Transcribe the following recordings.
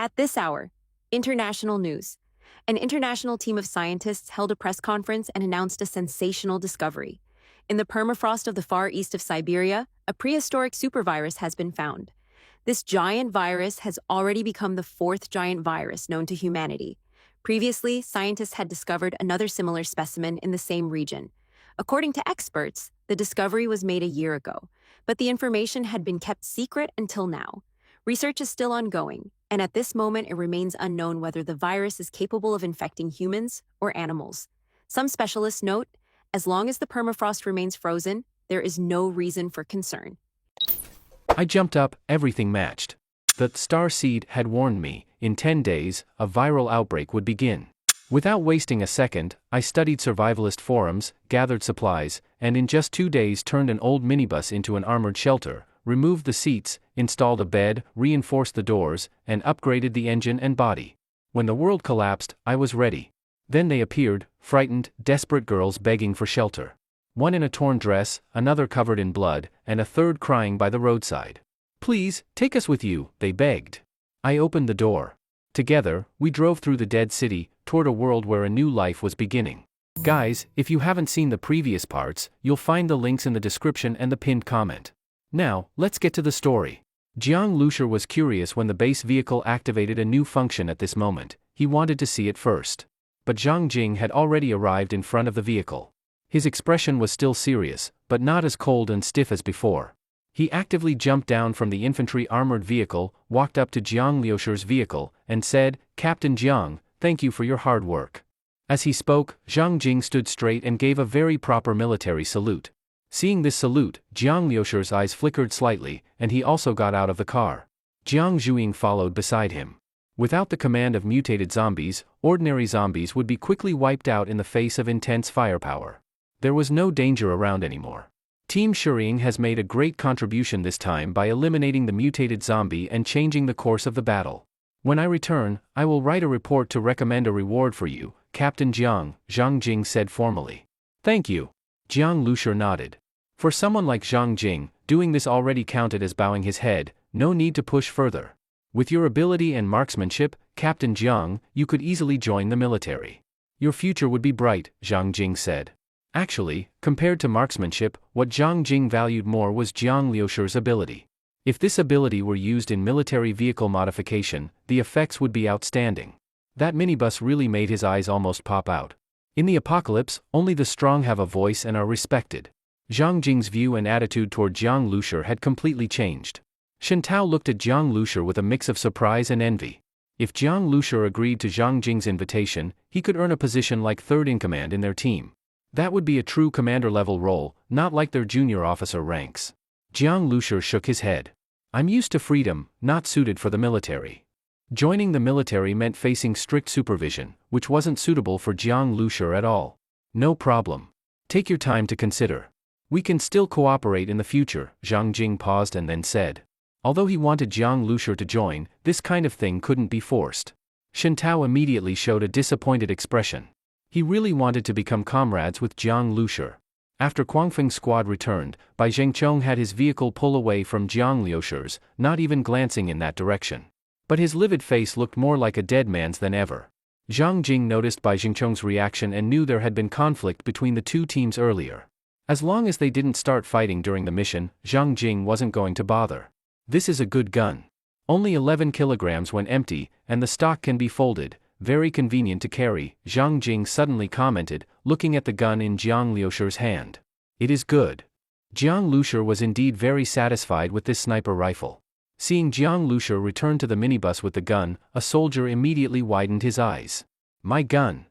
At this hour, international news. An international team of scientists held a press conference and announced a sensational discovery. In the permafrost of the far east of Siberia, a prehistoric supervirus has been found. This giant virus has already become the fourth giant virus known to humanity. Previously, scientists had discovered another similar specimen in the same region. According to experts, the discovery was made a year ago, but the information had been kept secret until now. Research is still ongoing, and at this moment it remains unknown whether the virus is capable of infecting humans or animals. Some specialists note, as long as the permafrost remains frozen, there is no reason for concern. I jumped up, everything matched. The star seed had warned me, in 10 days, a viral outbreak would begin. Without wasting a second, I studied survivalist forums, gathered supplies, and in just 2 days turned an old minibus into an armored shelter, removed the seats, installed a bed, reinforced the doors, and upgraded the engine and body. When the world collapsed, I was ready. Then they appeared, frightened, desperate girls begging for shelter. One in a torn dress, another covered in blood, and a third crying by the roadside. "Please, take us with you," they begged. I opened the door. Together, we drove through the dead city, toward a world where a new life was beginning. Guys, if you haven't seen the previous parts, you'll find the links in the description and the pinned comment. Now, let's get to the story. Jiang Lushur was curious when the base vehicle activated a new function at this moment. He wanted to see it first. But Zhang Jing had already arrived in front of the vehicle. His expression was still serious, but not as cold and stiff as before. He actively jumped down from the infantry armored vehicle, walked up to Jiang Lushur's vehicle, and said, "Captain Jiang, thank you for your hard work." As he spoke, Zhang Jing stood straight and gave a very proper military salute. Seeing this salute, Jiang Lushur's eyes flickered slightly, and he also got out of the car. Jiang Zhuing followed beside him. Without the command of mutated zombies, ordinary zombies would be quickly wiped out in the face of intense firepower. There was no danger around anymore. Team Shuriying has made a great contribution this time by eliminating the mutated zombie and changing the course of the battle. When I return, I will write a report to recommend a reward for you, Captain Jiang, Zhang Jing said formally. "Thank you." Jiang Lushur nodded. For someone like Zhang Jing, doing this already counted as bowing his head, no need to push further. With your ability and marksmanship, Captain Jiang, you could easily join the military. Your future would be bright, Zhang Jing said. Actually, compared to marksmanship, what Zhang Jing valued more was Jiang Lushur's ability. If this ability were used in military vehicle modification, the effects would be outstanding. That minibus really made his eyes almost pop out. In the apocalypse, only the strong have a voice and are respected. Zhang Jing's view and attitude toward Jiang Lushur had completely changed. Shen Tao looked at Jiang Lushur with a mix of surprise and envy. If Jiang Lushur agreed to Zhang Jing's invitation, he could earn a position like third in command in their team. That would be a true commander-level role, not like their junior officer ranks. Jiang Lushur shook his head. "I'm used to freedom, not suited for the military." Joining the military meant facing strict supervision, which wasn't suitable for Jiang Lushur at all. "No problem. Take your time to consider. We can still cooperate in the future," Zhang Jing paused and then said. Although he wanted Jiang Lushur to join, this kind of thing couldn't be forced. Shen Tao immediately showed a disappointed expression. He really wanted to become comrades with Jiang Lushur. After Guangfeng's squad returned, Bai Zhengchong had his vehicle pull away from Jiang Lushur's, not even glancing in that direction. But his livid face looked more like a dead man's than ever. Zhang Jing noticed Bai Zhengchong's reaction and knew there had been conflict between the two teams earlier. As long as they didn't start fighting during the mission, Zhang Jing wasn't going to bother. "This is a good gun. Only 11 kilograms when empty, and the stock can be folded. Very convenient to carry," Zhang Jing suddenly commented, looking at the gun in Jiang Lushur's hand. "It is good." Jiang Lushur was indeed very satisfied with this sniper rifle. Seeing Jiang Lushur return to the minibus with the gun, a soldier immediately widened his eyes. "My gun.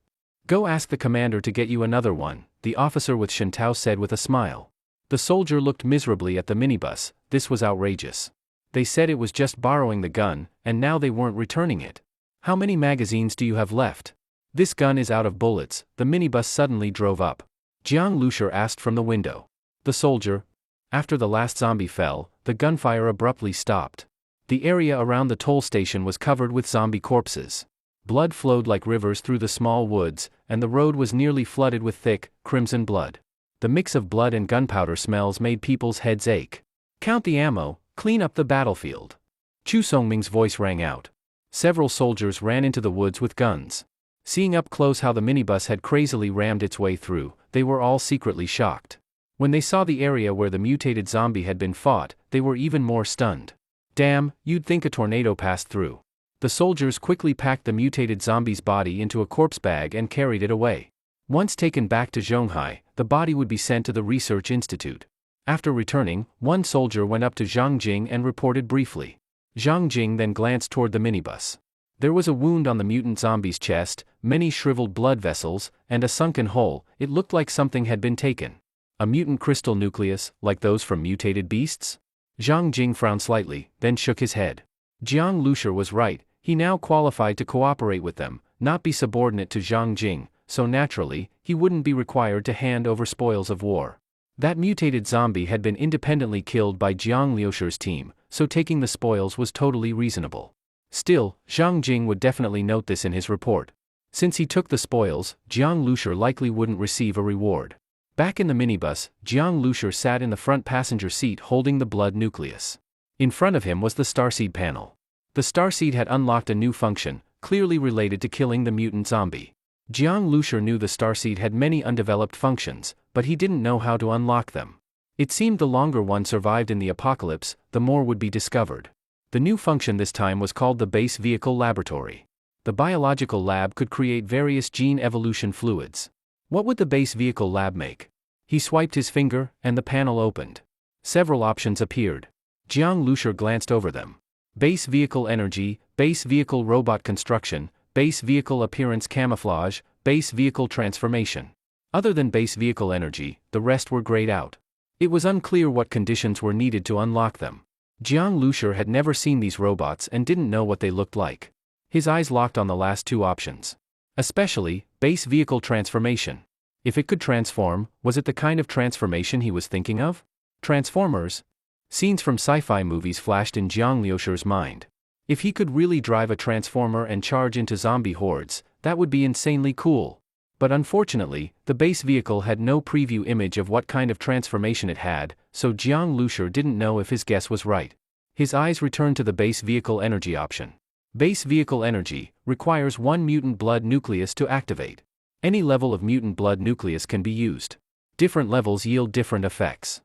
Go ask the commander to get you another one," the officer with Shen Tao said with a smile. The soldier looked miserably at the minibus. This was outrageous. They said it was just borrowing the gun, and now they weren't returning it. "How many magazines do you have left?" "This gun is out of bullets." The minibus suddenly drove up. Jiang Lushur asked from the window. The soldier. After the last zombie fell, the gunfire abruptly stopped. The area around the toll station was covered with zombie corpses. Blood flowed like rivers through the small woods, and the road was nearly flooded with thick, crimson blood. The mix of blood and gunpowder smells made people's heads ache. "Count the ammo, clean up the battlefield." Chu Songming's voice rang out. Several soldiers ran into the woods with guns. Seeing up close how the minibus had crazily rammed its way through, they were all secretly shocked. When they saw the area where the mutated zombie had been fought, they were even more stunned. Damn, you'd think a tornado passed through. The soldiers quickly packed the mutated zombie's body into a corpse bag and carried it away. Once taken back to Zhonghai, the body would be sent to the research institute. After returning, one soldier went up to Zhang Jing and reported briefly. Zhang Jing then glanced toward the minibus. There was a wound on the mutant zombie's chest, many shriveled blood vessels, and a sunken hole. It looked like something had been taken. A mutant crystal nucleus, like those from mutated beasts? Zhang Jing frowned slightly, then shook his head. Jiang Lushur was right, he now qualified to cooperate with them, not be subordinate to Zhang Jing, so naturally, he wouldn't be required to hand over spoils of war. That mutated zombie had been independently killed by Jiang Lushur's team, so taking the spoils was totally reasonable. Still, Zhang Jing would definitely note this in his report. Since he took the spoils, Jiang Lushur likely wouldn't receive a reward. Back in the minibus, Jiang Lushur sat in the front passenger seat holding the blood nucleus. In front of him was the starseed panel. The starseed had unlocked a new function, clearly related to killing the mutant zombie. Jiang Lushur knew the starseed had many undeveloped functions, but he didn't know how to unlock them. It seemed the longer one survived in the apocalypse, the more would be discovered. The new function this time was called the Base Vehicle Laboratory. The biological lab could create various gene evolution fluids. What would the Base Vehicle Lab make? He swiped his finger, and the panel opened. Several options appeared. Jiang Lushur glanced over them. Base Vehicle Energy, Base Vehicle Robot Construction, Base Vehicle Appearance Camouflage, Base Vehicle Transformation. Other than Base Vehicle Energy, the rest were grayed out. It was unclear what conditions were needed to unlock them. Jiang Lushur had never seen these robots and didn't know what they looked like. His eyes locked on the last two options. Especially, Base Vehicle Transformation. If it could transform, was it the kind of transformation he was thinking of? Transformers? Scenes from sci-fi movies flashed in Jiang Lushur's mind. If he could really drive a transformer and charge into zombie hordes, that would be insanely cool. But unfortunately, the base vehicle had no preview image of what kind of transformation it had, so Jiang Lushur didn't know if his guess was right. His eyes returned to the Base Vehicle Energy option. Base Vehicle Energy requires one mutant blood nucleus to activate. Any level of mutant blood nucleus can be used. Different levels yield different effects.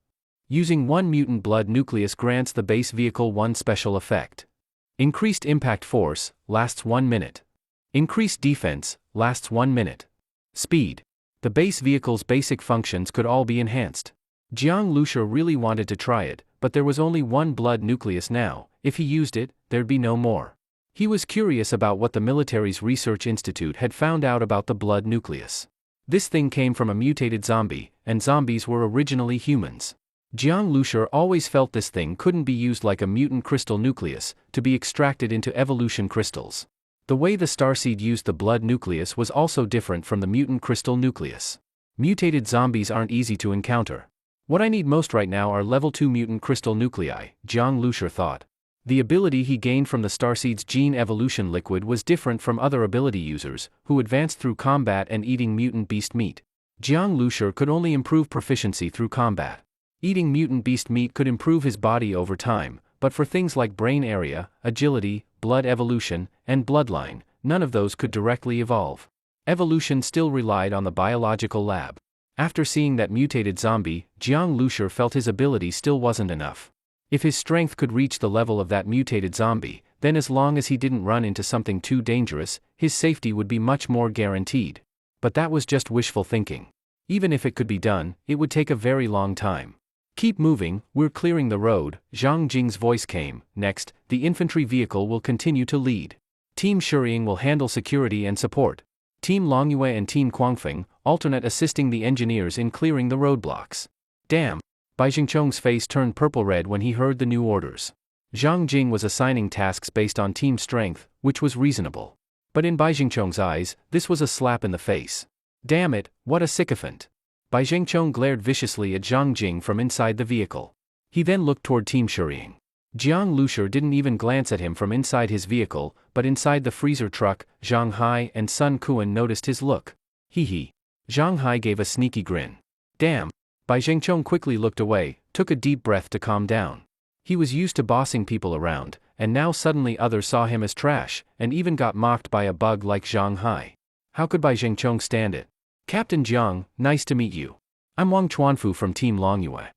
Using one mutant blood nucleus grants the base vehicle one special effect. Increased impact force, lasts 1 minute. Increased defense, lasts 1 minute. Speed. The base vehicle's basic functions could all be enhanced. Jiang Lushur really wanted to try it, but there was only one blood nucleus now. If he used it, there'd be no more. He was curious about what the military's research institute had found out about the blood nucleus. This thing came from a mutated zombie, and zombies were originally humans. Jiang Lushur always felt this thing couldn't be used like a mutant crystal nucleus, to be extracted into evolution crystals. The way the starseed used the blood nucleus was also different from the mutant crystal nucleus. Mutated zombies aren't easy to encounter. What I need most right now are level 2 mutant crystal nuclei, Jiang Lushur thought. The ability he gained from the starseed's gene evolution liquid was different from other ability users, who advanced through combat and eating mutant beast meat. Jiang Lushur could only improve proficiency through combat. Eating mutant beast meat could improve his body over time, but for things like brain area, agility, blood evolution, and bloodline, none of those could directly evolve. Evolution still relied on the biological lab. After seeing that mutated zombie, Jiang Lushur felt his ability still wasn't enough. If his strength could reach the level of that mutated zombie, then as long as he didn't run into something too dangerous, his safety would be much more guaranteed. But that was just wishful thinking. Even if it could be done, it would take a very long time. Keep moving, we're clearing the road, Zhang Jing's voice came. Next, the infantry vehicle will continue to lead. Team Shuriying will handle security and support. Team Longyue and Team Guangfeng alternate assisting the engineers in clearing the roadblocks. Damn! Bai Jingchong's face turned purple-red when he heard the new orders. Zhang Jing was assigning tasks based on team strength, which was reasonable. But in Bai Jingchong's eyes, this was a slap in the face. Damn it, what a sycophant! Bai Jingchong glared viciously at Zhang Jing from inside the vehicle. He then looked toward Team Shuriying. Jiang Lushur didn't even glance at him from inside his vehicle, but inside the freezer truck, Zhang Hai and Sun Kuan noticed his look. Hee hee. Zhang Hai gave a sneaky grin. Damn! Bai Jingchong quickly looked away, took a deep breath to calm down. He was used to bossing people around, and now suddenly others saw him as trash, and even got mocked by a bug like Zhang Hai. How could Bai Jingchong stand it? Captain Jiang, nice to meet you. I'm Wang Chuanfu from Team Longyue.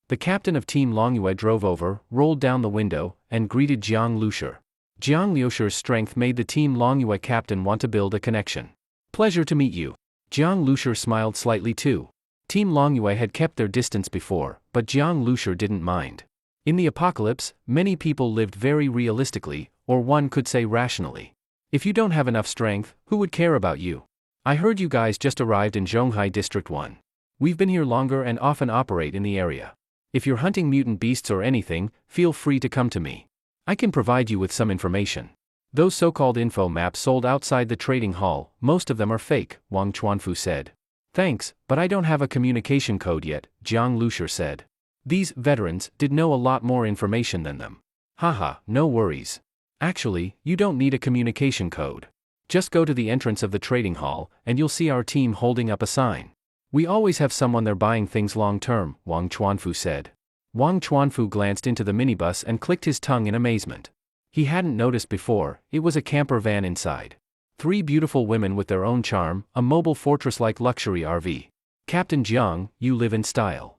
The captain of Team Longyue drove over, rolled down the window, and greeted Jiang Lushi. Jiang Luxi's strength made the Team Longyue captain want to build a connection. Pleasure to meet you. Jiang Lushi smiled slightly too. Team Longyue had kept their distance before, but Jiang Lushi didn't mind. In the apocalypse, many people lived very realistically, or one could say rationally. If you don't have enough strength, who would care about you? I heard you guys just arrived in Zhonghai District 1. We've been here longer and often operate in the area. If you're hunting mutant beasts or anything, feel free to come to me. I can provide you with some information. Those so-called info maps sold outside the trading hall, most of them are fake, Wang Chuanfu said. Thanks, but I don't have a communication code yet, Jiang Lushi said. These veterans did know a lot more information than them. Haha, no worries. Actually, you don't need a communication code. Just go to the entrance of the trading hall, and you'll see our team holding up a sign. We always have someone there buying things long-term, Wang Chuanfu said. Wang Chuanfu glanced into the minibus and clicked his tongue in amazement. He hadn't noticed before, it was a camper van inside. 3 beautiful women with their own charm, a mobile fortress-like luxury RV. Captain Jiang, you live in style.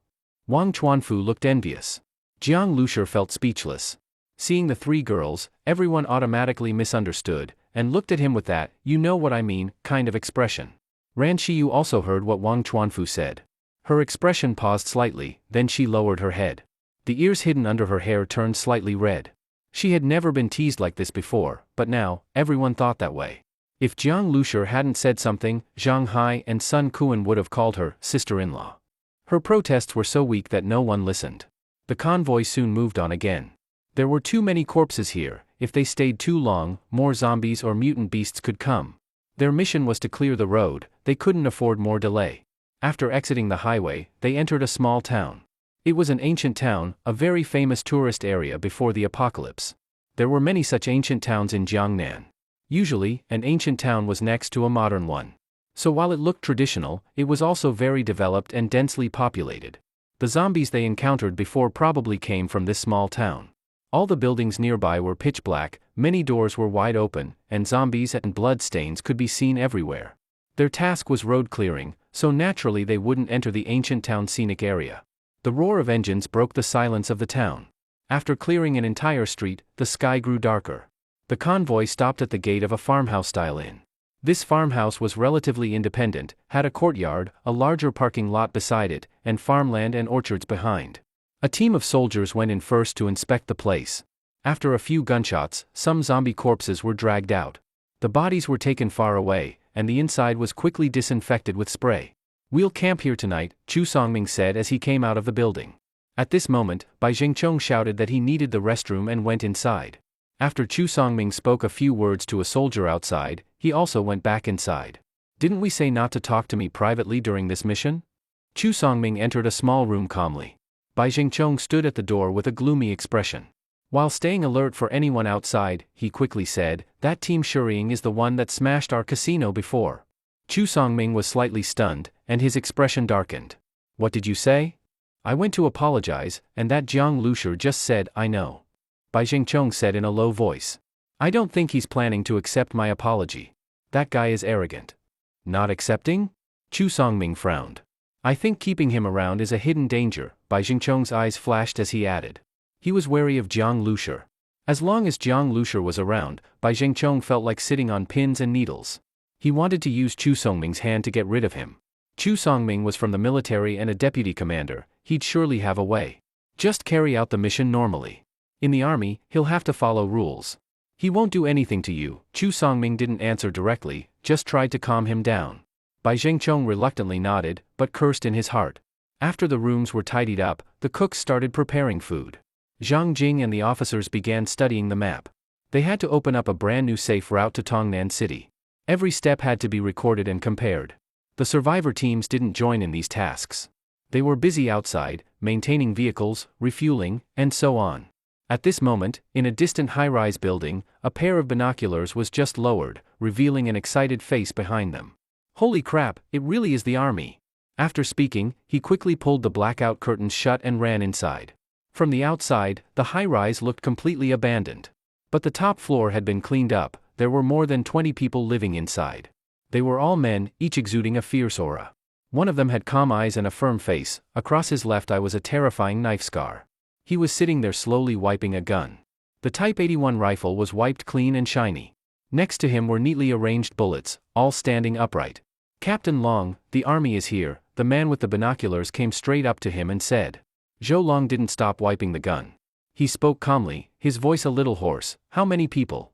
Wang Chuanfu looked envious. Jiang Lushi felt speechless. Seeing the 3 girls, everyone automatically misunderstood, and looked at him with that, you know what I mean, kind of expression. Ran Shiyu also heard what Wang Chuanfu said. Her expression paused slightly, then she lowered her head. The ears hidden under her hair turned slightly red. She had never been teased like this before, but now, everyone thought that way. If Jiang Lushi hadn't said something, Zhang Hai and Sun Kuan would have called her sister-in-law. Her protests were so weak that no one listened. The convoy soon moved on again. There were too many corpses here. If they stayed too long, more zombies or mutant beasts could come. Their mission was to clear the road, they couldn't afford more delay. After exiting the highway, they entered a small town. It was an ancient town, a very famous tourist area before the apocalypse. There were many such ancient towns in Jiangnan. Usually, an ancient town was next to a modern one. So while it looked traditional, it was also very developed and densely populated. The zombies they encountered before probably came from this small town. All the buildings nearby were pitch black, many doors were wide open, and zombies and blood stains could be seen everywhere. Their task was road clearing, so naturally they wouldn't enter the ancient town's scenic area. The roar of engines broke the silence of the town. After clearing an entire street, the sky grew darker. The convoy stopped at the gate of a farmhouse-style inn. This farmhouse was relatively independent, had a courtyard, a larger parking lot beside it, and farmland and orchards behind. A team of soldiers went in first to inspect the place. After a few gunshots, some zombie corpses were dragged out. The bodies were taken far away, and the inside was quickly disinfected with spray. We'll camp here tonight, Chu Songming said as he came out of the building. At this moment, Bai Jingchong shouted that he needed the restroom and went inside. After Chu Songming spoke a few words to a soldier outside, he also went back inside. Didn't we say not to talk to me privately during this mission? Chu Songming entered a small room calmly. Bai Jingchong stood at the door with a gloomy expression. While staying alert for anyone outside, he quickly said, that Team Shuriying is the one that smashed our casino before. Chu Songming was slightly stunned, and his expression darkened. What did you say? I went to apologize, and that Jiang Lushi just said, I know. Bai Jingchong said in a low voice. I don't think he's planning to accept my apology. That guy is arrogant. Not accepting? Chu Songming frowned. I think keeping him around is a hidden danger, Bai Jingchong's eyes flashed as he added. He was wary of Jiang Lushi. As long as Jiang Lushi was around, Bai Jingchong felt like sitting on pins and needles. He wanted to use Chu Songming's hand to get rid of him. Chu Songming was from the military and a deputy commander, he'd surely have a way. Just carry out the mission normally. In the army, he'll have to follow rules. He won't do anything to you. Chu Songming didn't answer directly, just tried to calm him down. Bai Jingchong reluctantly nodded, but cursed in his heart. After the rooms were tidied up, the cooks started preparing food. Zhang Jing and the officers began studying the map. They had to open up a brand new safe route to Tongnan City. Every step had to be recorded and compared. The survivor teams didn't join in these tasks. They were busy outside, maintaining vehicles, refueling, and so on. At this moment, in a distant high-rise building, a pair of binoculars was just lowered, revealing an excited face behind them. Holy crap, it really is the army. After speaking, he quickly pulled the blackout curtains shut and ran inside. From the outside, the high-rise looked completely abandoned. But the top floor had been cleaned up. There were more than 20 people living inside. They were all men, each exuding a fierce aura. One of them had calm eyes and a firm face. Across his left eye was a terrifying knife scar. He was sitting there slowly wiping a gun. The Type 81 rifle was wiped clean and shiny. Next to him were neatly arranged bullets, all standing upright. "Captain Long, the army is here." The man with the binoculars came straight up to him and said. Zhou Long didn't stop wiping the gun. He spoke calmly, his voice a little hoarse. "How many people?"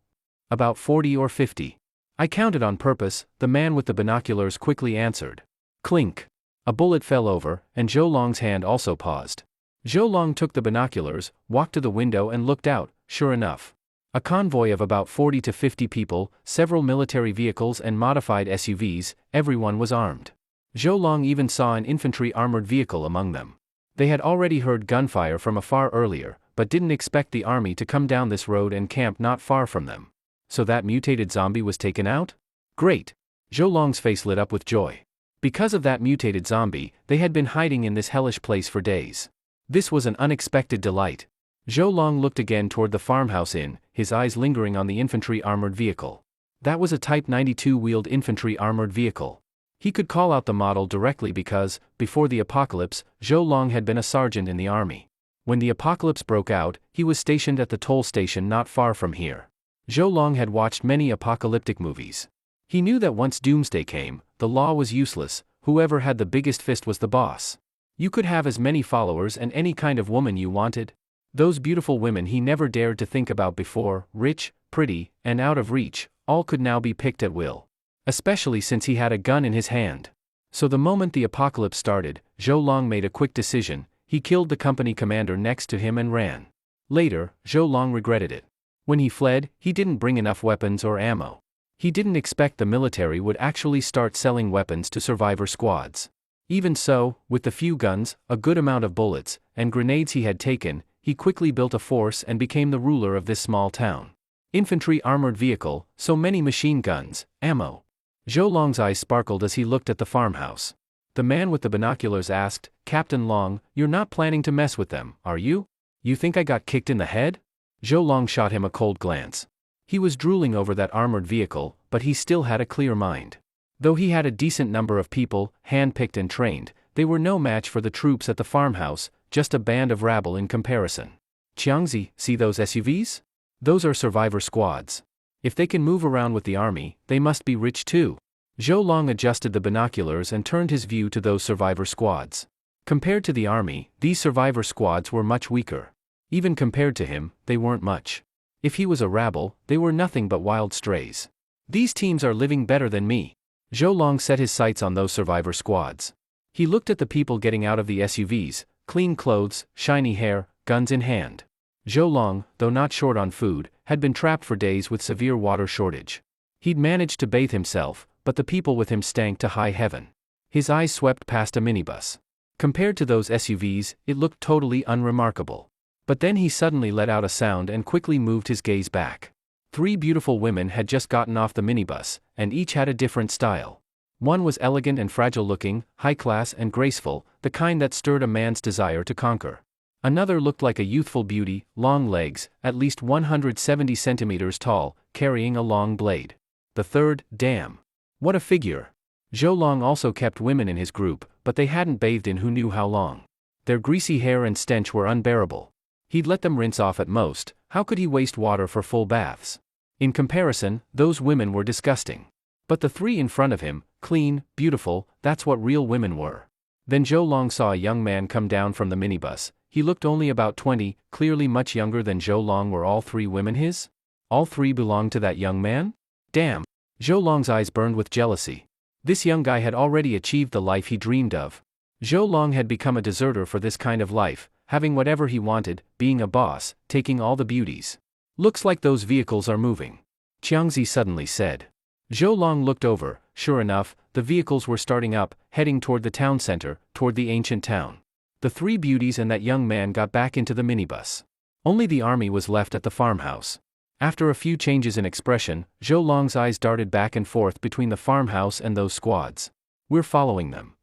"About 40 or 50. I counted on purpose," the man with the binoculars quickly answered. Clink. A bullet fell over, and Zhou Long's hand also paused. Zhou Long took the binoculars, walked to the window and looked out. Sure enough. A convoy of about 40 to 50 people, several military vehicles and modified SUVs, everyone was armed. Zhou Long even saw an infantry armored vehicle among them. They had already heard gunfire from afar earlier, but didn't expect the army to come down this road and camp not far from them. So that mutated zombie was taken out? Great! Zhou Long's face lit up with joy. Because of that mutated zombie, they had been hiding in this hellish place for days. This was an unexpected delight. Zhou Long looked again toward the farmhouse inn, his eyes lingering on the infantry armored vehicle. That was a Type 92 wheeled infantry armored vehicle. He could call out the model directly because, before the apocalypse, Zhou Long had been a sergeant in the army. When the apocalypse broke out, he was stationed at the toll station not far from here. Zhou Long had watched many apocalyptic movies. He knew that once doomsday came, the law was useless. Whoever had the biggest fist was the boss. You could have as many followers and any kind of woman you wanted. Those beautiful women he never dared to think about before, rich, pretty, and out of reach, all could now be picked at will. Especially since he had a gun in his hand. So the moment the apocalypse started, Zhou Long made a quick decision. He killed the company commander next to him and ran. Later, Zhou Long regretted it. When he fled, he didn't bring enough weapons or ammo. He didn't expect the military would actually start selling weapons to survivor squads. Even so, with the few guns, a good amount of bullets, and grenades he had taken, he quickly built a force and became the ruler of this small town. Infantry armored vehicle, so many machine guns, ammo. Zhou Long's eyes sparkled as he looked at the farmhouse. The man with the binoculars asked, "Captain Long, you're not planning to mess with them, are you? You think I got kicked in the head?" Zhou Long shot him a cold glance. He was drooling over that armored vehicle, but he still had a clear mind. Though he had a decent number of people, hand-picked and trained, they were no match for the troops at the farmhouse, just a band of rabble in comparison. "Qiangzi, see those SUVs? Those are survivor squads. If they can move around with the army, they must be rich too." Zhou Long adjusted the binoculars and turned his view to those survivor squads. Compared to the army, these survivor squads were much weaker. Even compared to him, they weren't much. If he was a rabble, they were nothing but wild strays. These teams are living better than me. Zhou Long set his sights on those survivor squads. He looked at the people getting out of the SUVs, clean clothes, shiny hair, guns in hand. Zhou Long, though not short on food, had been trapped for days with severe water shortage. He'd managed to bathe himself, but the people with him stank to high heaven. His eyes swept past a minibus. Compared to those SUVs, it looked totally unremarkable. But then he suddenly let out a sound and quickly moved his gaze back. 3 beautiful women had just gotten off the minibus, and each had a different style. One was elegant and fragile-looking, high-class and graceful, the kind that stirred a man's desire to conquer. Another looked like a youthful beauty, long legs, at least 170 centimeters tall, carrying a long blade. The third, damn. What a figure. Zhou Long also kept women in his group, but they hadn't bathed in who knew how long. Their greasy hair and stench were unbearable. He'd let them rinse off at most. How could he waste water for full baths? In comparison, those women were disgusting. But the 3 in front of him, clean, beautiful, that's what real women were. Then Zhou Long saw a young man come down from the minibus. He looked only about 20, clearly much younger than Zhou Long. Were all 3 women his? All 3 belonged to that young man? Damn. Zhou Long's eyes burned with jealousy. This young guy had already achieved the life he dreamed of. Zhou Long had become a deserter for this kind of life, having whatever he wanted, being a boss, taking all the beauties. "Looks like those vehicles are moving," Qiangzi suddenly said. Zhou Long looked over. Sure enough, the vehicles were starting up, heading toward the town center, toward the ancient town. The 3 beauties and that young man got back into the minibus. Only the army was left at the farmhouse. After a few changes in expression, Zhou Long's eyes darted back and forth between the farmhouse and those squads. "We're following them.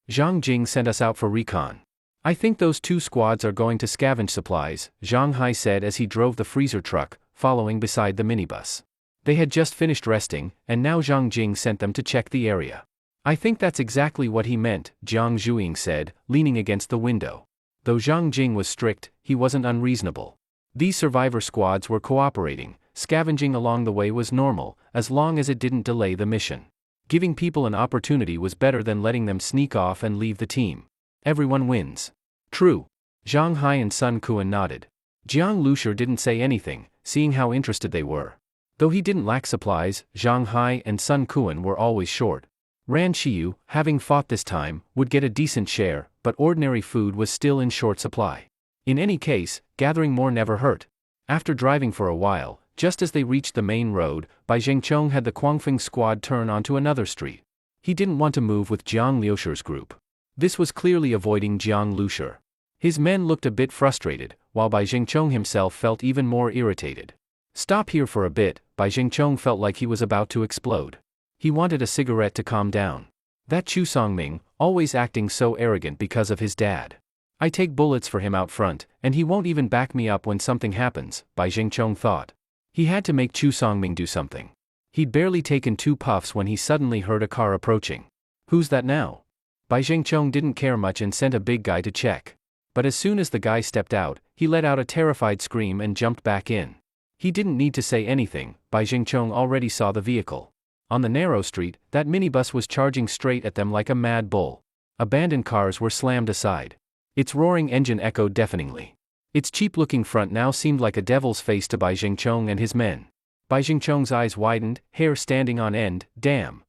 Zhang Jing sent us out for recon. I think those two squads are going to scavenge supplies, Zhang Hai said as he drove the freezer truck, following beside the minibus. They had just finished resting, and now Zhang Jing sent them to check the area. I think that's exactly what he meant, Jiang Zhuiying said, leaning against the window. Though Zhang Jing was strict, he wasn't unreasonable. These survivor squads were cooperating, scavenging along the way was normal, as long as it didn't delay the mission. Giving people an opportunity was better than letting them sneak off and leave the team. Everyone wins. True. Zhang Hai and Sun Kuan nodded. Jiang Lushur didn't say anything, seeing how interested they were. Though he didn't lack supplies, Zhang Hai and Sun Kuan were always short. Ran Xiyu, having fought this time, would get a decent share, but ordinary food was still in short supply. In any case, gathering more never hurt. After driving for a while, just as they reached the main road, Bai Zhengchong had the Guangfeng squad turn onto another street. He didn't want to move with Jiang Liushur's group. This was clearly avoiding Jiang Lushur. His men looked a bit frustrated, while Bai Zhengchong himself felt even more irritated. Stop here for a bit, Bai Zhengchong felt like he was about to explode. He wanted a cigarette to calm down. That Chu Songming, always acting so arrogant because of his dad. I take bullets for him out front, and he won't even back me up when something happens, Bai Zhengchong thought. He had to make Chu Songming do something. He'd barely taken 2 puffs when he suddenly heard a car approaching. Who's that now? Bai Zhengchong didn't care much and sent a big guy to check. But as soon as the guy stepped out, he let out a terrified scream and jumped back in. He didn't need to say anything, Bai Zhengchong already saw the vehicle. On the narrow street, that minibus was charging straight at them like a mad bull. Abandoned cars were slammed aside. Its roaring engine echoed deafeningly. Its cheap-looking front now seemed like a devil's face to Bai Zhengchong and his men. Bai Zhengchong's eyes widened, hair standing on end, damn.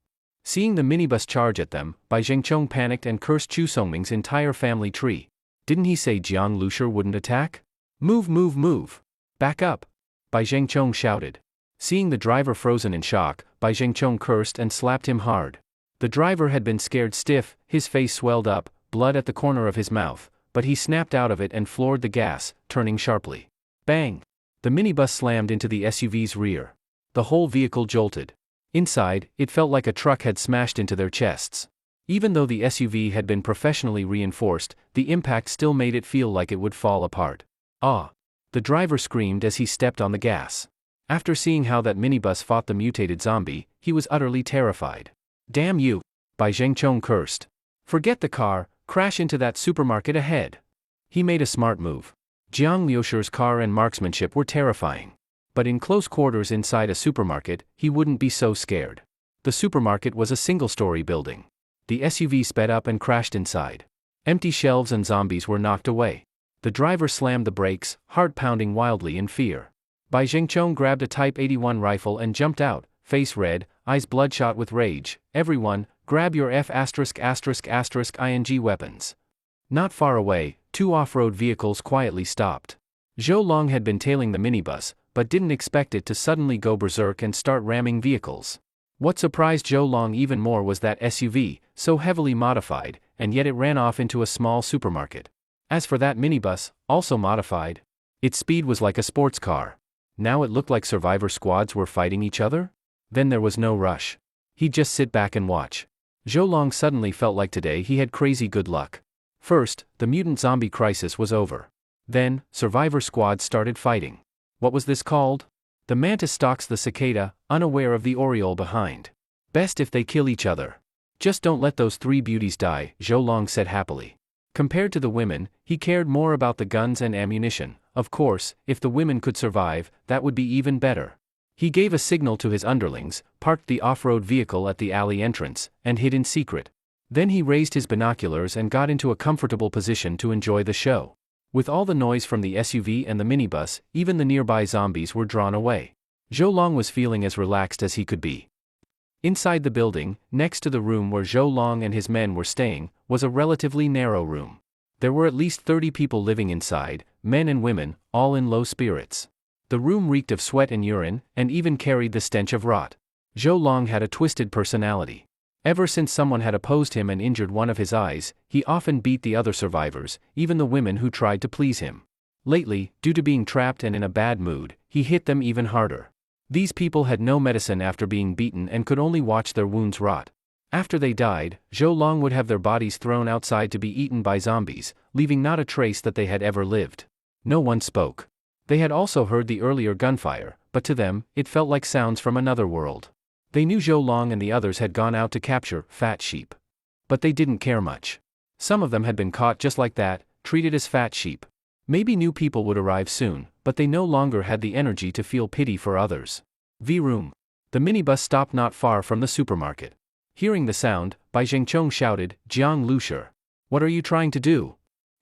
Seeing the minibus charge at them, Bai Zhengchong panicked and cursed Chu Songming's entire family tree. Didn't he say Jiang Lushur wouldn't attack? Move, move, move. Back up. Bai Zhengchong shouted. Seeing the driver frozen in shock, Bai Zhengchong cursed and slapped him hard. The driver had been scared stiff, his face swelled up, blood at the corner of his mouth, but he snapped out of it and floored the gas, turning sharply. Bang! The minibus slammed into the SUV's rear. The whole vehicle jolted. Inside, it felt like a truck had smashed into their chests. Even though the SUV had been professionally reinforced, the impact still made it feel like it would fall apart. Ah! The driver screamed as he stepped on the gas. After seeing how that minibus fought the mutated zombie, he was utterly terrified. Damn you! Bai Zhengchong cursed. Forget the car, crash into that supermarket ahead. He made a smart move. Jiang Liushur's car and marksmanship were terrifying. But in close quarters inside a supermarket, he wouldn't be so scared. The supermarket was a single-story building. The SUV sped up and crashed inside. Empty shelves and zombies were knocked away. The driver slammed the brakes, heart pounding wildly in fear. Bai Zhengchong grabbed a Type 81 rifle and jumped out, face red, eyes bloodshot with rage. Everyone, grab your F******ing weapons. Not far away, 2 off-road vehicles quietly stopped. Zhou Long had been tailing the minibus, but didn't expect it to suddenly go berserk and start ramming vehicles. What surprised Zhou Long even more was that SUV, so heavily modified, and yet it ran off into a small supermarket. As for that minibus, also modified, its speed was like a sports car. Now it looked like survivor squads were fighting each other? Then there was no rush. He'd just sit back and watch. Zhou Long suddenly felt like today he had crazy good luck. First, the mutant zombie crisis was over. Then, survivor squads started fighting. What was this called? The mantis stalks the cicada, unaware of the oriole behind. Best if they kill each other. Just don't let those 3 beauties die, Zhou Long said happily. Compared to the women, he cared more about the guns and ammunition. Of course, if the women could survive, that would be even better. He gave a signal to his underlings, parked the off-road vehicle at the alley entrance, and hid in secret. Then he raised his binoculars and got into a comfortable position to enjoy the show. With all the noise from the SUV and the minibus, even the nearby zombies were drawn away. Zhou Long was feeling as relaxed as he could be. Inside the building, next to the room where Zhou Long and his men were staying, was a relatively narrow room. There were at least 30 people living inside, men and women, all in low spirits. The room reeked of sweat and urine, and even carried the stench of rot. Zhou Long had a twisted personality. Ever since someone had opposed him and injured one of his eyes, he often beat the other survivors, even the women who tried to please him. Lately, due to being trapped and in a bad mood, he hit them even harder. These people had no medicine after being beaten and could only watch their wounds rot. After they died, Zhou Long would have their bodies thrown outside to be eaten by zombies, leaving not a trace that they had ever lived. No one spoke. They had also heard the earlier gunfire, but to them, it felt like sounds from another world. They knew Zhou Long and the others had gone out to capture fat sheep. But they didn't care much. Some of them had been caught just like that, treated as fat sheep. Maybe new people would arrive soon, but they no longer had the energy to feel pity for others. V-room. The minibus stopped not far from the supermarket. Hearing the sound, Bai Zhengchong shouted, "Jiang Lushi, what are you trying to do?"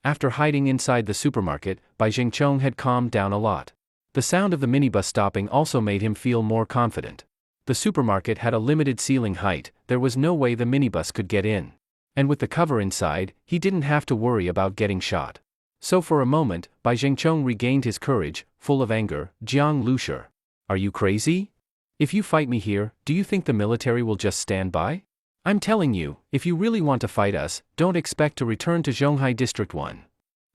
After hiding inside the supermarket, Bai Zhengchong had calmed down a lot. The sound of the minibus stopping also made him feel more confident. The supermarket had a limited ceiling height, there was no way the minibus could get in. And with the cover inside, he didn't have to worry about getting shot. So for a moment, Bai Zhengchong regained his courage, full of anger. "Jiang Lushi, are you crazy? If you fight me here, do you think the military will just stand by? I'm telling you, if you really want to fight us, don't expect to return to Zhonghai District 1.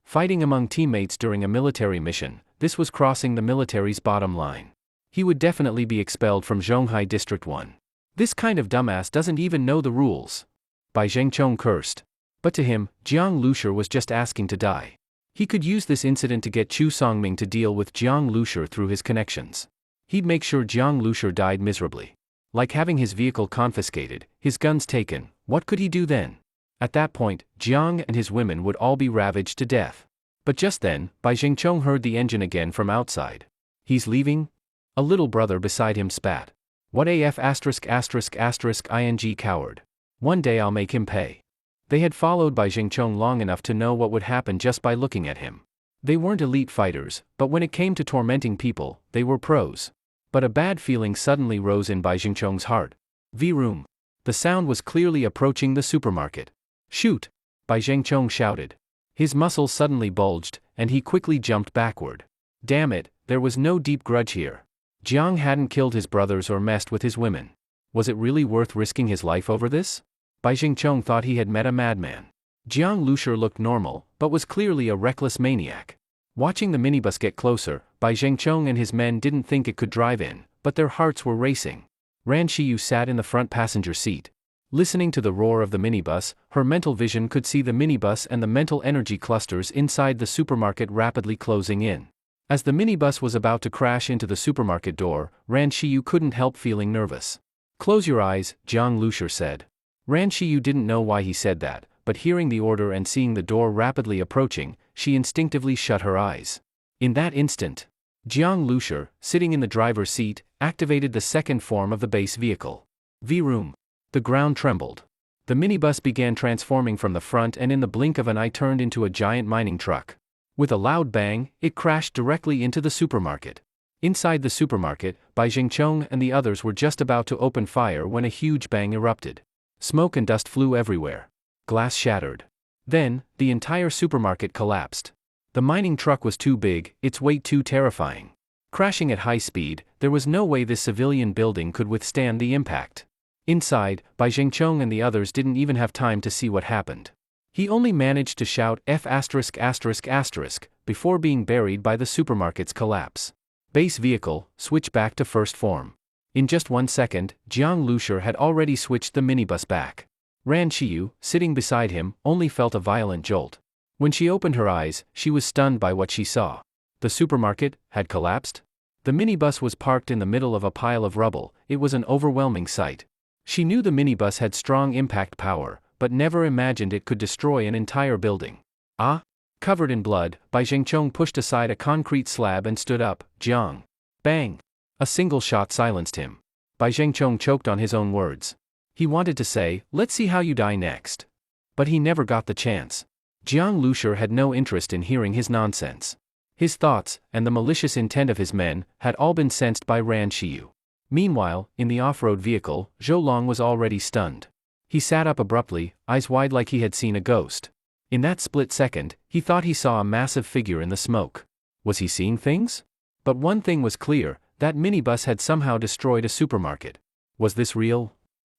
Fighting among teammates during a military mission, this was crossing the military's bottom line. He would definitely be expelled from Zhonghai District 1. This kind of dumbass doesn't even know the rules." Bai Zhengchong cursed. But to him, Jiang Lushi was just asking to die. He could use this incident to get Chu Songming to deal with Jiang Lushi through his connections. He'd make sure Jiang Lushi died miserably. Like having his vehicle confiscated, his guns taken, what could he do then? At that point, Jiang and his women would all be ravaged to death. But just then, Bai Zhengchong heard the engine again from outside. "He's leaving?" A little brother beside him spat. "What af ****ing coward. One day I'll make him pay." They had followed Bai Zhengchong long enough to know what would happen just by looking at him. They weren't elite fighters, but when it came to tormenting people, they were pros. But a bad feeling suddenly rose in Bai Zhengchong's heart. V-room. The sound was clearly approaching the supermarket. "Shoot!" Bai Zhengchong shouted. His muscles suddenly bulged, and he quickly jumped backward. Damn it, there was no deep grudge here. Jiang hadn't killed his brothers or messed with his women. Was it really worth risking his life over this? Bai Zhengchong thought he had met a madman. Jiang Lushi looked normal, but was clearly a reckless maniac. Watching the minibus get closer, Bai Zhengchong and his men didn't think it could drive in, but their hearts were racing. Ran Shiyu sat in the front passenger seat. Listening to the roar of the minibus, her mental vision could see the minibus and the mental energy clusters inside the supermarket rapidly closing in. As the minibus was about to crash into the supermarket door, Ran Shiyu couldn't help feeling nervous. "Close your eyes," Jiang Lushi said. Ran Shiyu didn't know why he said that, but hearing the order and seeing the door rapidly approaching, she instinctively shut her eyes. In that instant, Jiang Lushi, sitting in the driver's seat, activated the second form of the base vehicle. V-room. The ground trembled. The minibus began transforming from the front and in the blink of an eye turned into a giant mining truck. With a loud bang, it crashed directly into the supermarket. Inside the supermarket, Bai Zhengchong and the others were just about to open fire when a huge bang erupted. Smoke and dust flew everywhere. Glass shattered. Then, the entire supermarket collapsed. The mining truck was too big, its weight too terrifying. Crashing at high speed, there was no way this civilian building could withstand the impact. Inside, Bai Zhengchong and the others didn't even have time to see what happened. He only managed to shout F***** before being buried by the supermarket's collapse. Base vehicle, switch back to first form. In just 1 second, Jiang Lushi had already switched the minibus back. Ran Shiyu, sitting beside him, only felt a violent jolt. When she opened her eyes, she was stunned by what she saw. The supermarket had collapsed? The minibus was parked in the middle of a pile of rubble. It was an overwhelming sight. She knew the minibus had strong impact power, but never imagined it could destroy an entire building. Ah! Covered in blood, Bai Zhengchong pushed aside a concrete slab and stood up. "Jiang!" Bang! A single shot silenced him. Bai Zhengchong choked on his own words. He wanted to say, "Let's see how you die next." But he never got the chance. Jiang Lushi had no interest in hearing his nonsense. His thoughts, and the malicious intent of his men, had all been sensed by Ran Shiyu. Meanwhile, in the off-road vehicle, Zhou Long was already stunned. He sat up abruptly, eyes wide like he had seen a ghost. In that split second, he thought he saw a massive figure in the smoke. Was he seeing things? But one thing was clear, that minibus had somehow destroyed a supermarket. Was this real?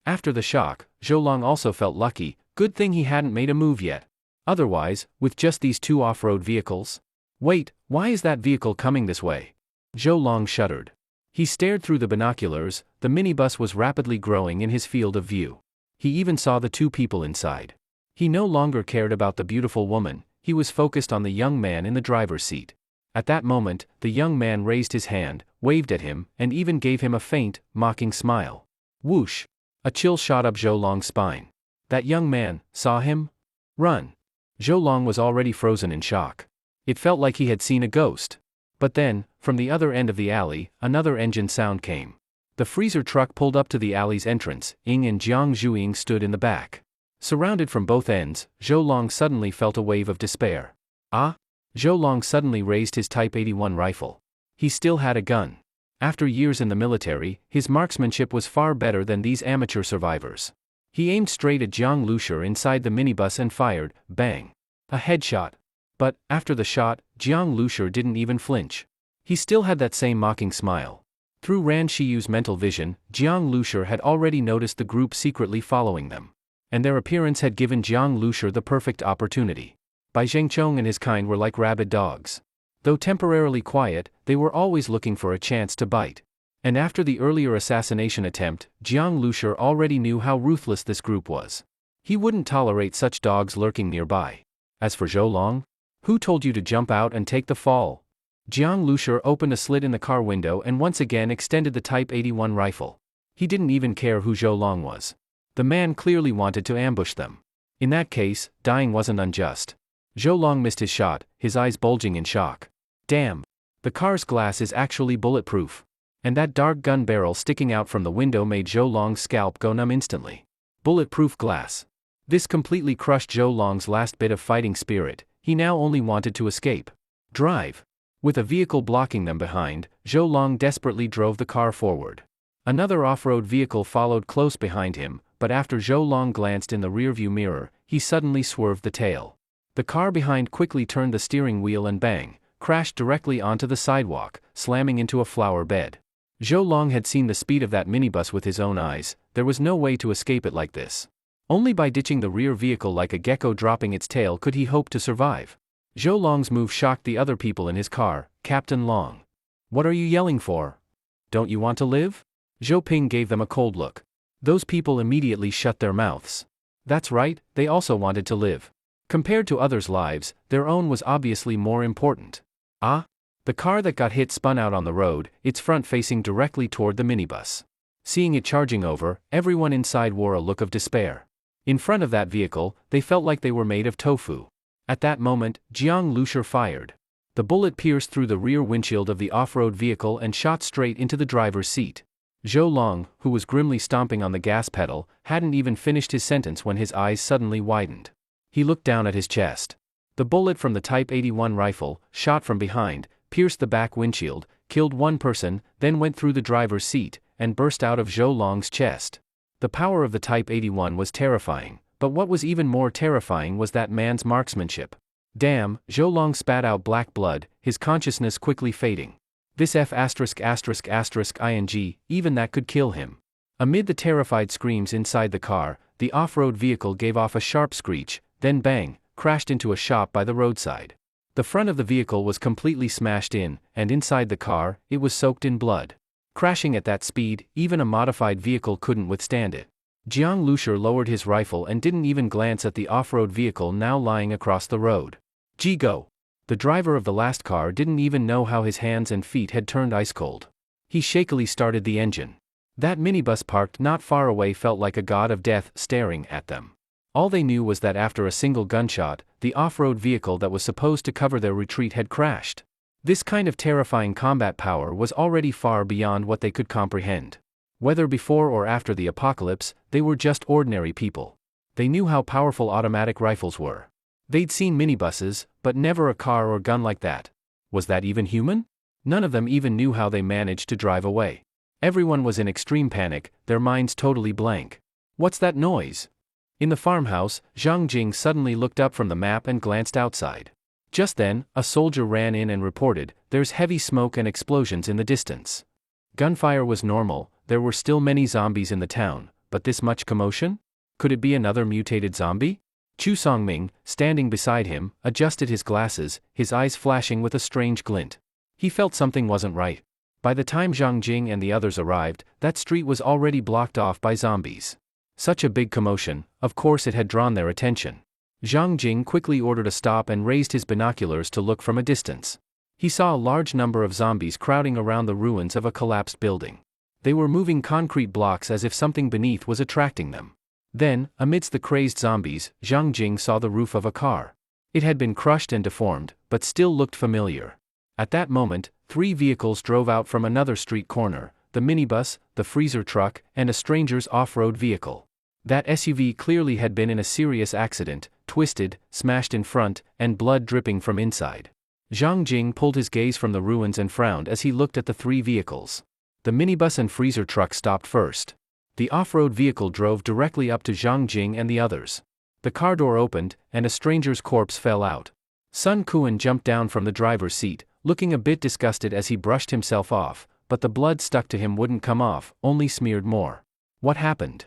After the shock, Zhou Long also felt lucky. Good thing he hadn't made a move yet. Otherwise, with just these two off-road vehicles? Wait, why is that vehicle coming this way? Zhou Long shuddered. He stared through the binoculars. The minibus was rapidly growing in his field of view. He even saw the two people inside. He no longer cared about the beautiful woman, he was focused on the young man in the driver's seat. At that moment, the young man raised his hand, waved at him, and even gave him a faint, mocking smile. Whoosh! A chill shot up Zhou Long's spine. That young man, saw him? Run! Zhou Long was already frozen in shock. It felt like he had seen a ghost. But then, from the other end of the alley, another engine sound came. The freezer truck pulled up to the alley's entrance. Ying and Jiang Zhuiying stood in the back. Surrounded from both ends, Zhou Long suddenly felt a wave of despair. Ah? Zhou Long suddenly raised his Type 81 rifle. He still had a gun. After years in the military, his marksmanship was far better than these amateur survivors. He aimed straight at Jiang Lushi inside the minibus and fired, bang. A headshot. But, after the shot, Jiang Lushi didn't even flinch. He still had that same mocking smile. Through Ran Shiyu's mental vision, Jiang Lushi had already noticed the group secretly following them. And their appearance had given Jiang Lushi the perfect opportunity. Bai Zhengchong and his kind were like rabid dogs. Though temporarily quiet, they were always looking for a chance to bite. And after the earlier assassination attempt, Jiang Lushi already knew how ruthless this group was. He wouldn't tolerate such dogs lurking nearby. As for Zhou Long? Who told you to jump out and take the fall? Jiang Lushi opened a slit in the car window and once again extended the Type 81 rifle. He didn't even care who Zhou Long was. The man clearly wanted to ambush them. In that case, dying wasn't unjust. Zhou Long missed his shot, his eyes bulging in shock. Damn! The car's glass is actually bulletproof. And that dark gun barrel sticking out from the window made Zhou Long's scalp go numb instantly. Bulletproof glass. This completely crushed Zhou Long's last bit of fighting spirit. He now only wanted to escape. Drive. With a vehicle blocking them behind, Zhou Long desperately drove the car forward. Another off-road vehicle followed close behind him, but after Zhou Long glanced in the rearview mirror, he suddenly swerved the tail. The car behind quickly turned the steering wheel and bang, crashed directly onto the sidewalk, slamming into a flower bed. Zhou Long had seen the speed of that minibus with his own eyes. There was no way to escape it like this. Only by ditching the rear vehicle like a gecko dropping its tail could he hope to survive. Zhou Long's move shocked the other people in his car. Captain Long. What are you yelling for? Don't you want to live? Zhou Ping gave them a cold look. Those people immediately shut their mouths. That's right, they also wanted to live. Compared to others' lives, their own was obviously more important. Ah? The car that got hit spun out on the road, its front facing directly toward the minibus. Seeing it charging over, everyone inside wore a look of despair. In front of that vehicle, they felt like they were made of tofu. At that moment, Jiang Lushi fired. The bullet pierced through the rear windshield of the off-road vehicle and shot straight into the driver's seat. Zhou Long, who was grimly stomping on the gas pedal, hadn't even finished his sentence when his eyes suddenly widened. He looked down at his chest. The bullet from the Type 81 rifle, shot from behind, pierced the back windshield, killed one person, then went through the driver's seat, and burst out of Zhou Long's chest. The power of the Type 81 was terrifying, but what was even more terrifying was that man's marksmanship. Damn, Zhou Long spat out black blood, his consciousness quickly fading. This ing, even that could kill him. Amid the terrified screams inside the car, the off-road vehicle gave off a sharp screech, then bang, crashed into a shop by the roadside. The front of the vehicle was completely smashed in, and inside the car, it was soaked in blood. Crashing at that speed, even a modified vehicle couldn't withstand it. Jiang Lushi lowered his rifle and didn't even glance at the off-road vehicle now lying across the road. Go! The driver of the last car didn't even know how his hands and feet had turned ice cold. He shakily started the engine. That minibus parked not far away felt like a god of death staring at them. All they knew was that after a single gunshot, the off-road vehicle that was supposed to cover their retreat had crashed. This kind of terrifying combat power was already far beyond what they could comprehend. Whether before or after the apocalypse, they were just ordinary people. They knew how powerful automatic rifles were. They'd seen minibuses, but never a car or gun like that. Was that even human? None of them even knew how they managed to drive away. Everyone was in extreme panic, their minds totally blank. What's that noise? In the farmhouse, Zhang Jing suddenly looked up from the map and glanced outside. Just then, a soldier ran in and reported, "There's heavy smoke and explosions in the distance." Gunfire was normal, there were still many zombies in the town, but this much commotion? Could it be another mutated zombie? Chu Songming, standing beside him, adjusted his glasses, his eyes flashing with a strange glint. He felt something wasn't right. By the time Zhang Jing and the others arrived, that street was already blocked off by zombies. Such a big commotion, of course it had drawn their attention. Zhang Jing quickly ordered a stop and raised his binoculars to look from a distance. He saw a large number of zombies crowding around the ruins of a collapsed building. They were moving concrete blocks as if something beneath was attracting them. Then, amidst the crazed zombies, Zhang Jing saw the roof of a car. It had been crushed and deformed, but still looked familiar. At that moment, 3 vehicles drove out from another street corner: the minibus, the freezer truck, and a stranger's off-road vehicle. That SUV clearly had been in a serious accident, twisted, smashed in front, and blood dripping from inside. Zhang Jing pulled his gaze from the ruins and frowned as he looked at the 3 vehicles. The minibus and freezer truck stopped first. The off-road vehicle drove directly up to Zhang Jing and the others. The car door opened, and a stranger's corpse fell out. Sun Quan jumped down from the driver's seat, looking a bit disgusted as he brushed himself off, but the blood stuck to him wouldn't come off, only smeared more. What happened?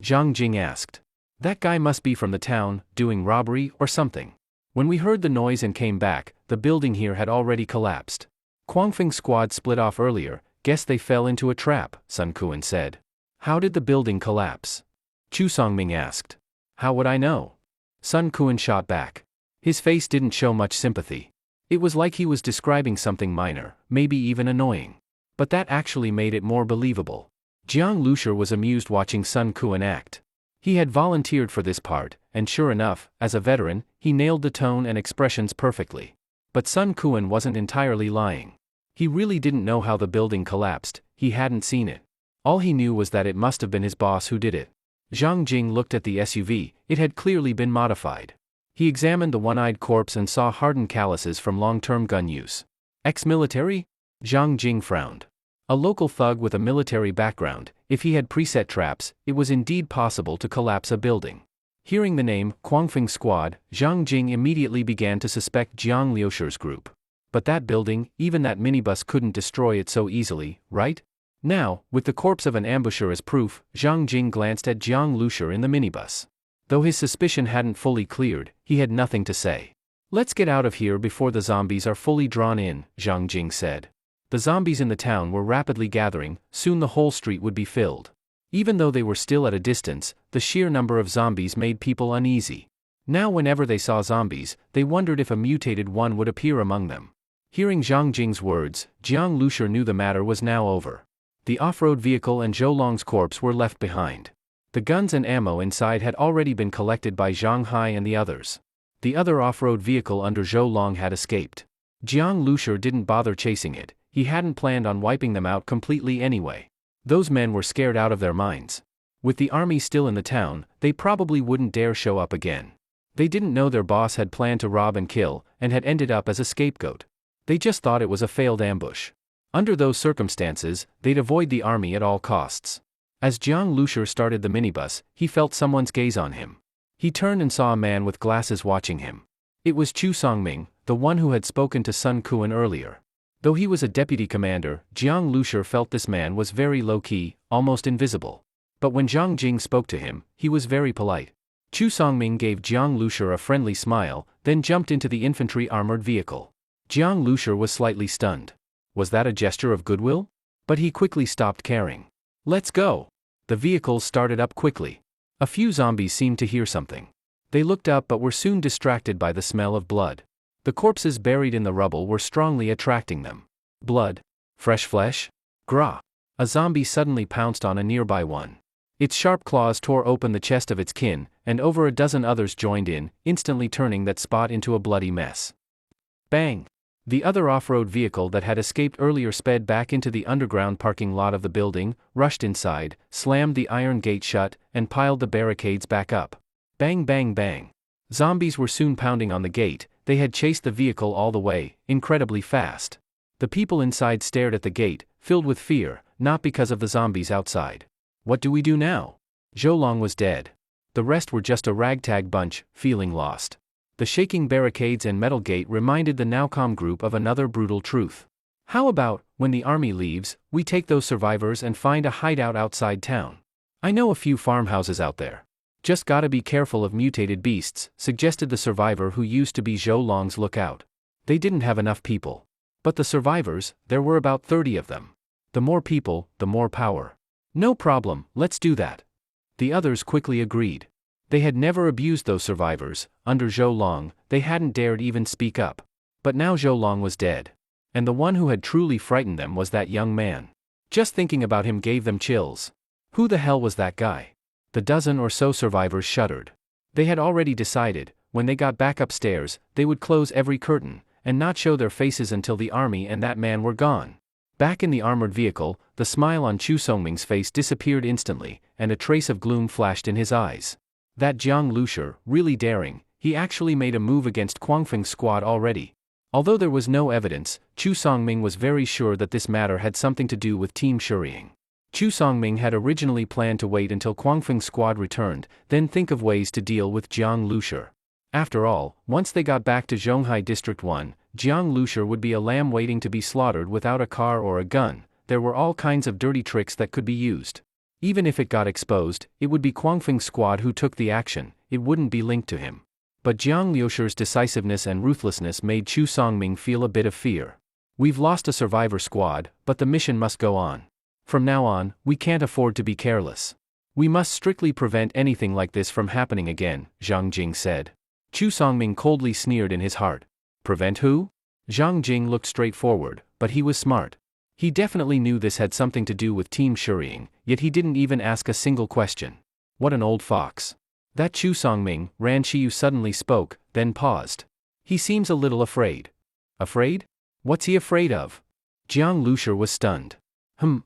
Zhang Jing asked. That guy must be from the town, doing robbery or something. When we heard the noise and came back, the building here had already collapsed. Guangfeng's squad split off earlier. Guess they fell into a trap, Sun Quan said. How did the building collapse? Chu Songming asked. How would I know? Sun Quan shot back. His face didn't show much sympathy. It was like he was describing something minor, maybe even annoying. But that actually made it more believable. Jiang Lushir was amused watching Sun Quan act. He had volunteered for this part, and sure enough, as a veteran, he nailed the tone and expressions perfectly. But Sun Quan wasn't entirely lying. He really didn't know how the building collapsed, he hadn't seen it. All he knew was that it must have been his boss who did it. Zhang Jing looked at the SUV, it had clearly been modified. He examined the one-eyed corpse and saw hardened calluses from long-term gun use. Ex-military? Zhang Jing frowned. A local thug with a military background, if he had preset traps, it was indeed possible to collapse a building. Hearing the name, Guangfeng Squad, Zhang Jing immediately began to suspect Jiang Liushir's group. But that building, even that minibus couldn't destroy it so easily, right? Now, with the corpse of an ambusher as proof, Zhang Jing glanced at Jiang Lushir in the minibus. Though his suspicion hadn't fully cleared, he had nothing to say. Let's get out of here before the zombies are fully drawn in, Zhang Jing said. The zombies in the town were rapidly gathering, soon the whole street would be filled. Even though they were still at a distance, the sheer number of zombies made people uneasy. Now whenever they saw zombies, they wondered if a mutated one would appear among them. Hearing Zhang Jing's words, Jiang Lushir knew the matter was now over. The off-road vehicle and Zhou Long's corpse were left behind. The guns and ammo inside had already been collected by Zhang Hai and the others. The other off-road vehicle under Zhou Long had escaped. Jiang Lushir didn't bother chasing it, he hadn't planned on wiping them out completely anyway. Those men were scared out of their minds. With the army still in the town, they probably wouldn't dare show up again. They didn't know their boss had planned to rob and kill, and had ended up as a scapegoat. They just thought it was a failed ambush. Under those circumstances, they'd avoid the army at all costs. As Jiang Lushir started the minibus, he felt someone's gaze on him. He turned and saw a man with glasses watching him. It was Chu Songming, the one who had spoken to Sun Quan earlier. Though he was a deputy commander, Jiang Lushir felt this man was very low-key, almost invisible. But when Zhang Jing spoke to him, he was very polite. Chu Songming gave Jiang Lushir a friendly smile, then jumped into the infantry armored vehicle. Jiang Lushir was slightly stunned. Was that a gesture of goodwill? But he quickly stopped caring. Let's go. The vehicles started up quickly. A few zombies seemed to hear something. They looked up but were soon distracted by the smell of blood. The corpses buried in the rubble were strongly attracting them. Blood? Fresh flesh? Grah! A zombie suddenly pounced on a nearby one. Its sharp claws tore open the chest of its kin, and over a dozen others joined in, instantly turning that spot into a bloody mess. Bang! The other off-road vehicle that had escaped earlier sped back into the underground parking lot of the building, rushed inside, slammed the iron gate shut, and piled the barricades back up. Bang bang bang. Zombies were soon pounding on the gate. They had chased the vehicle all the way, incredibly fast. The people inside stared at the gate, filled with fear, not because of the zombies outside. What do we do now? Zhou Long was dead. The rest were just a ragtag bunch, feeling lost. The shaking barricades and metal gate reminded the now calm group of another brutal truth. How about, when the army leaves, we take those survivors and find a hideout outside town? I know a few farmhouses out there. Just gotta be careful of mutated beasts, suggested the survivor who used to be Zhou Long's lookout. They didn't have enough people. But the survivors, there were about 30 of them. The more people, the more power. No problem, let's do that. The others quickly agreed. They had never abused those survivors. Under Zhou Long, they hadn't dared even speak up. But now Zhou Long was dead. And the one who had truly frightened them was that young man. Just thinking about him gave them chills. Who the hell was that guy? The dozen or so survivors shuddered. They had already decided, when they got back upstairs, they would close every curtain, and not show their faces until the army and that man were gone. Back in the armored vehicle, the smile on Chu Songming's face disappeared instantly, and a trace of gloom flashed in his eyes. That Jiang Lushi, really daring, he actually made a move against Guangfeng's squad already. Although there was no evidence, Chu Songming was very sure that this matter had something to do with Team Shuriying. Chu Songming had originally planned to wait until Guangfeng's squad returned, then think of ways to deal with Jiang Lushi. After all, once they got back to Zhonghai District 1, Jiang Lushi would be a lamb waiting to be slaughtered without a car or a gun. There were all kinds of dirty tricks that could be used. Even if it got exposed, it would be Guangfeng's squad who took the action, it wouldn't be linked to him. But Jiang Lushi's decisiveness and ruthlessness made Chu Songming feel a bit of fear. We've lost a survivor squad, but the mission must go on. From now on, we can't afford to be careless. We must strictly prevent anything like this from happening again, Zhang Jing said. Chu Songming coldly sneered in his heart. Prevent who? Zhang Jing looked straight forward, but he was smart. He definitely knew this had something to do with Team Shuriying, yet he didn't even ask a single question. What an old fox. That Chu Songming, Ran Shiyu suddenly spoke, then paused. He seems a little afraid. Afraid? What's he afraid of? Jiang Lushi was stunned.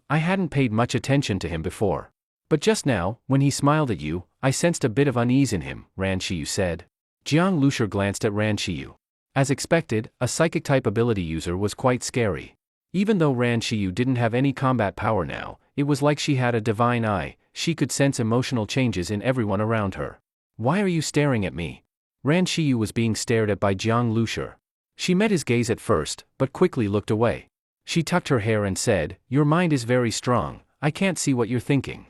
I hadn't paid much attention to him before. But just now, when he smiled at you, I sensed a bit of unease in him, Ran Shiyu said. Jiang Lushi glanced at Ran Shiyu. As expected, a psychic-type ability user was quite scary. Even though Ran Shiyu didn't have any combat power now, it was like she had a divine eye. She could sense emotional changes in everyone around her. Why are you staring at me? Ran Shiyu was being stared at by Jiang Lushi. She met his gaze at first, but quickly looked away. She tucked her hair and said, Your mind is very strong, I can't see what you're thinking.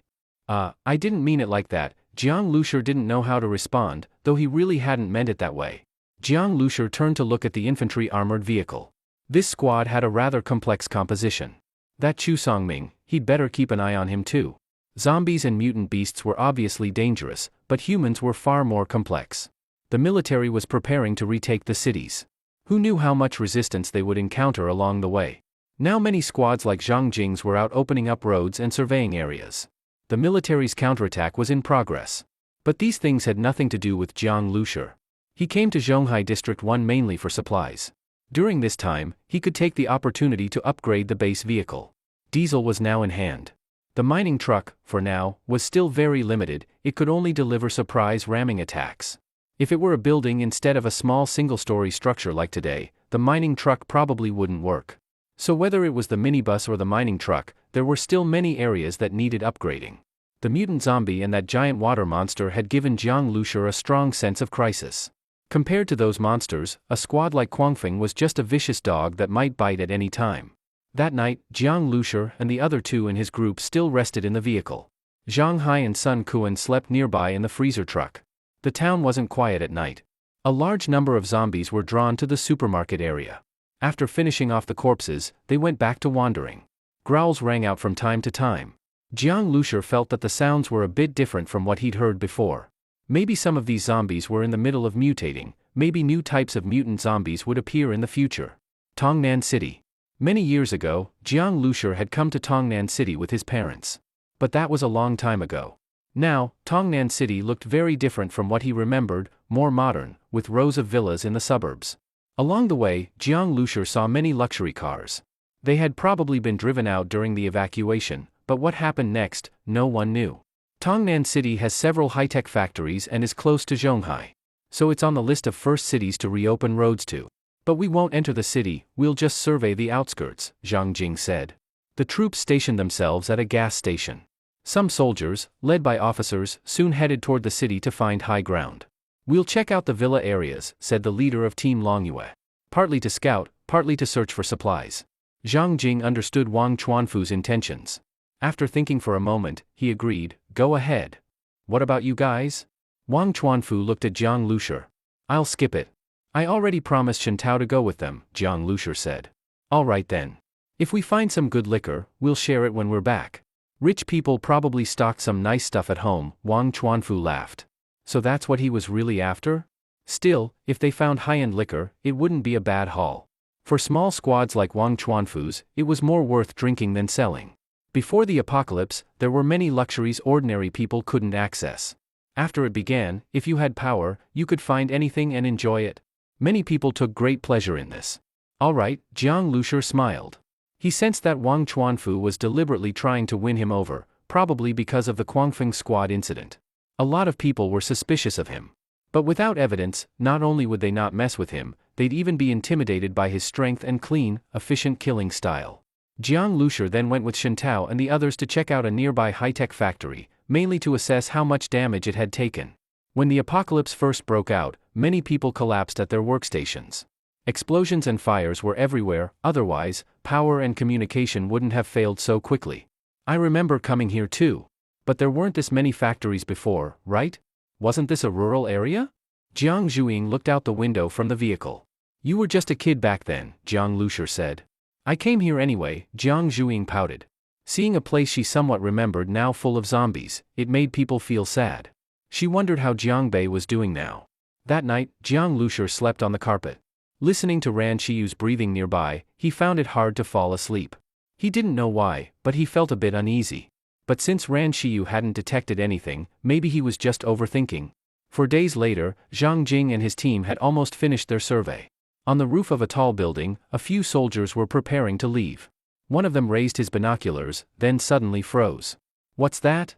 I didn't mean it like that. Jiang Lushi didn't know how to respond, though he really hadn't meant it that way. Jiang Lushi turned to look at the infantry armored vehicle. This squad had a rather complex composition. That Chu Songming, he'd better keep an eye on him too. Zombies and mutant beasts were obviously dangerous, but humans were far more complex. The military was preparing to retake the cities. Who knew how much resistance they would encounter along the way? Now many squads like Zhang Jing's were out opening up roads and surveying areas. The military's counterattack was in progress. But these things had nothing to do with Jiang Lushi. He came to Zhonghai District 1 mainly for supplies. During this time, he could take the opportunity to upgrade the base vehicle. Diesel was now in hand. The mining truck, for now, was still very limited. It could only deliver surprise ramming attacks. If it were a building instead of a small single-story structure like today, the mining truck probably wouldn't work. So whether it was the minibus or the mining truck, there were still many areas that needed upgrading. The mutant zombie and that giant water monster had given Jiang Lushi a strong sense of crisis. Compared to those monsters, a squad like Guangfeng was just a vicious dog that might bite at any time. That night, Jiang Lushi and the other two in his group still rested in the vehicle. Zhang Hai and Sun Kuan slept nearby in the freezer truck. The town wasn't quiet at night. A large number of zombies were drawn to the supermarket area. After finishing off the corpses, they went back to wandering. Growls rang out from time to time. Jiang Lushi felt that the sounds were a bit different from what he'd heard before. Maybe some of these zombies were in the middle of mutating, maybe new types of mutant zombies would appear in the future. Tongnan City. Many years ago, Jiang Lushi had come to Tongnan City with his parents. But that was a long time ago. Now, Tongnan City looked very different from what he remembered, more modern, with rows of villas in the suburbs. Along the way, Jiang Lushi saw many luxury cars. They had probably been driven out during the evacuation, but what happened next, no one knew. Tongnan City has several high-tech factories and is close to Zhonghai. So it's on the list of first cities to reopen roads to. But we won't enter the city, we'll just survey the outskirts, Zhang Jing said. The troops stationed themselves at a gas station. Some soldiers, led by officers, soon headed toward the city to find high ground. We'll check out the villa areas, said the leader of Team Longyue. Partly to scout, partly to search for supplies. Zhang Jing understood Wang Chuanfu's intentions. After thinking for a moment, he agreed, go ahead. What about you guys? Wang Chuanfu looked at Jiang Lushi. I'll skip it. I already promised Shintao to go with them, Jiang Lushi said. All right then. If we find some good liquor, we'll share it when we're back. Rich people probably stocked some nice stuff at home, Wang Chuanfu laughed. So that's what he was really after? Still, if they found high-end liquor, it wouldn't be a bad haul. For small squads like Wang Chuanfu's, it was more worth drinking than selling. Before the apocalypse, there were many luxuries ordinary people couldn't access. After it began, if you had power, you could find anything and enjoy it. Many people took great pleasure in this. All right, Jiang Lushi smiled. He sensed that Wang Chuanfu was deliberately trying to win him over, probably because of the Quangfeng squad incident. A lot of people were suspicious of him. But without evidence, not only would they not mess with him, they'd even be intimidated by his strength and clean, efficient killing style. Jiang Lushi then went with Shintao and the others to check out a nearby high-tech factory, mainly to assess how much damage it had taken. When the apocalypse first broke out, many people collapsed at their workstations. Explosions and fires were everywhere, otherwise, power and communication wouldn't have failed so quickly. I remember coming here too. But there weren't this many factories before, right? Wasn't this a rural area? Jiang Zhuiying looked out the window from the vehicle. You were just a kid back then, Jiang Lushi said. I came here anyway, Jiang Zhuiying pouted. Seeing a place she somewhat remembered now full of zombies, it made people feel sad. She wondered how Jiang Bei was doing now. That night, Jiang Lushi slept on the carpet. Listening to Ran Shiyu's breathing nearby, he found it hard to fall asleep. He didn't know why, but he felt a bit uneasy. But since Ran Shiyu hadn't detected anything, maybe he was just overthinking. 4 days later, Zhang Jing and his team had almost finished their survey. On the roof of a tall building, a few soldiers were preparing to leave. One of them raised his binoculars, then suddenly froze. What's that?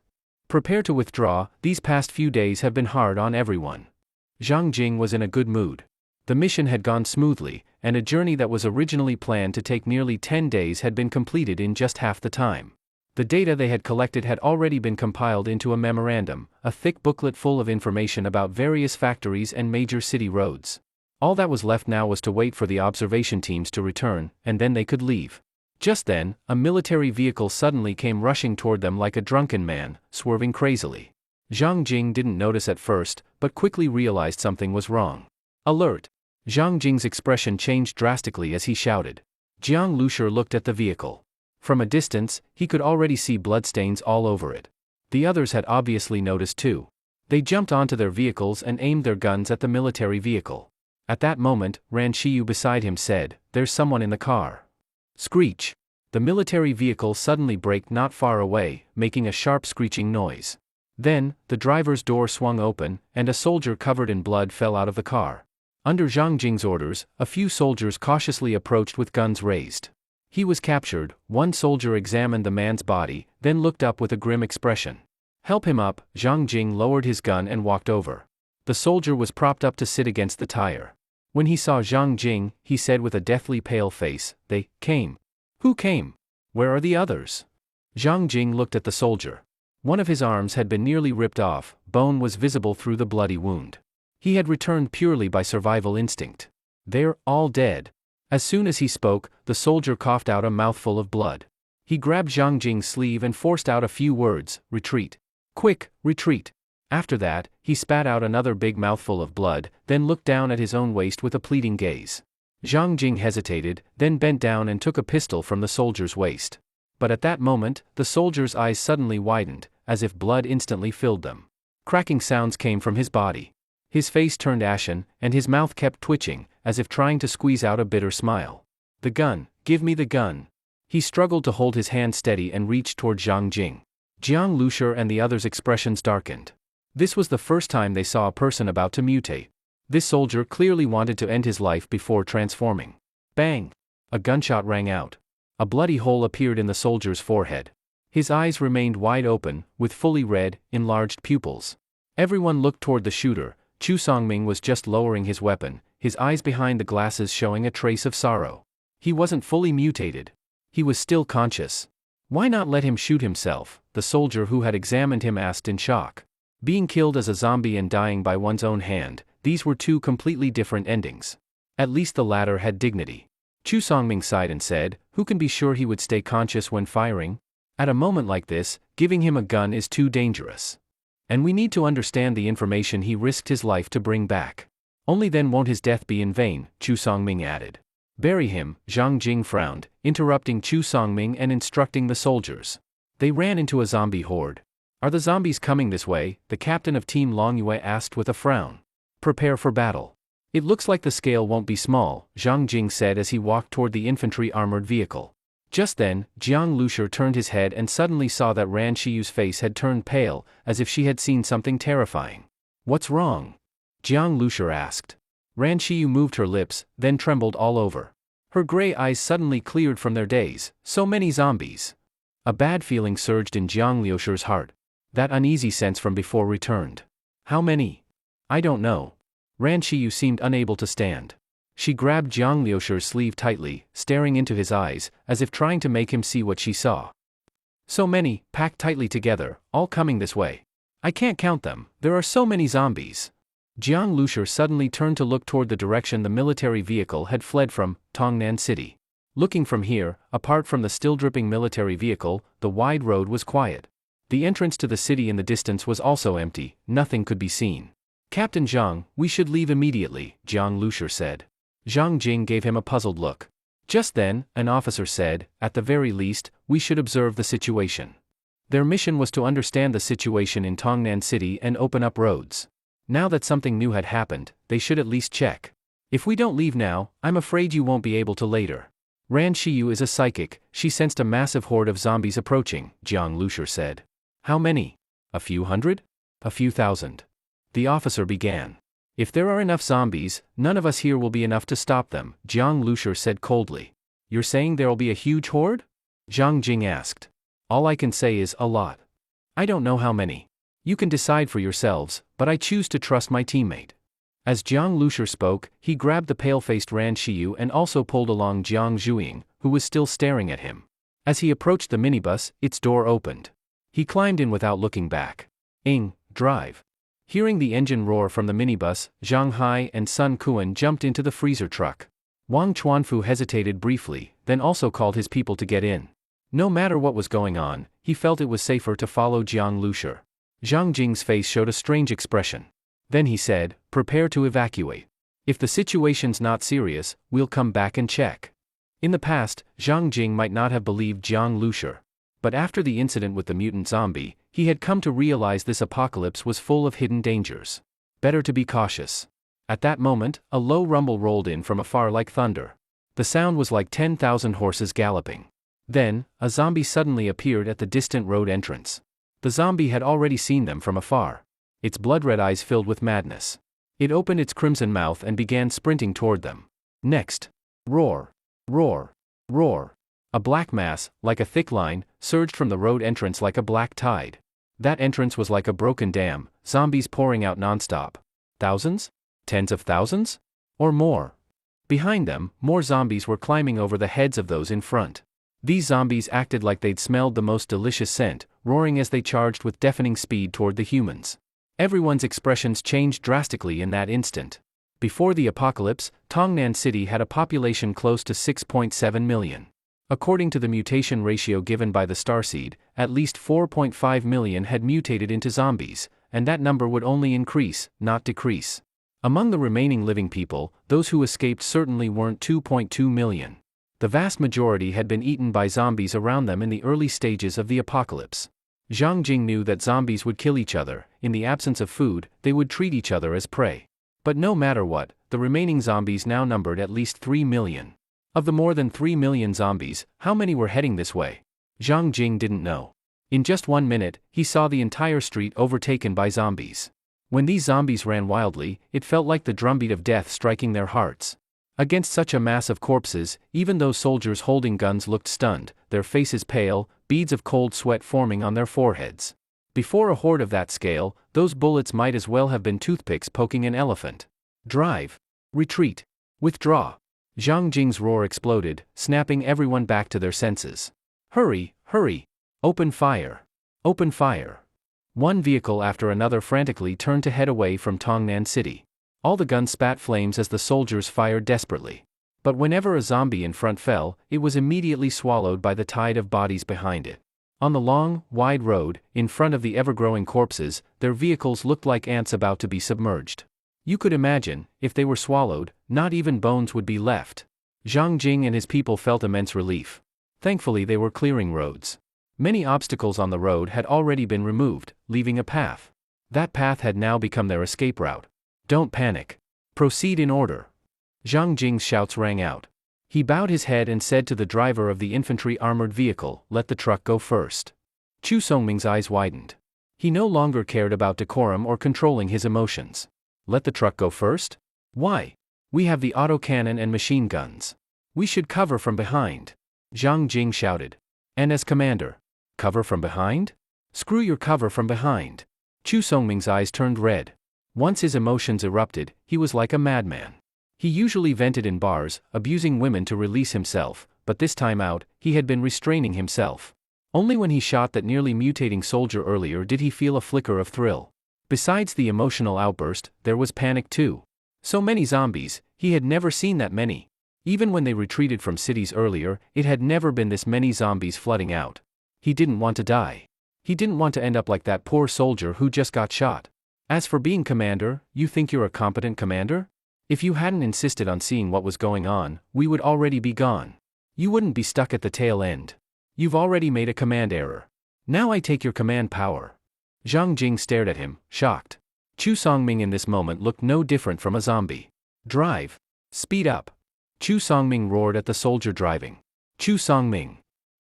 Prepare to withdraw, these past few days have been hard on everyone. Zhang Jing was in a good mood. The mission had gone smoothly, and a journey that was originally planned to take nearly 10 days had been completed in just half the time. The data they had collected had already been compiled into a memorandum, a thick booklet full of information about various factories and major city roads. All that was left now was to wait for the observation teams to return, and then they could leave. Just then, a military vehicle suddenly came rushing toward them like a drunken man, swerving crazily. Zhang Jing didn't notice at first, but quickly realized something was wrong. Alert! Zhang Jing's expression changed drastically as he shouted. Jiang Lushi looked at the vehicle. From a distance, he could already see bloodstains all over it. The others had obviously noticed too. They jumped onto their vehicles and aimed their guns at the military vehicle. At that moment, Ran Shiyu beside him said, "There's someone in the car." Screech! The military vehicle suddenly braked not far away, making a sharp screeching noise. Then, the driver's door swung open, and a soldier covered in blood fell out of the car. Under Zhang Jing's orders, a few soldiers cautiously approached with guns raised. He was captured. One soldier examined the man's body, then looked up with a grim expression. "Help him up." Zhang Jing lowered his gun and walked over. The soldier was propped up to sit against the tire. When he saw Zhang Jing, he said with a deathly pale face, "They came." "Who came? Where are the others?" Zhang Jing looked at the soldier. One of his arms had been nearly ripped off, bone was visible through the bloody wound. He had returned purely by survival instinct. "They're all dead." As soon as he spoke, the soldier coughed out a mouthful of blood. He grabbed Zhang Jing's sleeve and forced out a few words, "Retreat. Quick, retreat." After that, he spat out another big mouthful of blood, then looked down at his own waist with a pleading gaze. Zhang Jing hesitated, then bent down and took a pistol from the soldier's waist. But at that moment, the soldier's eyes suddenly widened, as if blood instantly filled them. Cracking sounds came from his body. His face turned ashen, and his mouth kept twitching, as if trying to squeeze out a bitter smile. "The gun, give me the gun." He struggled to hold his hand steady and reached toward Zhang Jing. Jiang Lushi and the others' expressions darkened. This was the first time they saw a person about to mutate. This soldier clearly wanted to end his life before transforming. Bang! A gunshot rang out. A bloody hole appeared in the soldier's forehead. His eyes remained wide open, with fully red, enlarged pupils. Everyone looked toward the shooter. Chu Songming was just lowering his weapon, his eyes behind the glasses showing a trace of sorrow. He wasn't fully mutated. He was still conscious. "Why not let him shoot himself?" the soldier who had examined him asked in shock. Being killed as a zombie and dying by one's own hand, these were two completely different endings. At least the latter had dignity. Chu Songming sighed and said, "Who can be sure he would stay conscious when firing? At a moment like this, giving him a gun is too dangerous. And we need to understand the information he risked his life to bring back. Only then won't his death be in vain," Chu Songming added. "Bury him," Zhang Jing frowned, interrupting Chu Songming and instructing the soldiers. They ran into a zombie horde. Are the zombies coming this way? The captain of Team Longyue asked with a frown. Prepare for battle. It looks like the scale won't be small, Zhang Jing said as he walked toward the infantry armored vehicle. Just then, Jiang Lushur turned his head and suddenly saw that Ran Shiyu's face had turned pale, as if she had seen something terrifying. What's wrong? Jiang Lushur asked. Ran Shiyu moved her lips, then trembled all over. Her gray eyes suddenly cleared from their daze. So many zombies. A bad feeling surged in Jiang Lushur's heart. That uneasy sense from before returned. How many? I don't know. Ran Shiyu seemed unable to stand. She grabbed Jiang Lushur's sleeve tightly, staring into his eyes, as if trying to make him see what she saw. So many, packed tightly together, all coming this way. I can't count them, there are so many zombies. Jiang Lushur suddenly turned to look toward the direction the military vehicle had fled from, Tongnan City. Looking from here, apart from the still-dripping military vehicle, the wide road was quiet. The entrance to the city in the distance was also empty, nothing could be seen. Captain Zhang, we should leave immediately, Jiang Lushur said. Zhang Jing gave him a puzzled look. Just then, an officer said, at the very least, we should observe the situation. Their mission was to understand the situation in Tongnan City and open up roads. Now that something new had happened, they should at least check. If we don't leave now, I'm afraid you won't be able to later. Ran Shiyu is a psychic, she sensed a massive horde of zombies approaching, Jiang Lushur said. How many? A few hundred? A few thousand. The officer began. If there are enough zombies, none of us here will be enough to stop them, Jiang Lushur said coldly. You're saying there'll be a huge horde? Zhang Jing asked. All I can say is a lot. I don't know how many. You can decide for yourselves, but I choose to trust my teammate. As Jiang Lushur spoke, he grabbed the pale-faced Ran Shiyu and also pulled along Jiang Zhuiying, who was still staring at him. As he approached the minibus, its door opened. He climbed in without looking back. Drive. Hearing the engine roar from the minibus, Zhang Hai and Sun Kuan jumped into the freezer truck. Wang Chuanfu hesitated briefly, then also called his people to get in. No matter what was going on, he felt it was safer to follow Jiang Lushur. Zhang Jing's face showed a strange expression. Then he said, prepare to evacuate. If the situation's not serious, we'll come back and check. In the past, Zhang Jing might not have believed Jiang Lushur. But after the incident with the mutant zombie, he had come to realize this apocalypse was full of hidden dangers. Better to be cautious. At that moment, a low rumble rolled in from afar like thunder. The sound was like 10,000 horses galloping. Then, a zombie suddenly appeared at the distant road entrance. The zombie had already seen them from afar. Its blood-red eyes filled with madness. It opened its crimson mouth and began sprinting toward them. Next. Roar. Roar. Roar. A black mass, like a thick line, surged from the road entrance like a black tide. That entrance was like a broken dam, zombies pouring out nonstop. Thousands? Tens of thousands? Or more. Behind them, more zombies were climbing over the heads of those in front. These zombies acted like they'd smelled the most delicious scent, roaring as they charged with deafening speed toward the humans. Everyone's expressions changed drastically in that instant. Before the apocalypse, Tongnan City had a population close to 6.7 million. According to the mutation ratio given by the starseed, at least 4.5 million had mutated into zombies, and that number would only increase, not decrease. Among the remaining living people, those who escaped certainly weren't 2.2 million. The vast majority had been eaten by zombies around them in the early stages of the apocalypse. Zhang Jing knew that zombies would kill each other. In the absence of food, they would treat each other as prey. But no matter what, the remaining zombies now numbered at least 3 million. Of the more than 3 million zombies, how many were heading this way? Zhang Jing didn't know. In just 1 minute, he saw the entire street overtaken by zombies. When these zombies ran wildly, it felt like the drumbeat of death striking their hearts. Against such a mass of corpses, even those soldiers holding guns looked stunned, their faces pale, beads of cold sweat forming on their foreheads. Before a horde of that scale, those bullets might as well have been toothpicks poking an elephant. Drive. Retreat. Withdraw. Zhang Jing's roar exploded, snapping everyone back to their senses. Hurry, hurry. Open fire. Open fire. One vehicle after another frantically turned to head away from Tongnan City. All the guns spat flames as the soldiers fired desperately. But whenever a zombie in front fell, it was immediately swallowed by the tide of bodies behind it. On the long, wide road, in front of the ever-growing corpses, their vehicles looked like ants about to be submerged. You could imagine, if they were swallowed, not even bones would be left. Zhang Jing and his people felt immense relief. Thankfully they were clearing roads. Many obstacles on the road had already been removed, leaving a path. That path had now become their escape route. Don't panic. Proceed in order. Zhang Jing's shouts rang out. He bowed his head and said to the driver of the infantry armored vehicle, "Let the truck go first." Chu Songming's eyes widened. He no longer cared about decorum or controlling his emotions. Let the truck go first? Why? We have the autocannon and machine guns. We should cover from behind. Zhang Jing shouted. And as commander, cover from behind? Screw your cover from behind. Chu Songming's eyes turned red. Once his emotions erupted, he was like a madman. He usually vented in bars, abusing women to release himself, but this time out, he had been restraining himself. Only when he shot that nearly mutating soldier earlier did he feel a flicker of thrill. Besides the emotional outburst, there was panic too. So many zombies, he had never seen that many. Even when they retreated from cities earlier, it had never been this many zombies flooding out. He didn't want to die. He didn't want to end up like that poor soldier who just got shot. As for being commander, you think you're a competent commander? If you hadn't insisted on seeing what was going on, we would already be gone. You wouldn't be stuck at the tail end. You've already made a command error. Now I take your command power. Zhang Jing stared at him, shocked. Chu Songming in this moment looked no different from a zombie. Drive. Speed up. Chu Songming roared at the soldier driving. Chu Songming.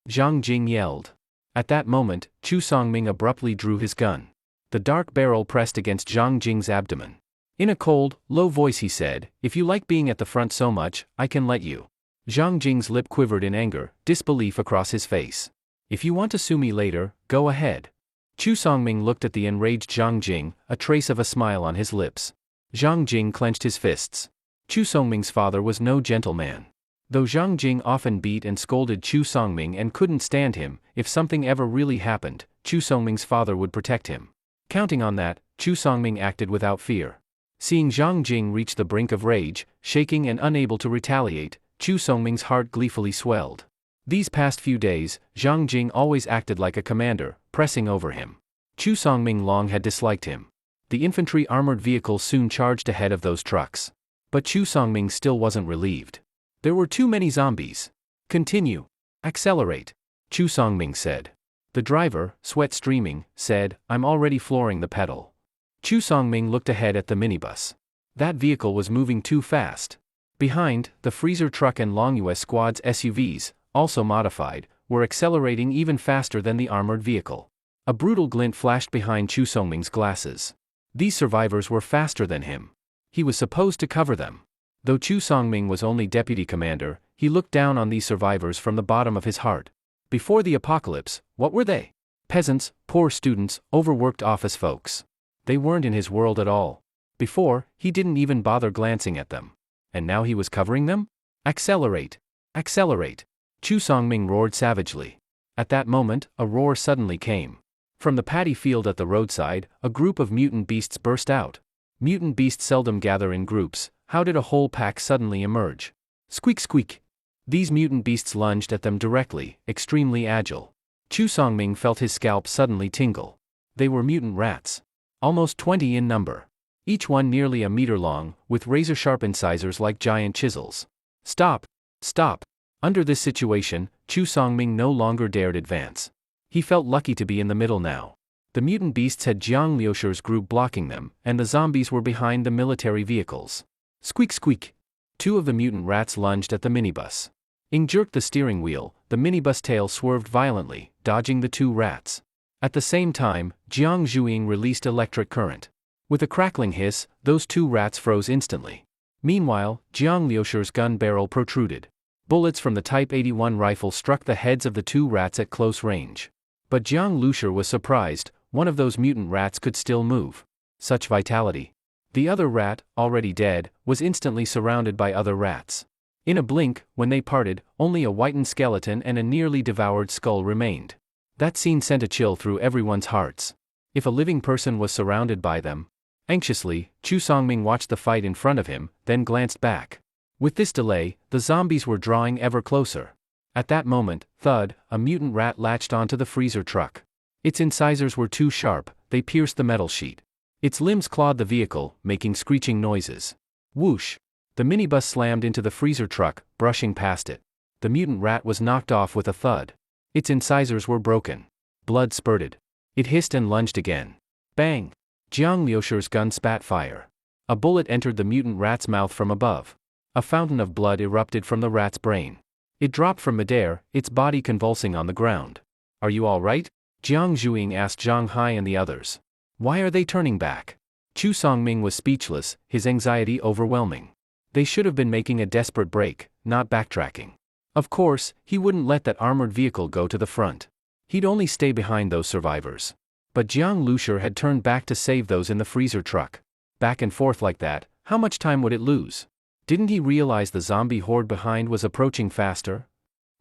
Zhang Jing yelled. At that moment, Chu Songming abruptly drew his gun. The dark barrel pressed against Zhang Jing's abdomen. In a cold, low voice he said, "If you like being at the front so much, I can let you." Zhang Jing's lip quivered in anger, disbelief across his face. "If you want to sue me later, go ahead." Chu Songming looked at the enraged Zhang Jing, a trace of a smile on his lips. Zhang Jing clenched his fists. Chu Songming's father was no gentleman. Though Zhang Jing often beat and scolded Chu Songming and couldn't stand him, if something ever really happened, Chu Songming's father would protect him. Counting on that, Chu Songming acted without fear. Seeing Zhang Jing reach the brink of rage, shaking and unable to retaliate, Chu Songming's heart gleefully swelled. These past few days, Zhang Jing always acted like a commander, pressing over him. Chu Songming long had disliked him. The infantry armored vehicle soon charged ahead of those trucks. But Chu Songming still wasn't relieved. There were too many zombies. Continue. Accelerate. Chu Songming said. The driver, sweat streaming, said, "I'm already flooring the pedal." Chu Songming looked ahead at the minibus. That vehicle was moving too fast. Behind, the freezer truck and Long US Squad's SUVs, also modified, were accelerating even faster than the armored vehicle. A brutal glint flashed behind Chu Songming's glasses. These survivors were faster than him. He was supposed to cover them. Though Chu Songming was only deputy commander, he looked down on these survivors from the bottom of his heart. Before the apocalypse, what were they? Peasants, poor students, overworked office folks. They weren't in his world at all. Before, he didn't even bother glancing at them. And now he was covering them? Accelerate! Accelerate! Chu Songming roared savagely. At that moment, a roar suddenly came. From the paddy field at the roadside, a group of mutant beasts burst out. Mutant beasts seldom gather in groups. How did a whole pack suddenly emerge? Squeak squeak! These mutant beasts lunged at them directly, extremely agile. Chu Songming felt his scalp suddenly tingle. They were mutant rats. Almost 20 in number. Each one nearly a meter long, with razor-sharp incisors like giant chisels. Stop! Stop! Under this situation, Chu Songming no longer dared advance. He felt lucky to be in the middle now. The mutant beasts had Jiang Liushir's group blocking them, and the zombies were behind the military vehicles. Squeak squeak! Two of the mutant rats lunged at the minibus. Ing jerked the steering wheel, the minibus tail swerved violently, dodging the two rats. At the same time, Jiang Zhuiying released electric current. With a crackling hiss, those two rats froze instantly. Meanwhile, Jiang Liushir's gun barrel protruded. Bullets from the Type 81 rifle struck the heads of the two rats at close range. But Jiang Liushir was surprised, one of those mutant rats could still move. Such vitality. The other rat, already dead, was instantly surrounded by other rats. In a blink, when they parted, only a whitened skeleton and a nearly devoured skull remained. That scene sent a chill through everyone's hearts. If a living person was surrounded by them. Anxiously, Chu Songming watched the fight in front of him, then glanced back. With this delay, the zombies were drawing ever closer. At that moment, thud, a mutant rat latched onto the freezer truck. Its incisors were too sharp, they pierced the metal sheet. Its limbs clawed the vehicle, making screeching noises. Whoosh! The minibus slammed into the freezer truck, brushing past it. The mutant rat was knocked off with a thud. Its incisors were broken. Blood spurted. It hissed and lunged again. Bang! Jiang Liusher's gun spat fire. A bullet entered the mutant rat's mouth from above. A fountain of blood erupted from the rat's brain. It dropped from midair, its body convulsing on the ground. Are you all right? Jiang Zhuiying asked Zhang Hai and the others. Why are they turning back? Chu Songming was speechless, his anxiety overwhelming. They should have been making a desperate break, not backtracking. Of course, he wouldn't let that armored vehicle go to the front. He'd only stay behind those survivors. But Jiang Liusher had turned back to save those in the freezer truck. Back and forth like that, how much time would it lose? Didn't he realize the zombie horde behind was approaching faster?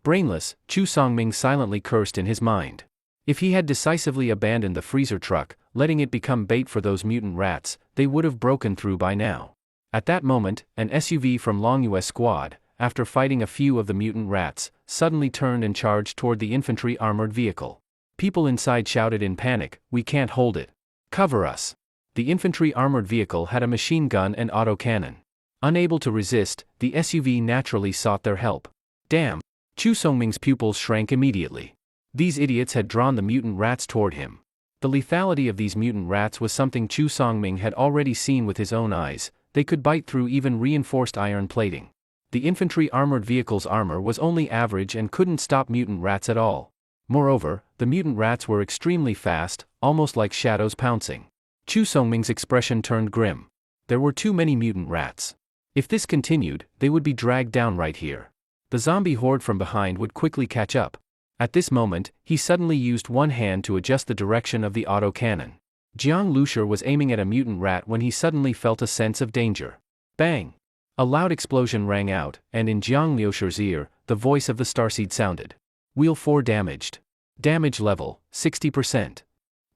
Brainless, Chu Songming silently cursed in his mind. If he had decisively abandoned the freezer truck, letting it become bait for those mutant rats, they would have broken through by now. At that moment, an SUV from Longyue's squad, after fighting a few of the mutant rats, suddenly turned and charged toward the infantry armored vehicle. People inside shouted in panic, "We can't hold it. Cover us." The infantry armored vehicle had a machine gun and autocannon. Unable to resist, the SUV naturally sought their help. Damn! Chu Songming's pupils shrank immediately. These idiots had drawn the mutant rats toward him. The lethality of these mutant rats was something Chu Songming had already seen with his own eyes. They could bite through even reinforced iron plating. The infantry armored vehicle's armor was only average and couldn't stop mutant rats at all. Moreover, the mutant rats were extremely fast, almost like shadows pouncing. Chu Songming's expression turned grim. There were too many mutant rats. If this continued, they would be dragged down right here. The zombie horde from behind would quickly catch up. At this moment, he suddenly used one hand to adjust the direction of the autocannon. Jiang Liusher was aiming at a mutant rat when he suddenly felt a sense of danger. Bang! A loud explosion rang out, and in Jiang Liusher's ear, the voice of the starseed sounded. Wheel 4 damaged. Damage level, 60%.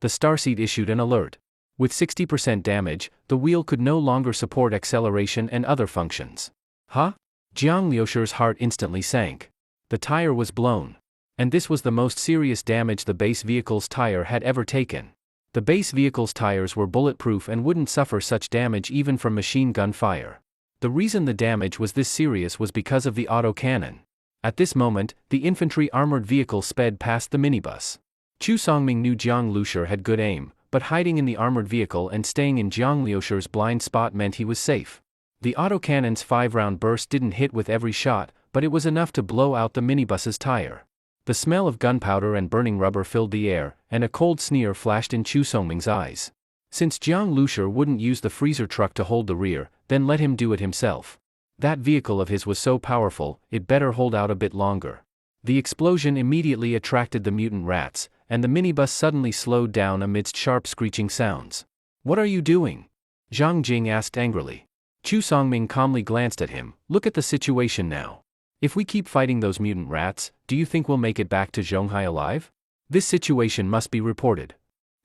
The starseed issued an alert. With 60% damage, the wheel could no longer support acceleration and other functions. Huh? Jiang Liusher's heart instantly sank. The tire was blown. And this was the most serious damage the base vehicle's tire had ever taken. The base vehicle's tires were bulletproof and wouldn't suffer such damage even from machine gun fire. The reason the damage was this serious was because of the autocannon. At this moment, the infantry armored vehicle sped past the minibus. Chu Songming knew Jiang Liusher had good aim, but hiding in the armored vehicle and staying in Jiang Liusher's blind spot meant he was safe. The autocannon's 5-round burst didn't hit with every shot, but it was enough to blow out the minibus's tire. The smell of gunpowder and burning rubber filled the air, and a cold sneer flashed in Chu Songming's eyes. Since Jiang Liusher wouldn't use the freezer truck to hold the rear, then let him do it himself. That vehicle of his was so powerful, it better hold out a bit longer. The explosion immediately attracted the mutant rats, and the minibus suddenly slowed down amidst sharp screeching sounds. "What are you doing?" Zhang Jing asked angrily. Chu Songming calmly glanced at him. "Look at the situation now. If we keep fighting those mutant rats, do you think we'll make it back to Zhonghai alive? This situation must be reported."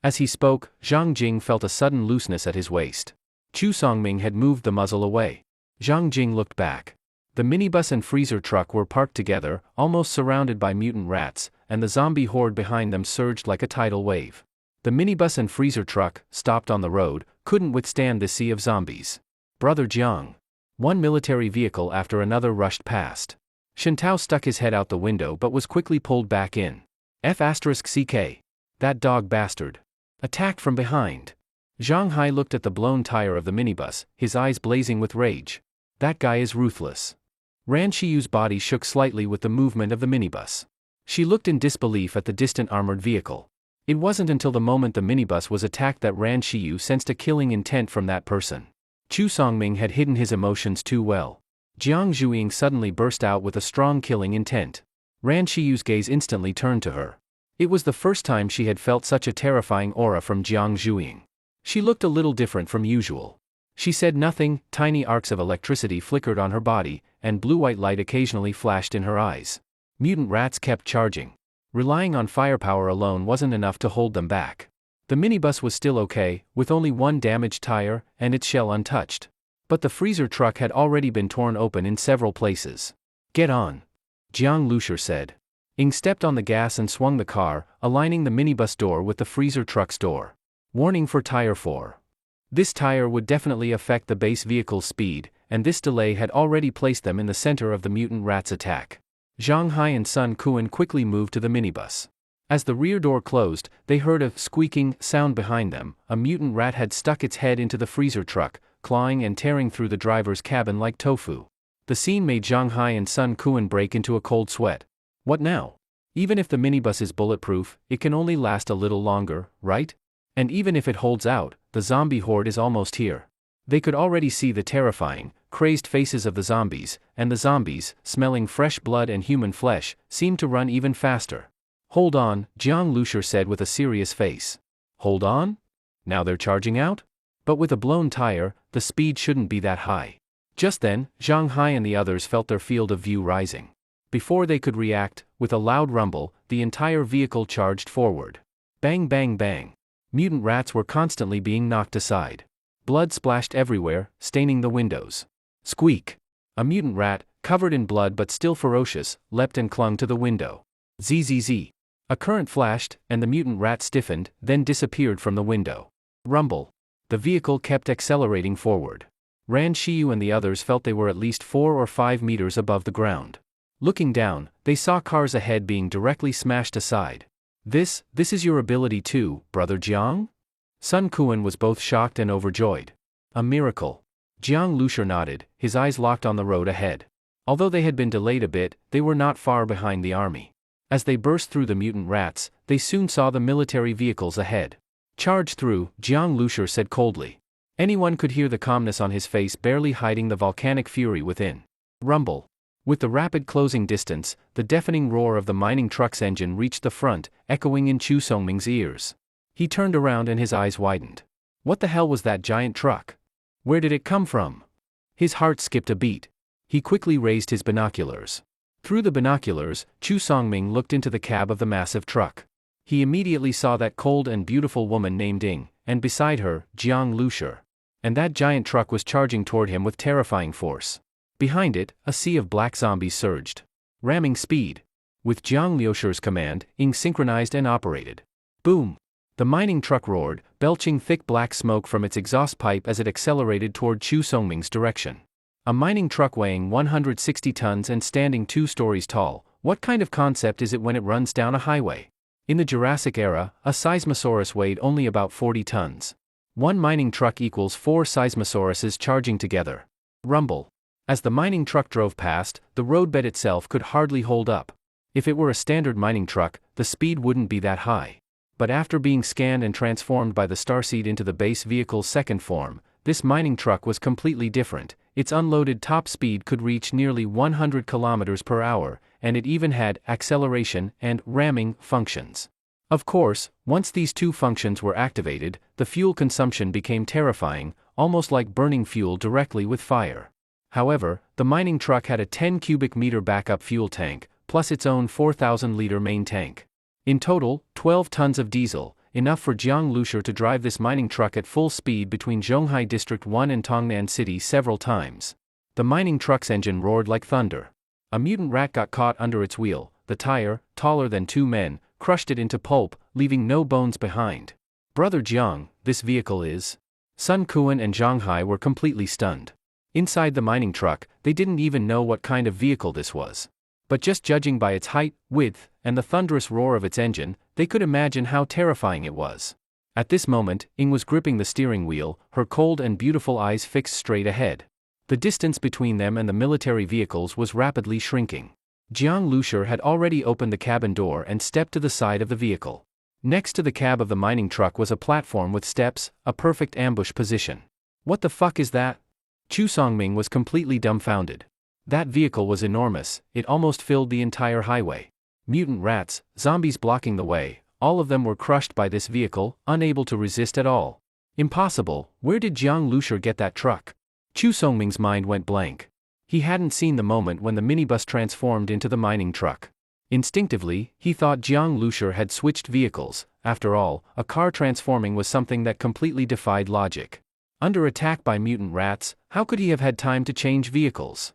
As he spoke, Zhang Jing felt a sudden looseness at his waist. Chu Songming had moved the muzzle away. Zhang Jing looked back. The minibus and freezer truck were parked together, almost surrounded by mutant rats, and the zombie horde behind them surged like a tidal wave. The minibus and freezer truck, stopped on the road, couldn't withstand the sea of zombies. "Brother Jiang." One military vehicle after another rushed past. Shintao stuck his head out the window but was quickly pulled back in. F***CK. That dog bastard. Attacked from behind. Zhang Hai looked at the blown tire of the minibus, his eyes blazing with rage. That guy is ruthless. Ran Shiyu's body shook slightly with the movement of the minibus. She looked in disbelief at the distant armored vehicle. It wasn't until the moment the minibus was attacked that Ran Shiyu sensed a killing intent from that person. Chu Songming had hidden his emotions too well. Jiang Zhuiying suddenly burst out with a strong killing intent. Ran Shiyu's gaze instantly turned to her. It was the first time she had felt such a terrifying aura from Jiang Zhuiying. She looked a little different from usual. She said nothing, tiny arcs of electricity flickered on her body, and blue-white light occasionally flashed in her eyes. Mutant rats kept charging. Relying on firepower alone wasn't enough to hold them back. The minibus was still okay, with only one damaged tire, and its shell untouched. But the freezer truck had already been torn open in several places. "Get on," Jiang Liusher said. Ing stepped on the gas and swung the car, aligning the minibus door with the freezer truck's door. Warning for tire 4. This tire would definitely affect the base vehicle's speed, and this delay had already placed them in the center of the mutant rats' attack. Zhang Hai and Sun Kuan quickly moved to the minibus. As the rear door closed, they heard a squeaking sound behind them. A mutant rat had stuck its head into the freezer truck, clawing and tearing through the driver's cabin like tofu. The scene made Zhang Hai and Sun Kuan break into a cold sweat. What now? Even if the minibus is bulletproof, it can only last a little longer, right? And even if it holds out, the zombie horde is almost here. They could already see the terrifying, crazed faces of the zombies, and the zombies, smelling fresh blood and human flesh, seemed to run even faster. Hold on, Jiang Lushur said with a serious face. Hold on? Now they're charging out? But with a blown tire, the speed shouldn't be that high. Just then, Zhang Hai and the others felt their field of view rising. Before they could react, with a loud rumble, the entire vehicle charged forward. Bang bang bang. Mutant rats were constantly being knocked aside. Blood splashed everywhere, staining the windows. Squeak. A mutant rat, covered in blood but still ferocious, leapt and clung to the window. Zzz. A current flashed, and the mutant rat stiffened, then disappeared from the window. Rumble. The vehicle kept accelerating forward. Ran Shiyu and the others felt they were at least 4 or 5 meters above the ground. Looking down, they saw cars ahead being directly smashed aside. This is your ability too, Brother Jiang? Sun Kuan was both shocked and overjoyed. A miracle. Jiang Lushur nodded, his eyes locked on the road ahead. Although they had been delayed a bit, they were not far behind the army. As they burst through the mutant rats, they soon saw the military vehicles ahead. Charge through, Jiang Lushur said coldly. Anyone could hear the calmness on his face barely hiding the volcanic fury within. Rumble. With the rapid closing distance, the deafening roar of the mining truck's engine reached the front, echoing in Chu Songming's ears. He turned around and his eyes widened. What the hell was that giant truck? Where did it come from? His heart skipped a beat. He quickly raised his binoculars. Through the binoculars, Chu Songming looked into the cab of the massive truck. He immediately saw that cold and beautiful woman named Ying, and beside her, Jiang Lushur. And that giant truck was charging toward him with terrifying force. Behind it, a sea of black zombies surged. Ramming speed. With Jiang Lushur's command, Ying synchronized and operated. Boom! The mining truck roared, belching thick black smoke from its exhaust pipe as it accelerated toward Chu Songming's direction. A mining truck weighing 160 tons and standing 2 stories tall, what kind of concept is it when it runs down a highway? In the Jurassic era, a seismosaurus weighed only about 40 tons. One mining truck equals 4 seismosauruses charging together. Rumble. As the mining truck drove past, the roadbed itself could hardly hold up. If it were a standard mining truck, the speed wouldn't be that high. But after being scanned and transformed by the Starseed into the base vehicle's second form, this mining truck was completely different. Its unloaded top speed could reach nearly 100 kilometers per hour, and it even had acceleration and ramming functions. Of course, once these 2 functions were activated, the fuel consumption became terrifying, almost like burning fuel directly with fire. However, the mining truck had a 10 cubic meter backup fuel tank, plus its own 4,000-liter main tank. In total, 12 tons of diesel, enough for Jiang Lushur to drive this mining truck at full speed between Zhonghai District 1 and Tongnan City several times. The mining truck's engine roared like thunder. A mutant rat got caught under its wheel. The tire, taller than 2 men, crushed it into pulp, leaving no bones behind. Brother Jiang, this vehicle is... Sun Kuan and Zhang Hai were completely stunned. Inside the mining truck, they didn't even know what kind of vehicle this was. But just judging by its height, width, and the thunderous roar of its engine, they could imagine how terrifying it was. At this moment, Ying was gripping the steering wheel, her cold and beautiful eyes fixed straight ahead. The distance between them and the military vehicles was rapidly shrinking. Jiang Lushur had already opened the cabin door and stepped to the side of the vehicle. Next to the cab of the mining truck was a platform with steps, a perfect ambush position. What the fuck is that? Chu Songming was completely dumbfounded. That vehicle was enormous, it almost filled the entire highway. Mutant rats, zombies blocking the way, all of them were crushed by this vehicle, unable to resist at all. Impossible, where did Jiang Lushur get that truck? Chu Songming's mind went blank. He hadn't seen the moment when the minibus transformed into the mining truck. Instinctively, he thought Jiang Lushur had switched vehicles. After all, a car transforming was something that completely defied logic. Under attack by mutant rats, how could he have had time to change vehicles?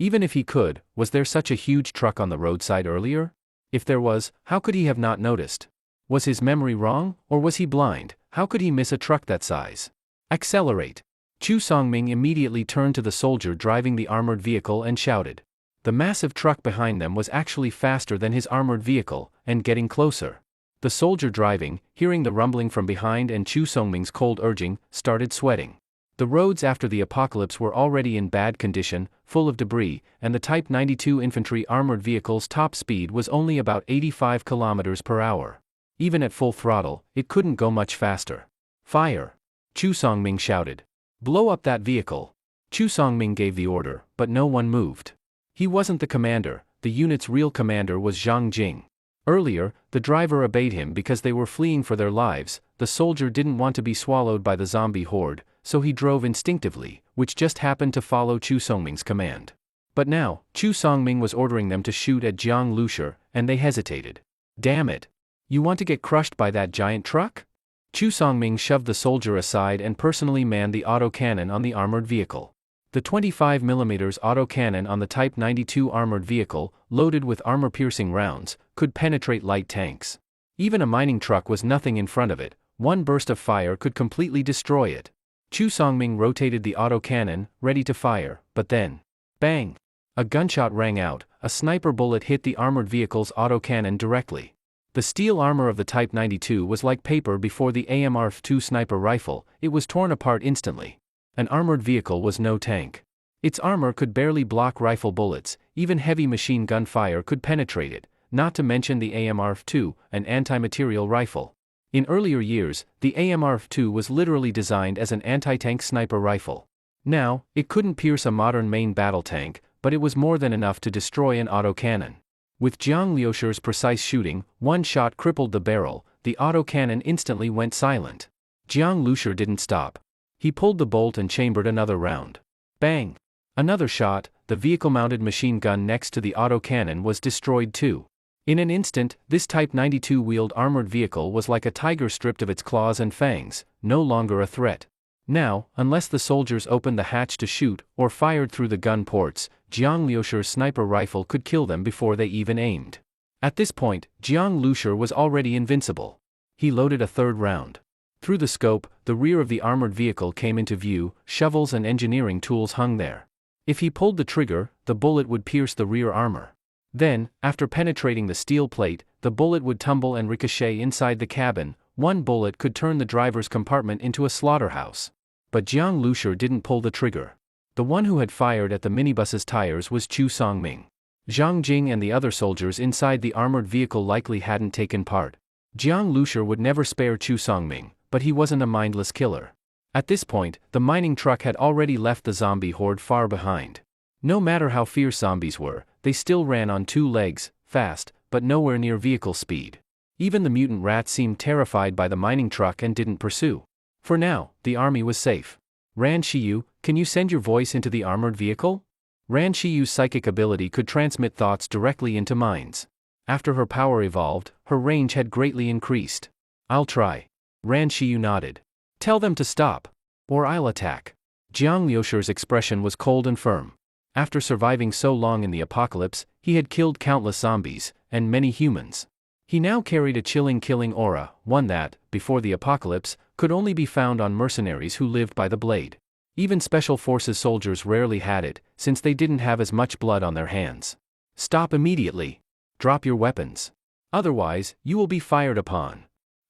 Even if he could, was there such a huge truck on the roadside earlier? If there was, how could he have not noticed? Was his memory wrong, or was he blind? How could he miss a truck that size? Accelerate! Chu Songming immediately turned to the soldier driving the armored vehicle and shouted. The massive truck behind them was actually faster than his armored vehicle, and getting closer. The soldier driving, hearing the rumbling from behind and Chu Songming's cold urging, started sweating. The roads after the apocalypse were already in bad condition, full of debris, and the Type 92 infantry armored vehicle's top speed was only about 85 kilometers per hour. Even at full throttle, it couldn't go much faster. Fire! Chu Songming shouted. Blow up that vehicle. Chu Songming gave the order, but no one moved. He wasn't the commander, the unit's real commander was Zhang Jing. Earlier, the driver obeyed him because they were fleeing for their lives. The soldier didn't want to be swallowed by the zombie horde, so he drove instinctively, which just happened to follow Chu Songming's command. But now, Chu Songming was ordering them to shoot at Jiang Lushi, and they hesitated. Damn it! You want to get crushed by that giant truck? Chu Songming shoved the soldier aside and personally manned the autocannon on the armored vehicle. The 25mm autocannon on the Type 92 armored vehicle, loaded with armor-piercing rounds, could penetrate light tanks. Even a mining truck was nothing in front of it. One burst of fire could completely destroy it. Chu Songming rotated the autocannon, ready to fire, but then, bang! A gunshot rang out. A sniper bullet hit the armored vehicle's autocannon directly. The steel armor of the Type 92 was like paper before the AMR-2 sniper rifle. It was torn apart instantly. An armored vehicle was no tank. Its armor could barely block rifle bullets, even heavy machine gun fire could penetrate it, not to mention the AMR-2, an anti-material rifle. In earlier years, the AMR-2 was literally designed as an anti-tank sniper rifle. Now, it couldn't pierce a modern main battle tank, but it was more than enough to destroy an autocannon. With Jiang Lushi's precise shooting, one shot crippled the barrel. The autocannon instantly went silent. Jiang Lushi didn't stop. He pulled the bolt and chambered another round. Bang! Another shot. The vehicle-mounted machine gun next to the autocannon was destroyed too. In an instant, this Type 92 wheeled armored vehicle was like a tiger stripped of its claws and fangs, no longer a threat. Now, unless the soldiers opened the hatch to shoot, or fired through the gun ports, Jiang Lushi's sniper rifle could kill them before they even aimed. At this point, Jiang Lushi was already invincible. He loaded a third round. Through the scope, the rear of the armored vehicle came into view. Shovels and engineering tools hung there. If he pulled the trigger, the bullet would pierce the rear armor. Then, after penetrating the steel plate, the bullet would tumble and ricochet inside the cabin. One bullet could turn the driver's compartment into a slaughterhouse. But Jiang Lushi didn't pull the trigger. The one who had fired at the minibus's tires was Chu Songming. Zhang Jing and the other soldiers inside the armored vehicle likely hadn't taken part. Jiang Lushi would never spare Chu Songming, but he wasn't a mindless killer. At this point, the mining truck had already left the zombie horde far behind. No matter how fierce zombies were, they still ran on two legs, fast, but nowhere near vehicle speed. Even the mutant rats seemed terrified by the mining truck and didn't pursue. For now, the army was safe. Ran Shiyu, can you send your voice into the armored vehicle? Ran Shiyu's psychic ability could transmit thoughts directly into minds. After her power evolved, her range had greatly increased. I'll try. Ran Shiyu nodded. Tell them to stop. Or I'll attack. Jiang Lushi's expression was cold and firm. After surviving so long in the apocalypse, he had killed countless zombies, and many humans. He now carried a chilling killing aura, one that, before the apocalypse, could only be found on mercenaries who lived by the blade. Even special forces soldiers rarely had it, since they didn't have as much blood on their hands. Stop immediately. Drop your weapons. Otherwise, you will be fired upon.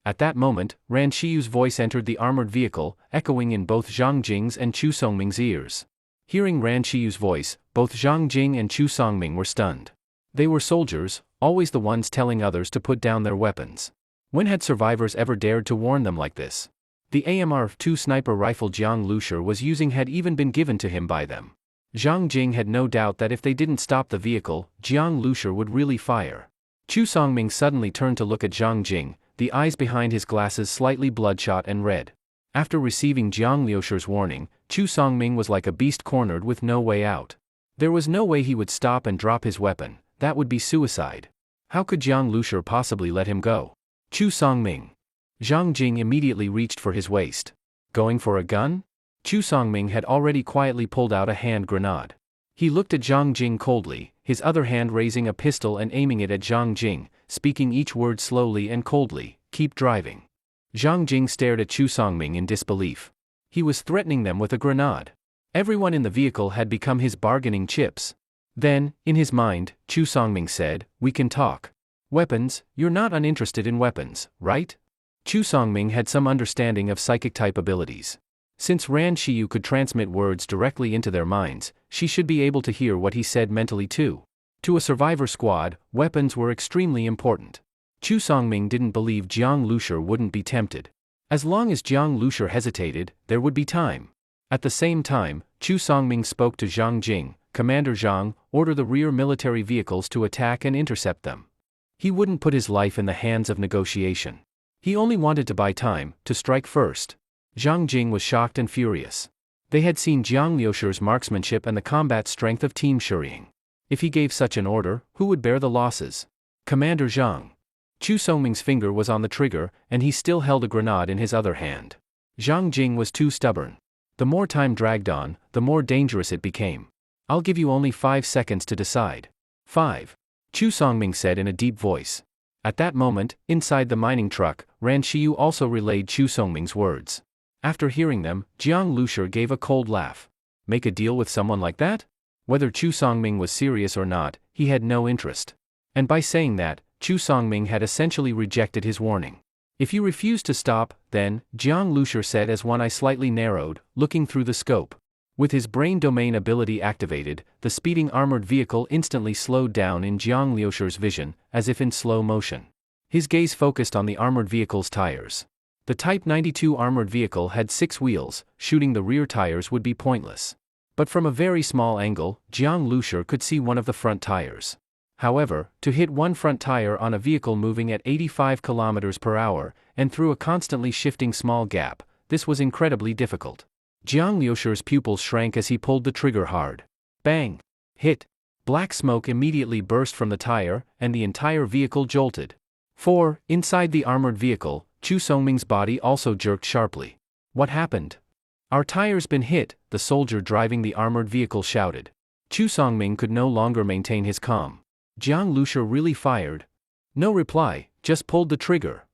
At that moment, Ran Shiyu's voice entered the armored vehicle, echoing in both Zhang Jing's and Chu Songming's ears. Hearing Ran Shiyu's voice, both Zhang Jing and Chu Songming were stunned. They were soldiers, always the ones telling others to put down their weapons. When had survivors ever dared to warn them like this? The AMR-2 sniper rifle Jiang Lushi was using had even been given to him by them. Zhang Jing had no doubt that if they didn't stop the vehicle, Jiang Lushi would really fire. Chu Songming suddenly turned to look at Zhang Jing, the eyes behind his glasses slightly bloodshot and red. After receiving Jiang Lushi's warning, Chu Songming was like a beast cornered with no way out. There was no way he would stop and drop his weapon. That would be suicide. How could Jiang Lushi possibly let him go? Chu Songming. Zhang Jing immediately reached for his waist. Going for a gun? Chu Songming had already quietly pulled out a hand grenade. He looked at Zhang Jing coldly, his other hand raising a pistol and aiming it at Zhang Jing, speaking each word slowly and coldly, "Keep driving." Zhang Jing stared at Chu Songming in disbelief. He was threatening them with a grenade. Everyone in the vehicle had become his bargaining chips. Then, in his mind, Chu Songming said, "We can talk. Weapons, you're not uninterested in weapons, right?" Chu Songming had some understanding of psychic type abilities. Since Ran Shiyu could transmit words directly into their minds, she should be able to hear what he said mentally too. To a survivor squad, weapons were extremely important. Chu Songming didn't believe Jiang Lushur wouldn't be tempted. As long as Jiang Lushur hesitated, there would be time. At the same time, Chu Songming spoke to Zhang Jing, "Commander Zhang, order the rear military vehicles to attack and intercept them." He wouldn't put his life in the hands of negotiation. He only wanted to buy time, to strike first. Zhang Jing was shocked and furious. They had seen Jiang Liushur's marksmanship and the combat strength of Team Shuriying. If he gave such an order, who would bear the losses? Commander Zhang. Chu Songming's finger was on the trigger, and he still held a grenade in his other hand. Zhang Jing was too stubborn. The more time dragged on, the more dangerous it became. "I'll give you only 5 seconds to decide." 5. Chu Songming said in a deep voice. At that moment, inside the mining truck, Ran Shiyu also relayed Chu Songming's words. After hearing them, Jiang Lushur gave a cold laugh. Make a deal with someone like that? Whether Chu Songming was serious or not, he had no interest. And by saying that, Chu Songming had essentially rejected his warning. "If you refuse to stop, then," Jiang Lushur said as one eye slightly narrowed, looking through the scope. With his brain domain ability activated, the speeding armored vehicle instantly slowed down in Jiang Liushur's vision, as if in slow motion. His gaze focused on the armored vehicle's tires. The Type 92 armored vehicle had 6 wheels, shooting the rear tires would be pointless. But from a very small angle, Jiang Lushur could see one of the front tires. However, to hit one front tire on a vehicle moving at 85 km per hour, and through a constantly shifting small gap, this was incredibly difficult. Jiang Liushur's pupils shrank as he pulled the trigger hard. Bang! Hit! Black smoke immediately burst from the tire, and the entire vehicle jolted. 4. Inside the armored vehicle, Chu Songming's body also jerked sharply. "What happened?" "Our tire's been hit," the soldier driving the armored vehicle shouted. Chu Songming could no longer maintain his calm. Jiang Lushur really fired? No reply, just pulled the trigger.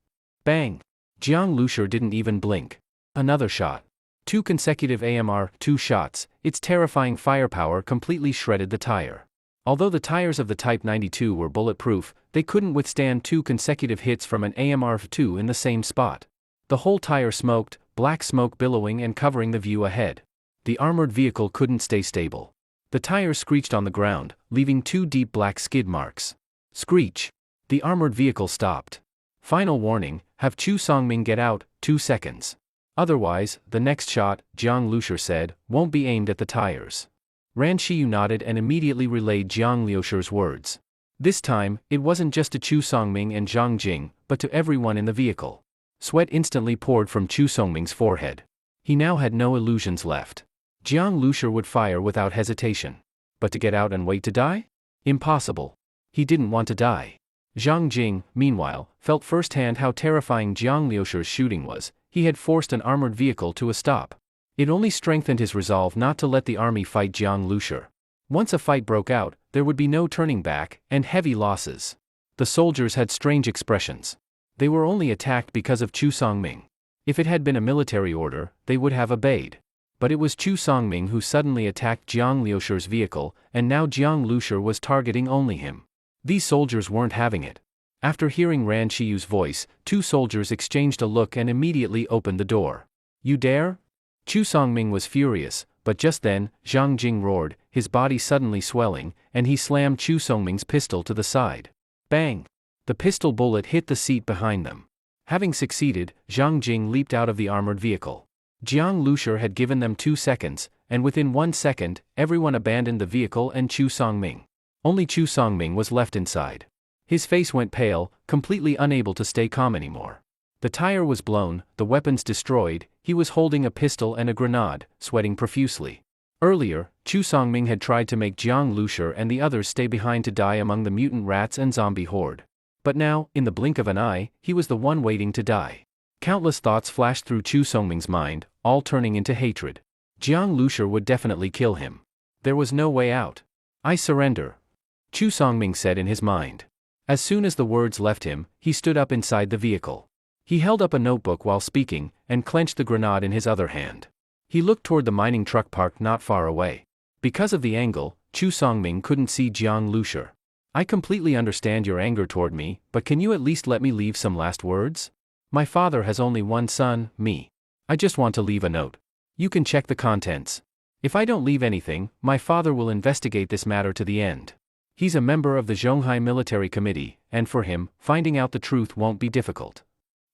Bang! Jiang Lushur didn't even blink. Another shot. 2 consecutive AMR, 2 shots, its terrifying firepower completely shredded the tire. Although the tires of the Type 92 were bulletproof, they couldn't withstand 2 consecutive hits from an AMR-2 in the same spot. The whole tire smoked, black smoke billowing and covering the view ahead. The armored vehicle couldn't stay stable. The tires screeched on the ground, leaving 2 deep black skid marks. Screech. The armored vehicle stopped. Final warning, have Chu Songming get out, 2 seconds. Otherwise, the next shot, Jiang Lushur said, won't be aimed at the tires. Ran Shiyu nodded and immediately relayed Jiang Liushur's words. This time, it wasn't just to Chu Songming and Zhang Jing, but to everyone in the vehicle. Sweat instantly poured from Chu Songming's forehead. He now had no illusions left. Jiang Lushur would fire without hesitation. But to get out and wait to die? Impossible. He didn't want to die. Zhang Jing, meanwhile, felt firsthand how terrifying Jiang Liushur's shooting was. He had forced an armored vehicle to a stop. It only strengthened his resolve not to let the army fight Jiang Lushur. Once a fight broke out, there would be no turning back, and heavy losses. The soldiers had strange expressions. They were only attacked because of Chu Songming. If it had been a military order, they would have obeyed. But it was Chu Songming who suddenly attacked Jiang Liushur's vehicle, and now Jiang Lushur was targeting only him. These soldiers weren't having it. After hearing Ran Shiyu's voice, 2 soldiers exchanged a look and immediately opened the door. You dare? Chu Songming was furious, but just then, Zhang Jing roared, his body suddenly swelling, and he slammed Chu Songming's pistol to the side. Bang! The pistol bullet hit the seat behind them. Having succeeded, Zhang Jing leaped out of the armored vehicle. Jiang Lushur had given them 2 seconds, and within 1 second, everyone abandoned the vehicle and Chu Songming. Only Chu Songming was left inside. His face went pale, completely unable to stay calm anymore. The tire was blown, the weapons destroyed, he was holding a pistol and a grenade, sweating profusely. Earlier, Chu Songming had tried to make Jiang Lushur and the others stay behind to die among the mutant rats and zombie horde. But now, in the blink of an eye, he was the one waiting to die. Countless thoughts flashed through Chu Songming's mind, all turning into hatred. Jiang Lushur would definitely kill him. There was no way out. I surrender, Chu Songming said in his mind. As soon as the words left him, he stood up inside the vehicle. He held up a notebook while speaking, and clenched the grenade in his other hand. He looked toward the mining truck parked not far away. Because of the angle, Chu Songming couldn't see Jiang Lushi. I completely understand your anger toward me, but can you at least let me leave some last words? My father has only one son, me. I just want to leave a note. You can check the contents. If I don't leave anything, my father will investigate this matter to the end. He's a member of the Zhonghai Military Committee, and for him, finding out the truth won't be difficult.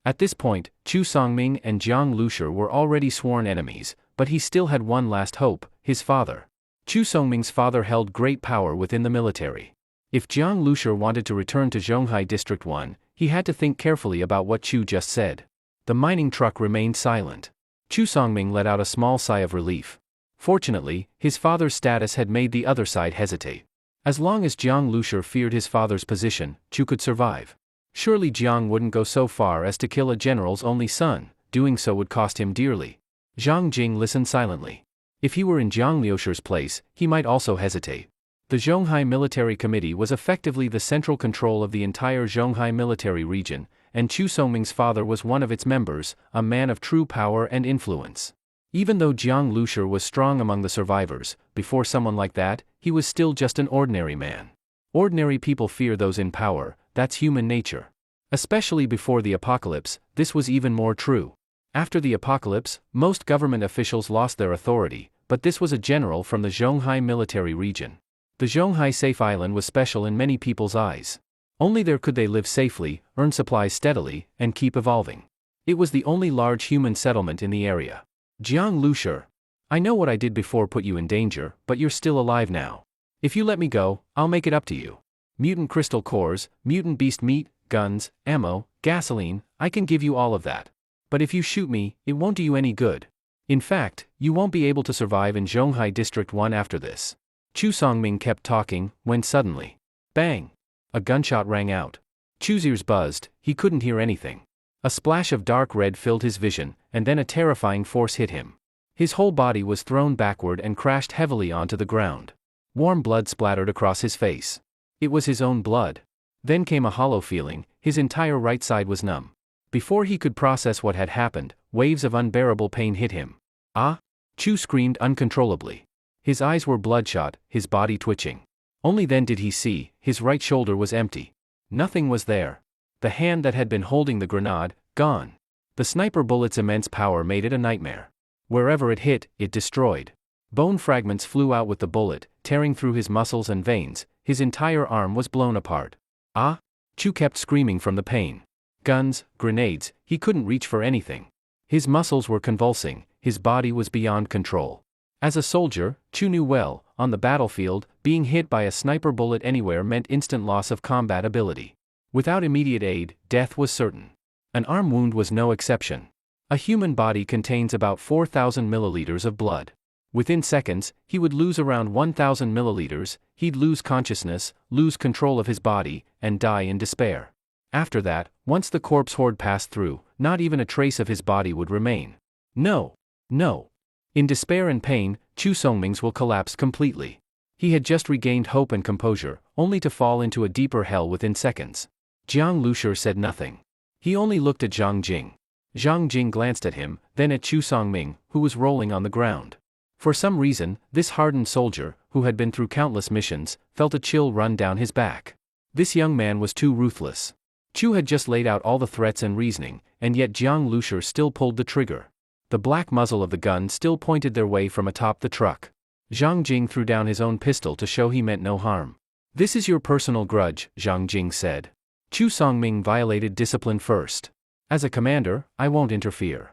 At this point, Chu Songming and Jiang Lushi were already sworn enemies, but he still had one last hope, his father. Chu Songming's father held great power within the military. If Jiang Lushi wanted to return to Zhonghai District 1, he had to think carefully about what Chu just said. The mining truck remained silent. Chu Songming let out a small sigh of relief. Fortunately, his father's status had made the other side hesitate. As long as Jiang Lushi feared his father's position, Chu could survive. Surely Jiang wouldn't go so far as to kill a general's only son, doing so would cost him dearly. Zhang Jing listened silently. If he were in Jiang Liushi's place, he might also hesitate. The Zhonghai Military Committee was effectively the central control of the entire Zhonghai military region, and Chu Songming's father was one of its members, a man of true power and influence. Even though Jiang Lushi was strong among the survivors, before someone like that, he was still just an ordinary man. Ordinary people fear those in power, that's human nature. Especially before the apocalypse, this was even more true. After the apocalypse, most government officials lost their authority, but this was a general from the Zhonghai military region. The Zhonghai Safe Island was special in many people's eyes. Only there could they live safely, earn supplies steadily, and keep evolving. It was the only large human settlement in the area. Jiang Lushi, I know what I did before put you in danger, but you're still alive now. If you let me go, I'll make it up to you. Mutant crystal cores, mutant beast meat, guns, ammo, gasoline, I can give you all of that. But if you shoot me, it won't do you any good. In fact, you won't be able to survive in Zhonghai District 1 after this. Chu Songming kept talking, when suddenly, bang! A gunshot rang out. Chu's ears buzzed, he couldn't hear anything. A splash of dark red filled his vision, and then a terrifying force hit him. His whole body was thrown backward and crashed heavily onto the ground. Warm blood splattered across his face. It was his own blood. Then came a hollow feeling, his entire right side was numb. Before he could process what had happened, waves of unbearable pain hit him. Ah! Chu screamed uncontrollably. His eyes were bloodshot, his body twitching. Only then did he see, his right shoulder was empty. Nothing was there. The hand that had been holding the grenade, gone. The sniper bullet's immense power made it a nightmare. Wherever it hit, it destroyed. Bone fragments flew out with the bullet, tearing through his muscles and veins, his entire arm was blown apart. Ah! Chu kept screaming from the pain. Guns, grenades, he couldn't reach for anything. His muscles were convulsing, his body was beyond control. As a soldier, Chu knew well, on the battlefield, being hit by a sniper bullet anywhere meant instant loss of combat ability. Without immediate aid, death was certain. An arm wound was no exception. A human body contains about 4,000 milliliters of blood. Within seconds, he would lose around 1,000 milliliters, he'd lose consciousness, lose control of his body, and die in despair. After that, once the corpse horde passed through, not even a trace of his body would remain. No. No. In despair and pain, Chu Songming's will collapsed completely. He had just regained hope and composure, only to fall into a deeper hell within seconds. Jiang Lushi said nothing. He only looked at Zhang Jing. Zhang Jing glanced at him, then at Chu Songming, who was rolling on the ground. For some reason, this hardened soldier, who had been through countless missions, felt a chill run down his back. This young man was too ruthless. Chu had just laid out all the threats and reasoning, and yet Jiang Lushi still pulled the trigger. The black muzzle of the gun still pointed their way from atop the truck. Zhang Jing threw down his own pistol to show he meant no harm. This is your personal grudge, Zhang Jing said. Chu Songming violated discipline first. As a commander, I won't interfere.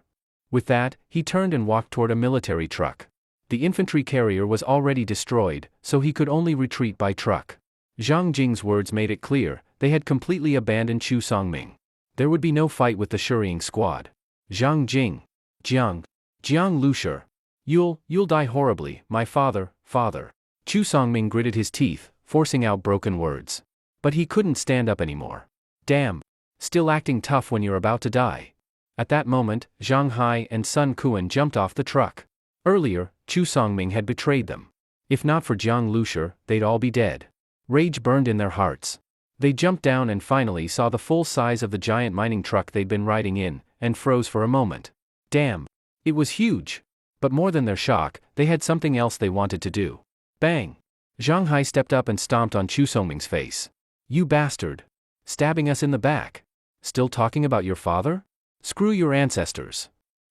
With that, he turned and walked toward a military truck. The infantry carrier was already destroyed, so he could only retreat by truck. Zhang Jing's words made it clear, they had completely abandoned Chu Songming. There would be no fight with the scurrying squad. Zhang Jing. Jiang Lushi. You'll die horribly, my father. Chu Songming gritted his teeth, forcing out broken words. But he couldn't stand up anymore. Damn. Still acting tough when you're about to die. At that moment, Zhang Hai and Sun Kuan jumped off the truck. Earlier, Chu Songming had betrayed them. If not for Jiang Lushi, they'd all be dead. Rage burned in their hearts. They jumped down and finally saw the full size of the giant mining truck they'd been riding in, and froze for a moment. Damn. It was huge. But more than their shock, they had something else they wanted to do. Bang! Zhang Hai stepped up and stomped on Chu Songming's face. You bastard! Stabbing us in the back. Still talking about your father? Screw your ancestors.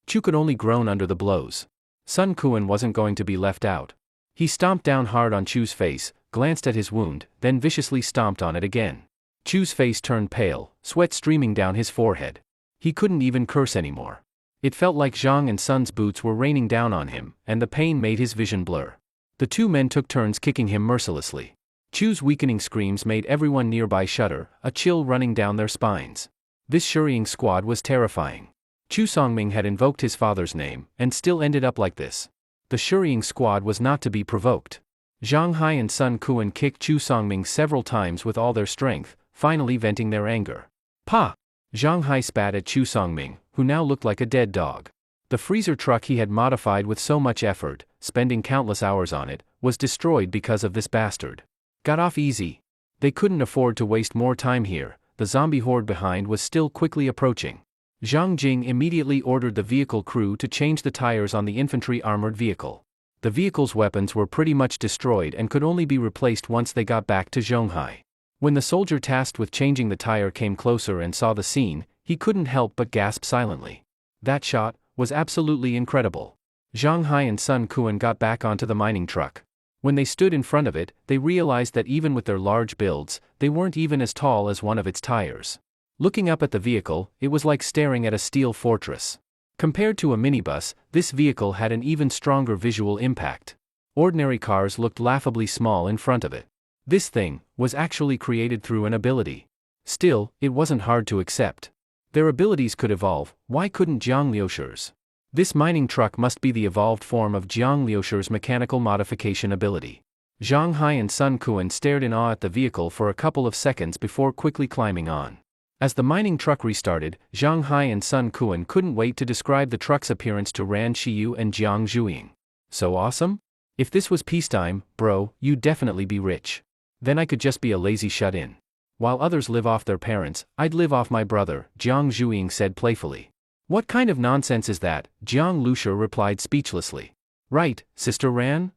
Chu could only groan under the blows. Sun Quan wasn't going to be left out. He stomped down hard on Chu's face, glanced at his wound, then viciously stomped on it again. Chu's face turned pale, sweat streaming down his forehead. He couldn't even curse anymore. It felt like Zhang and Sun's boots were raining down on him, and the pain made his vision blur. The two men took turns kicking him mercilessly. Chu's weakening screams made everyone nearby shudder, a chill running down their spines. This scurrying squad was terrifying. Chu Songming had invoked his father's name, and still ended up like this. The scurrying squad was not to be provoked. Zhang Hai and Sun Quan kicked Chu Songming several times with all their strength, finally venting their anger. Pa! Zhang Hai spat at Chu Songming, who now looked like a dead dog. The freezer truck he had modified with so much effort, spending countless hours on it, was destroyed because of this bastard. Got off easy. They couldn't afford to waste more time here. The zombie horde behind was still quickly approaching. Zhang Jing immediately ordered the vehicle crew to change the tires on the infantry armored vehicle. The vehicle's weapons were pretty much destroyed and could only be replaced once they got back to Zhonghai. When the soldier tasked with changing the tire came closer and saw the scene, he couldn't help but gasp silently. That shot was absolutely incredible. Zhang Hai and Sun Quan got back onto the mining truck. When they stood in front of it, they realized that even with their large builds, they weren't even as tall as one of its tires. Looking up at the vehicle, it was like staring at a steel fortress. Compared to a minibus, this vehicle had an even stronger visual impact. Ordinary cars looked laughably small in front of it. This thing was actually created through an ability. Still, it wasn't hard to accept. Their abilities could evolve, why couldn't Jiang Liushi's? This mining truck must be the evolved form of Jiang Liushi's mechanical modification ability. Zhang Hai and Sun Quan stared in awe at the vehicle for a couple of seconds before quickly climbing on. As the mining truck restarted, Zhang Hai and Sun Quan couldn't wait to describe the truck's appearance to Ran Qiyu and Jiang Zhuiying. So awesome? If this was peacetime, bro, you'd definitely be rich. Then I could just be a lazy shut-in. While others live off their parents, I'd live off my brother, Jiang Zhuiying said playfully. What kind of nonsense is that? Jiang Lushi replied speechlessly. Right, Sister Ran?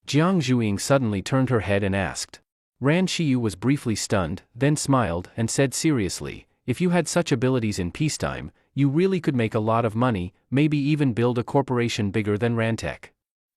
Jiang Zhuiying suddenly turned her head and asked. Ran Qiyu was briefly stunned, then smiled and said seriously, if you had such abilities in peacetime, you really could make a lot of money, maybe even build a corporation bigger than Rantech.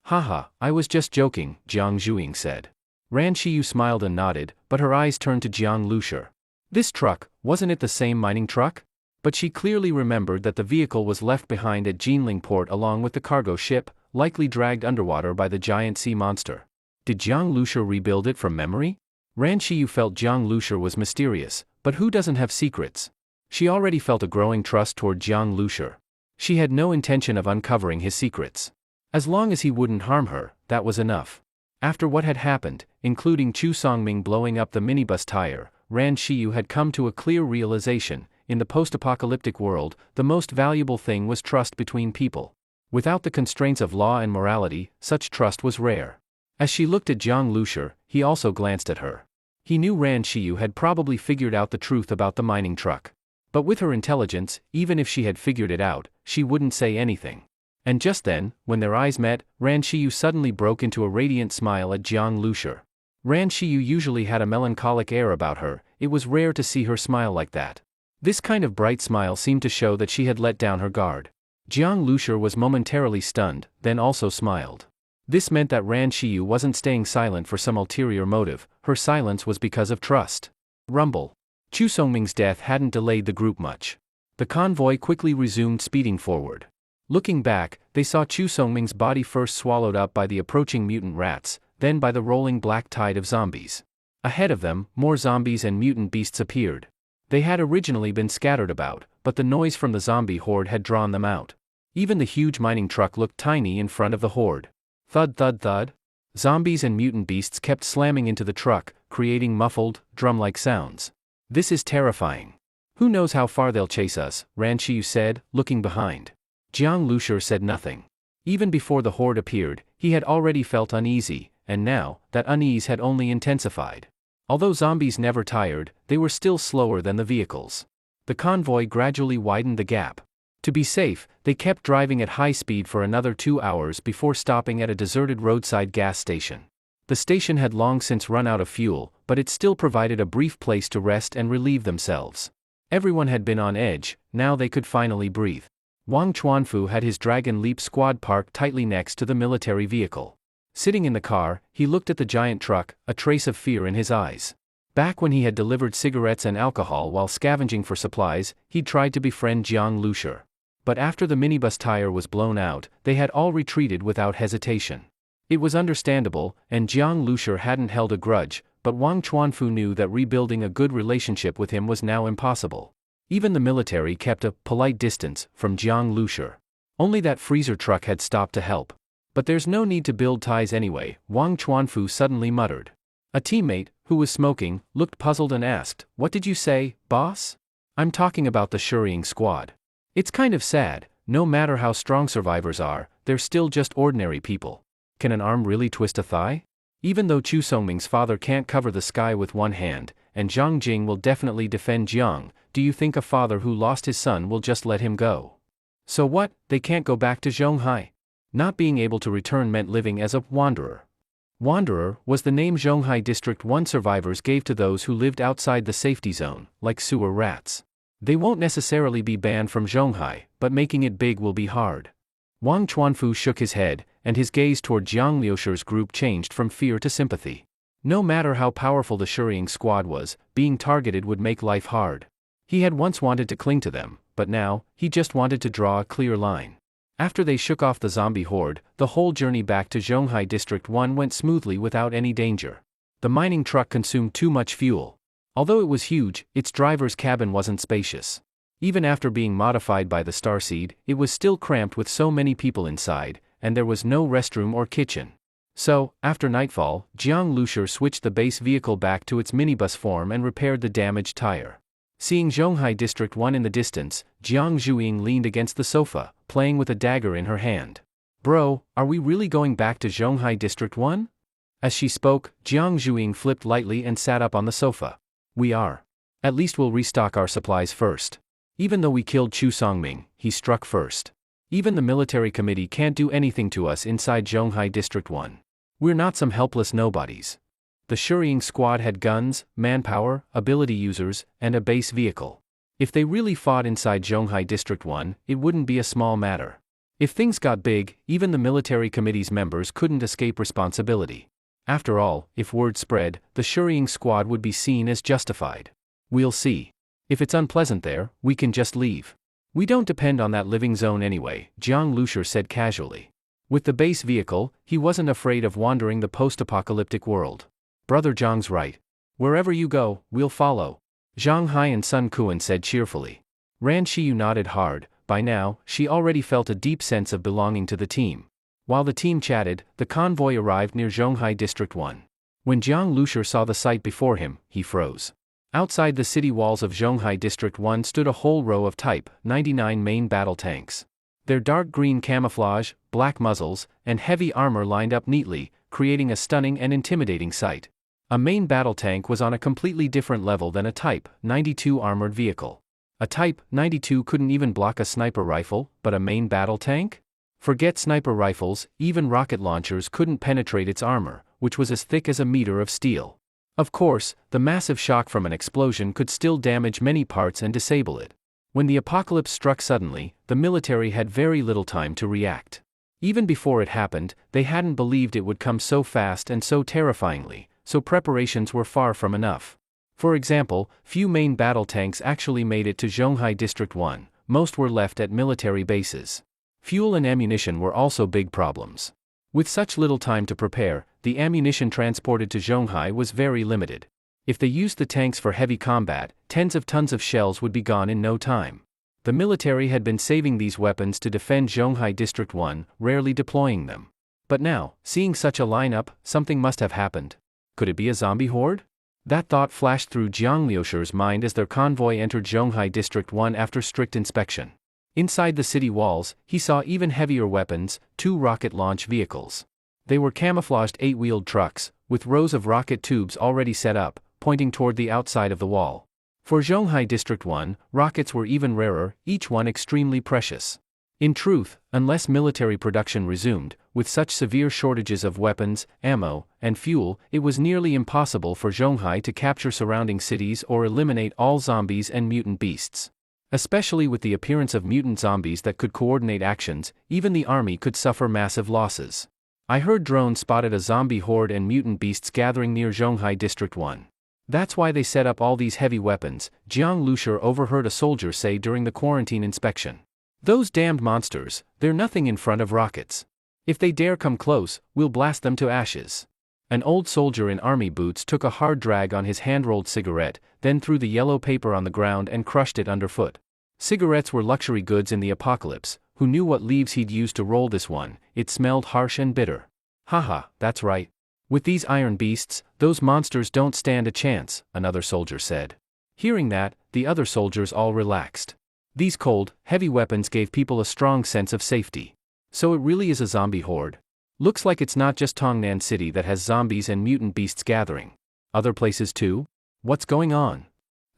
Haha, I was just joking, Jiang Zhuiying said. Ran Qiyu smiled and nodded, but her eyes turned to Jiang Lushi. This truck, wasn't it the same mining truck? But she clearly remembered that the vehicle was left behind at Jinling port along with the cargo ship, likely dragged underwater by the giant sea monster. Did Jiang Lushi rebuild it from memory? Ran Qiyu felt Jiang Lushi was mysterious, but who doesn't have secrets? She already felt a growing trust toward Jiang Lushi. She had no intention of uncovering his secrets. As long as he wouldn't harm her, that was enough. After what had happened, including Chu Songming blowing up the minibus tire, Ran Qiyu had come to a clear realization: in the post-apocalyptic world, the most valuable thing was trust between people. Without the constraints of law and morality, such trust was rare. As she looked at Jiang Lushi, he also glanced at her. He knew Ran Qiyu had probably figured out the truth about the mining truck. But with her intelligence, even if she had figured it out, she wouldn't say anything. And just then, when their eyes met, Ran Qiyu suddenly broke into a radiant smile at Jiang Lushi. Ran Qiyu usually had a melancholic air about her, it was rare to see her smile like that. This kind of bright smile seemed to show that she had let down her guard. Jiang Lushi was momentarily stunned, then also smiled. This meant that Ran Qiyu wasn't staying silent for some ulterior motive, her silence was because of trust. Rumble. Chu Songming's death hadn't delayed the group much. The convoy quickly resumed speeding forward. Looking back, they saw Chu Songming's body first swallowed up by the approaching mutant rats, then by the rolling black tide of zombies. Ahead of them, more zombies and mutant beasts appeared. They had originally been scattered about, but the noise from the zombie horde had drawn them out. Even the huge mining truck looked tiny in front of the horde. Thud thud thud. Zombies and mutant beasts kept slamming into the truck, creating muffled, drum-like sounds. This is terrifying. Who knows how far they'll chase us, Ran Qiyu said, looking behind. Jiang Lushi said nothing. Even before the horde appeared, he had already felt uneasy, and now, that unease had only intensified. Although zombies never tired, they were still slower than the vehicles. The convoy gradually widened the gap. To be safe, they kept driving at high speed for another 2 hours before stopping at a deserted roadside gas station. The station had long since run out of fuel, but it still provided a brief place to rest and relieve themselves. Everyone had been on edge, now they could finally breathe. Wang Chuanfu had his Dragon Leap squad parked tightly next to the military vehicle. Sitting in the car, he looked at the giant truck, a trace of fear in his eyes. Back when he had delivered cigarettes and alcohol while scavenging for supplies, he'd tried to befriend Jiang Lushur. But after the minibus tire was blown out, they had all retreated without hesitation. It was understandable, and Jiang Lushur hadn't held a grudge, but Wang Chuanfu knew that rebuilding a good relationship with him was now impossible. Even the military kept a polite distance from Jiang Lushur. Only that freezer truck had stopped to help. But there's no need to build ties anyway, Wang Chuanfu suddenly muttered. A teammate, who was smoking, looked puzzled and asked, "What did you say, boss?" "I'm talking about the Shuriying squad. It's kind of sad, no matter how strong survivors are, they're still just ordinary people. Can an arm really twist a thigh? Even though Chu Songming's father can't cover the sky with one hand, and Zhang Jing will definitely defend Jiang, do you think a father who lost his son will just let him go? So what, they can't go back to Zhonghai?" Not being able to return meant living as a wanderer. Wanderer was the name Zhonghai District 1 survivors gave to those who lived outside the safety zone, like sewer rats. They won't necessarily be banned from Zhonghai, but making it big will be hard. Wang Chuanfu shook his head, and his gaze toward Jiang Liushur's group changed from fear to sympathy. No matter how powerful the Shuriying squad was, being targeted would make life hard. He had once wanted to cling to them, but now, he just wanted to draw a clear line. After they shook off the zombie horde, the whole journey back to Zhonghai District 1 went smoothly without any danger. The mining truck consumed too much fuel. Although it was huge, its driver's cabin wasn't spacious. Even after being modified by the Starseed, it was still cramped with so many people inside, and there was no restroom or kitchen. So, after nightfall, Jiang Lushur switched the base vehicle back to its minibus form and repaired the damaged tire. Seeing Zhonghai District 1 in the distance, Jiang Zhuiying leaned against the sofa, playing with a dagger in her hand. "Bro, are we really going back to Zhonghai District 1? As she spoke, Jiang Zhuiying flipped lightly and sat up on the sofa. "We are. At least we'll restock our supplies first. Even though we killed Chu Songming, he struck first. Even the military committee can't do anything to us inside Zhonghai District 1. We're not some helpless nobodies." The Shuriying squad had guns, manpower, ability users, and a base vehicle. If they really fought inside Zhonghai District 1, it wouldn't be a small matter. If things got big, even the military committee's members couldn't escape responsibility. After all, if word spread, the Shuriying squad would be seen as justified. "We'll see. If it's unpleasant there, we can just leave. We don't depend on that living zone anyway," Jiang Lushur said casually. With the base vehicle, he wasn't afraid of wandering the post-apocalyptic world. "Brother Zhang's right. Wherever you go, we'll follow," Zhang Hai and Sun Kuan said cheerfully. Ran Shiyu nodded hard. By now, she already felt a deep sense of belonging to the team. While the team chatted, the convoy arrived near Zhonghai District 1. When Jiang Lushur saw the sight before him, he froze. Outside the city walls of Zhonghai District 1 stood a whole row of Type 99 main battle tanks. Their dark green camouflage, black muzzles, and heavy armor lined up neatly, creating a stunning and intimidating sight. A main battle tank was on a completely different level than a Type 92 armored vehicle. A Type 92 couldn't even block a sniper rifle, but a main battle tank? Forget sniper rifles, even rocket launchers couldn't penetrate its armor, which was as thick as a meter of steel. Of course, the massive shock from an explosion could still damage many parts and disable it. When the apocalypse struck suddenly, the military had very little time to react. Even before it happened, they hadn't believed it would come so fast and so terrifyingly, so preparations were far from enough. For example, few main battle tanks actually made it to Zhonghai District 1, most were left at military bases. Fuel and ammunition were also big problems. With such little time to prepare, the ammunition transported to Zhonghai was very limited. If they used the tanks for heavy combat, tens of tons of shells would be gone in no time. The military had been saving these weapons to defend Zhonghai District 1, rarely deploying them. But now, seeing such a lineup, something must have happened. Could it be a zombie horde? That thought flashed through Jiang Liushur's mind as their convoy entered Zhonghai District 1 after strict inspection. Inside the city walls, he saw even heavier weapons, 2 rocket launch vehicles. They were camouflaged 8-wheeled trucks, with rows of rocket tubes already set up, pointing toward the outside of the wall. For Zhonghai District 1, rockets were even rarer, each one extremely precious. In truth, unless military production resumed, with such severe shortages of weapons, ammo, and fuel, it was nearly impossible for Zhonghai to capture surrounding cities or eliminate all zombies and mutant beasts. Especially with the appearance of mutant zombies that could coordinate actions, even the army could suffer massive losses. I heard drones spotted a zombie horde and mutant beasts gathering near Zhonghai District 1. That's why they set up all these heavy weapons, Jiang Lushur overheard a soldier say during the quarantine inspection. Those damned monsters, they're nothing in front of rockets. If they dare come close, we'll blast them to ashes. An old soldier in army boots took a hard drag on his hand-rolled cigarette, then threw the yellow paper on the ground and crushed it underfoot. Cigarettes were luxury goods in the apocalypse. Who knew what leaves he'd used to roll this one? It smelled harsh and bitter. Haha, that's right. With these iron beasts, those monsters don't stand a chance, another soldier said. Hearing that, the other soldiers all relaxed. These cold, heavy weapons gave people a strong sense of safety. So it really is a zombie horde. Looks like it's not just Tongnan City that has zombies and mutant beasts gathering. Other places too? What's going on?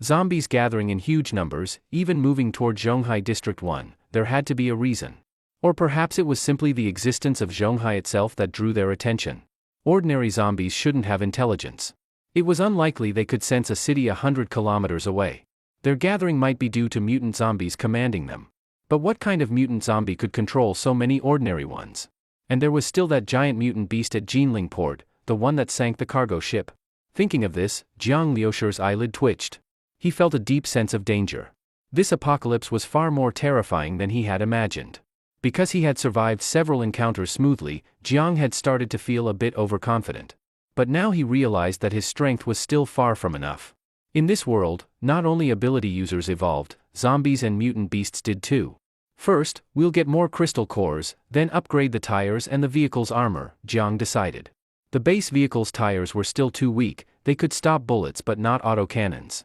Zombies gathering in huge numbers, even moving toward Zhonghai District 1, there had to be a reason. Or perhaps it was simply the existence of Zhonghai itself that drew their attention. Ordinary zombies shouldn't have intelligence. It was unlikely they could sense a city 100 kilometers away. Their gathering might be due to mutant zombies commanding them. But what kind of mutant zombie could control so many ordinary ones? And there was still that giant mutant beast at Jinling Port, the one that sank the cargo ship. Thinking of this, Jiang Liushur's eyelid twitched. He felt a deep sense of danger. This apocalypse was far more terrifying than he had imagined. Because he had survived several encounters smoothly, Jiang had started to feel a bit overconfident. But now he realized that his strength was still far from enough. In this world, not only ability users evolved, zombies and mutant beasts did too. First, we'll get more crystal cores, then upgrade the tires and the vehicle's armor, Jiang decided. The base vehicle's tires were still too weak, they could stop bullets but not autocannons.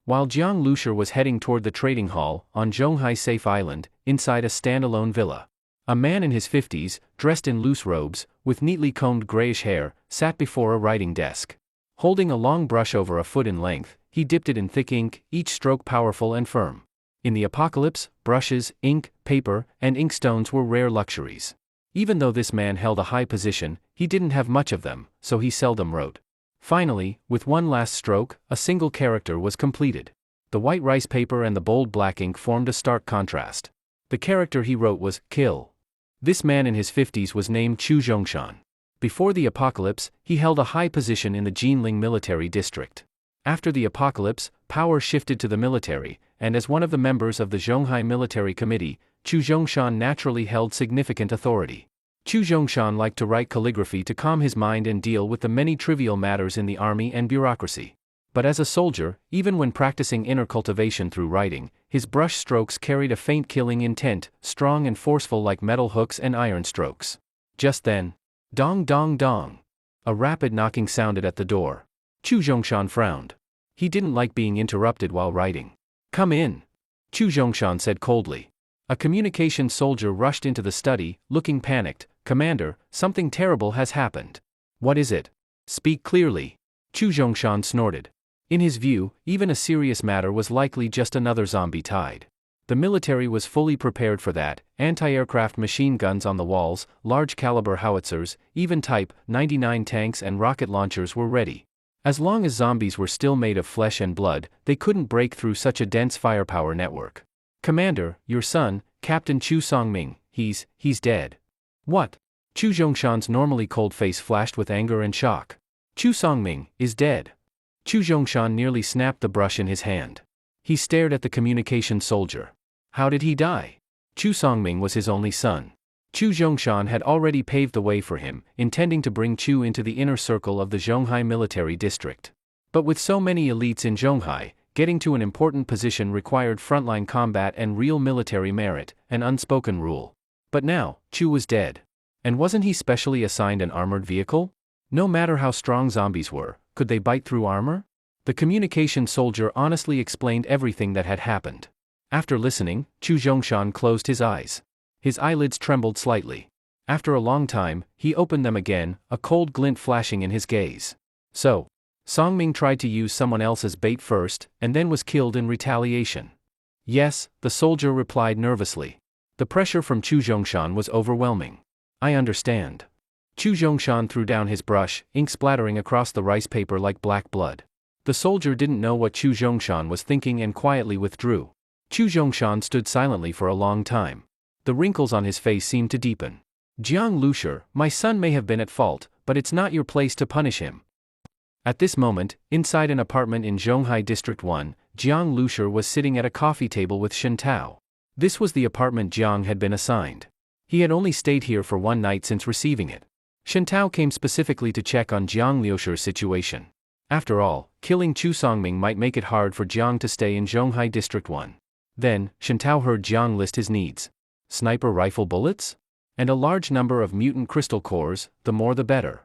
While Jiang Lushur was heading toward the trading hall, on Zhonghai Safe Island, inside a standalone villa. A man in his 50s, dressed in loose robes, with neatly combed grayish hair, sat before a writing desk. Holding a long brush over a foot in length, he dipped it in thick ink, each stroke powerful and firm. In the apocalypse, brushes, ink, paper, and inkstones were rare luxuries. Even though this man held a high position, he didn't have much of them, so he seldom wrote. Finally, with one last stroke, a single character was completed. The white rice paper and the bold black ink formed a stark contrast. The character he wrote was, "Kill." This man in his 50s was named Chu Zhongshan. Before the apocalypse, he held a high position in the Jinling military district. After the apocalypse, power shifted to the military, and as one of the members of the Zhonghai Military Committee, Chu Zhongshan naturally held significant authority. Chu Zhongshan liked to write calligraphy to calm his mind and deal with the many trivial matters in the army and bureaucracy. But as a soldier, even when practicing inner cultivation through writing, his brush strokes carried a faint killing intent, strong and forceful like metal hooks and iron strokes. Just then, dong dong dong. A rapid knocking sounded at the door. Chu Zhongshan frowned. He didn't like being interrupted while writing. "Come in," Chu Zhongshan said coldly. A communications soldier rushed into the study, looking panicked. "Commander, something terrible has happened." "What is it? Speak clearly," Chu Zhongshan snorted. In his view, even a serious matter was likely just another zombie tide. The military was fully prepared for that, anti-aircraft machine guns on the walls, large-caliber howitzers, even Type 99 tanks and rocket launchers were ready. As long as zombies were still made of flesh and blood, they couldn't break through such a dense firepower network. "Commander, your son, Captain Chu Songming, he's dead." "What?" Chu Zhongshan's normally cold face flashed with anger and shock. "Chu Songming is dead." Chu Zhongshan nearly snapped the brush in his hand. He stared at the communications soldier. How did he die? Chu Songming was his only son. Chu Zhongshan had already paved the way for him, intending to bring Chu into the inner circle of the Zhonghai military district. But with so many elites in Zhonghai, getting to an important position required frontline combat and real military merit, an unspoken rule. But now, Chu was dead. And wasn't he specially assigned an armored vehicle? No matter how strong zombies were, could they bite through armor? The communication soldier honestly explained everything that had happened. After listening, Chu Zhongshan closed his eyes. His eyelids trembled slightly. After a long time, he opened them again, a cold glint flashing in his gaze. So, Songming tried to use someone else's bait first, and then was killed in retaliation. Yes, the soldier replied nervously. The pressure from Chu Zhongshan was overwhelming. I understand. Chu Zhongshan threw down his brush, ink splattering across the rice paper like black blood. The soldier didn't know what Chu Zhongshan was thinking and quietly withdrew. Chu Zhongshan stood silently for a long time. The wrinkles on his face seemed to deepen. Jiang Lushi, my son may have been at fault, but it's not your place to punish him. At this moment, inside an apartment in Zhonghai District 1, Jiang Lushi was sitting at a coffee table with Shen Tao. This was the apartment Jiang had been assigned. He had only stayed here for one night since receiving it. Shen Tao came specifically to check on Jiang Lushi's situation. After all, killing Chu Songming might make it hard for Jiang to stay in Zhonghai District 1. Then, Shen Tao heard Jiang list his needs. Sniper rifle bullets? And a large number of mutant crystal cores, the more the better.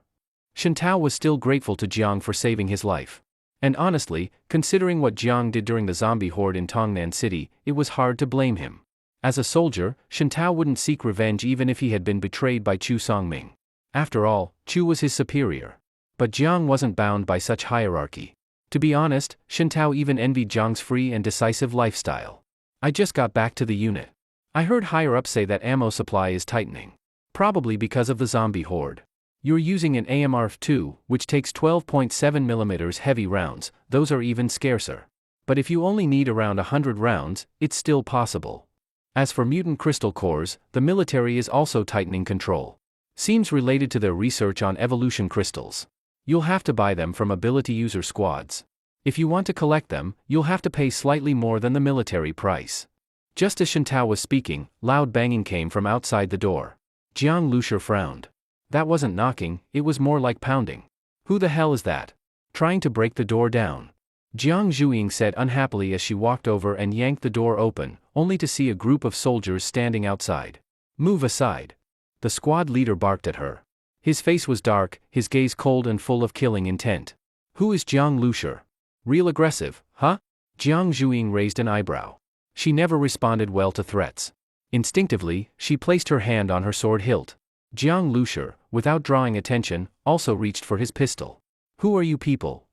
Shen Tao was still grateful to Jiang for saving his life. And honestly, considering what Jiang did during the zombie horde in Tongnan City, it was hard to blame him. As a soldier, Shen Tao wouldn't seek revenge even if he had been betrayed by Chu Songming. After all, Chu was his superior. But Jiang wasn't bound by such hierarchy. To be honest, Shen Tao even envied Jiang's free and decisive lifestyle. I just got back to the unit. I heard higher-ups say that ammo supply is tightening. Probably because of the zombie horde. You're using an AMR-2, which takes 12.7mm heavy rounds, those are even scarcer. But if you only need around 100 rounds, it's still possible. As for mutant crystal cores, the military is also tightening control. Seems related to their research on evolution crystals. You'll have to buy them from ability user squads. If you want to collect them, you'll have to pay slightly more than the military price. Just as Shen Tao was speaking, loud banging came from outside the door. Jiang Lushi frowned. That wasn't knocking, it was more like pounding. Who the hell is that? Trying to break the door down. Jiang Zhuiying said unhappily as she walked over and yanked the door open, only to see a group of soldiers standing outside. Move aside. The squad leader barked at her. His face was dark, his gaze cold and full of killing intent. Who is Jiang Lushi? Real aggressive, huh? Jiang Zhuiying raised an eyebrow. She never responded well to threats. Instinctively, she placed her hand on her sword hilt. Jiang Lushi, without drawing attention, also reached for his pistol. Who are you people?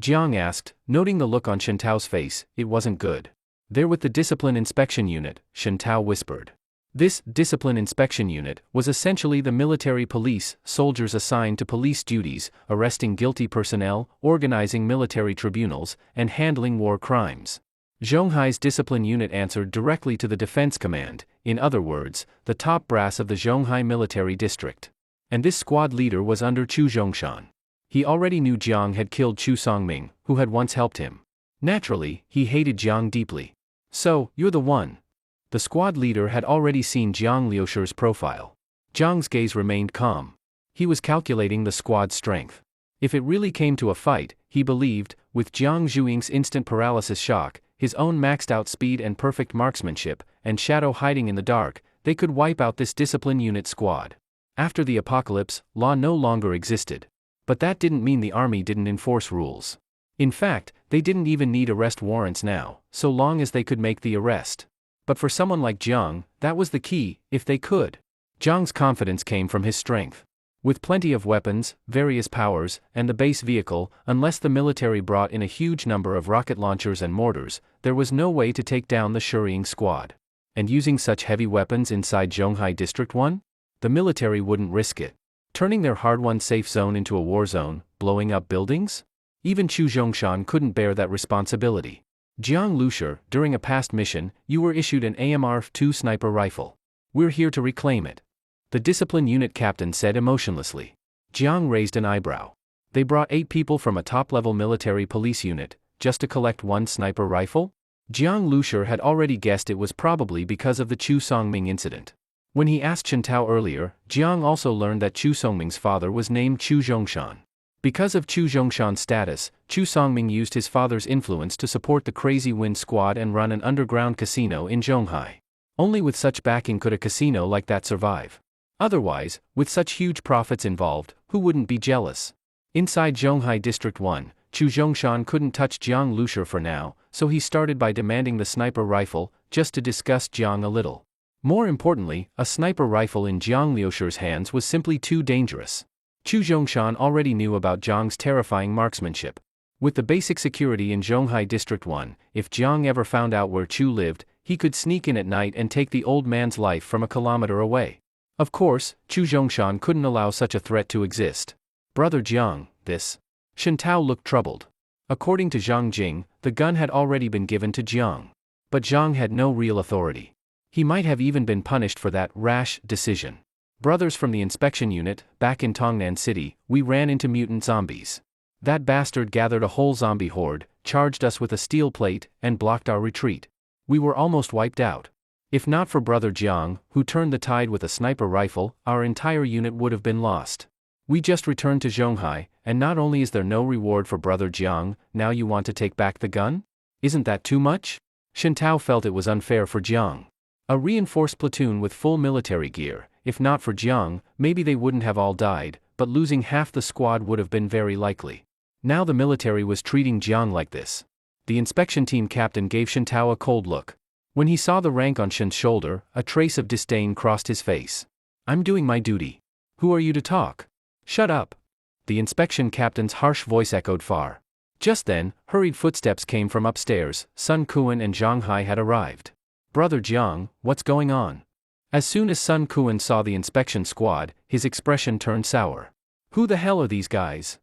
Jiang asked, noting the look on Shen Tao's face. It wasn't good. They're with the Discipline Inspection Unit, Shen Tao whispered. This Discipline Inspection Unit was essentially the military police, soldiers assigned to police duties, arresting guilty personnel, organizing military tribunals, and handling war crimes. Zhonghai's Discipline Unit answered directly to the Defense Command, in other words, the top brass of the Zhonghai Military District. And this squad leader was under Chu Zhongshan. He already knew Jiang had killed Chu Songming, who had once helped him. Naturally, he hated Jiang deeply. So, you're the one. The squad leader had already seen Jiang Lushi's profile. Jiang's gaze remained calm. He was calculating the squad's strength. If it really came to a fight, he believed, with Jiang Zhuiying's instant paralysis shock, his own maxed-out speed and perfect marksmanship, and shadow hiding in the dark, they could wipe out this discipline unit squad. After the apocalypse, law no longer existed. But that didn't mean the army didn't enforce rules. In fact, they didn't even need arrest warrants now, so long as they could make the arrest. But for someone like Jiang, that was the key, if they could. Jiang's confidence came from his strength. With plenty of weapons, various powers, and the base vehicle, unless the military brought in a huge number of rocket launchers and mortars, there was no way to take down the Shuriying squad. And using such heavy weapons inside Zhonghai District 1? The military wouldn't risk it. Turning their hard-won safe zone into a war zone, blowing up buildings? Even Chu Zhongshan couldn't bear that responsibility. Jiang Lushi, during a past mission, you were issued an AMR-2 sniper rifle. We're here to reclaim it. The discipline unit captain said emotionlessly. Jiang raised an eyebrow. They brought 8 people from a top-level military police unit, just to collect one sniper rifle? Jiang Lushi had already guessed it was probably because of the Chu Songming incident. When he asked Shen Tao earlier, Jiang also learned that Chu Songming's father was named Chu Zhongshan. Because of Chu Zhongshan's status, Chu Songming used his father's influence to support the Crazy Wind Squad and run an underground casino in Zhonghai. Only with such backing could a casino like that survive. Otherwise, with such huge profits involved, who wouldn't be jealous? Inside Zhonghai District 1, Chu Zhongshan couldn't touch Jiang Lushi for now, so he started by demanding the sniper rifle, just to disgust Jiang a little. More importantly, a sniper rifle in Jiang Lushi's hands was simply too dangerous. Chu Zhongshan already knew about Jiang's terrifying marksmanship. With the basic security in Zhonghai District 1, if Jiang ever found out where Chu lived, He could sneak in at night and take the old man's life from a kilometer away. Of course, Chu Zhongshan couldn't allow such a threat to exist. Brother Jiang, this. Shen Tao looked troubled. According to Zhang Jing, the gun had already been given to Jiang. But Jiang had no real authority. He might have even been punished for that rash decision. Brothers from the inspection unit, back in Tongnan City, we ran into mutant zombies. That bastard gathered a whole zombie horde, charged us with a steel plate, and blocked our retreat. We were almost wiped out. If not for Brother Jiang, who turned the tide with a sniper rifle, our entire unit would have been lost. We just returned to Zhonghai, and not only is there no reward for Brother Jiang, now you want to take back the gun? Isn't that too much? Shen Tao felt it was unfair for Jiang. A reinforced platoon with full military gear. If not for Jiang, maybe they wouldn't have all died, but losing half the squad would have been very likely. Now the military was treating Jiang like this. The inspection team captain gave Shen Tao a cold look. When he saw the rank on Shen's shoulder, a trace of disdain crossed his face. I'm doing my duty. Who are you to talk? Shut up. The inspection captain's harsh voice echoed far. Just then, hurried footsteps came from upstairs. Sun Kuan and Zhang Hai had arrived. Brother Jiang, what's going on? As soon as Sun Kuan saw the inspection squad, his expression turned sour. Who the hell are these guys?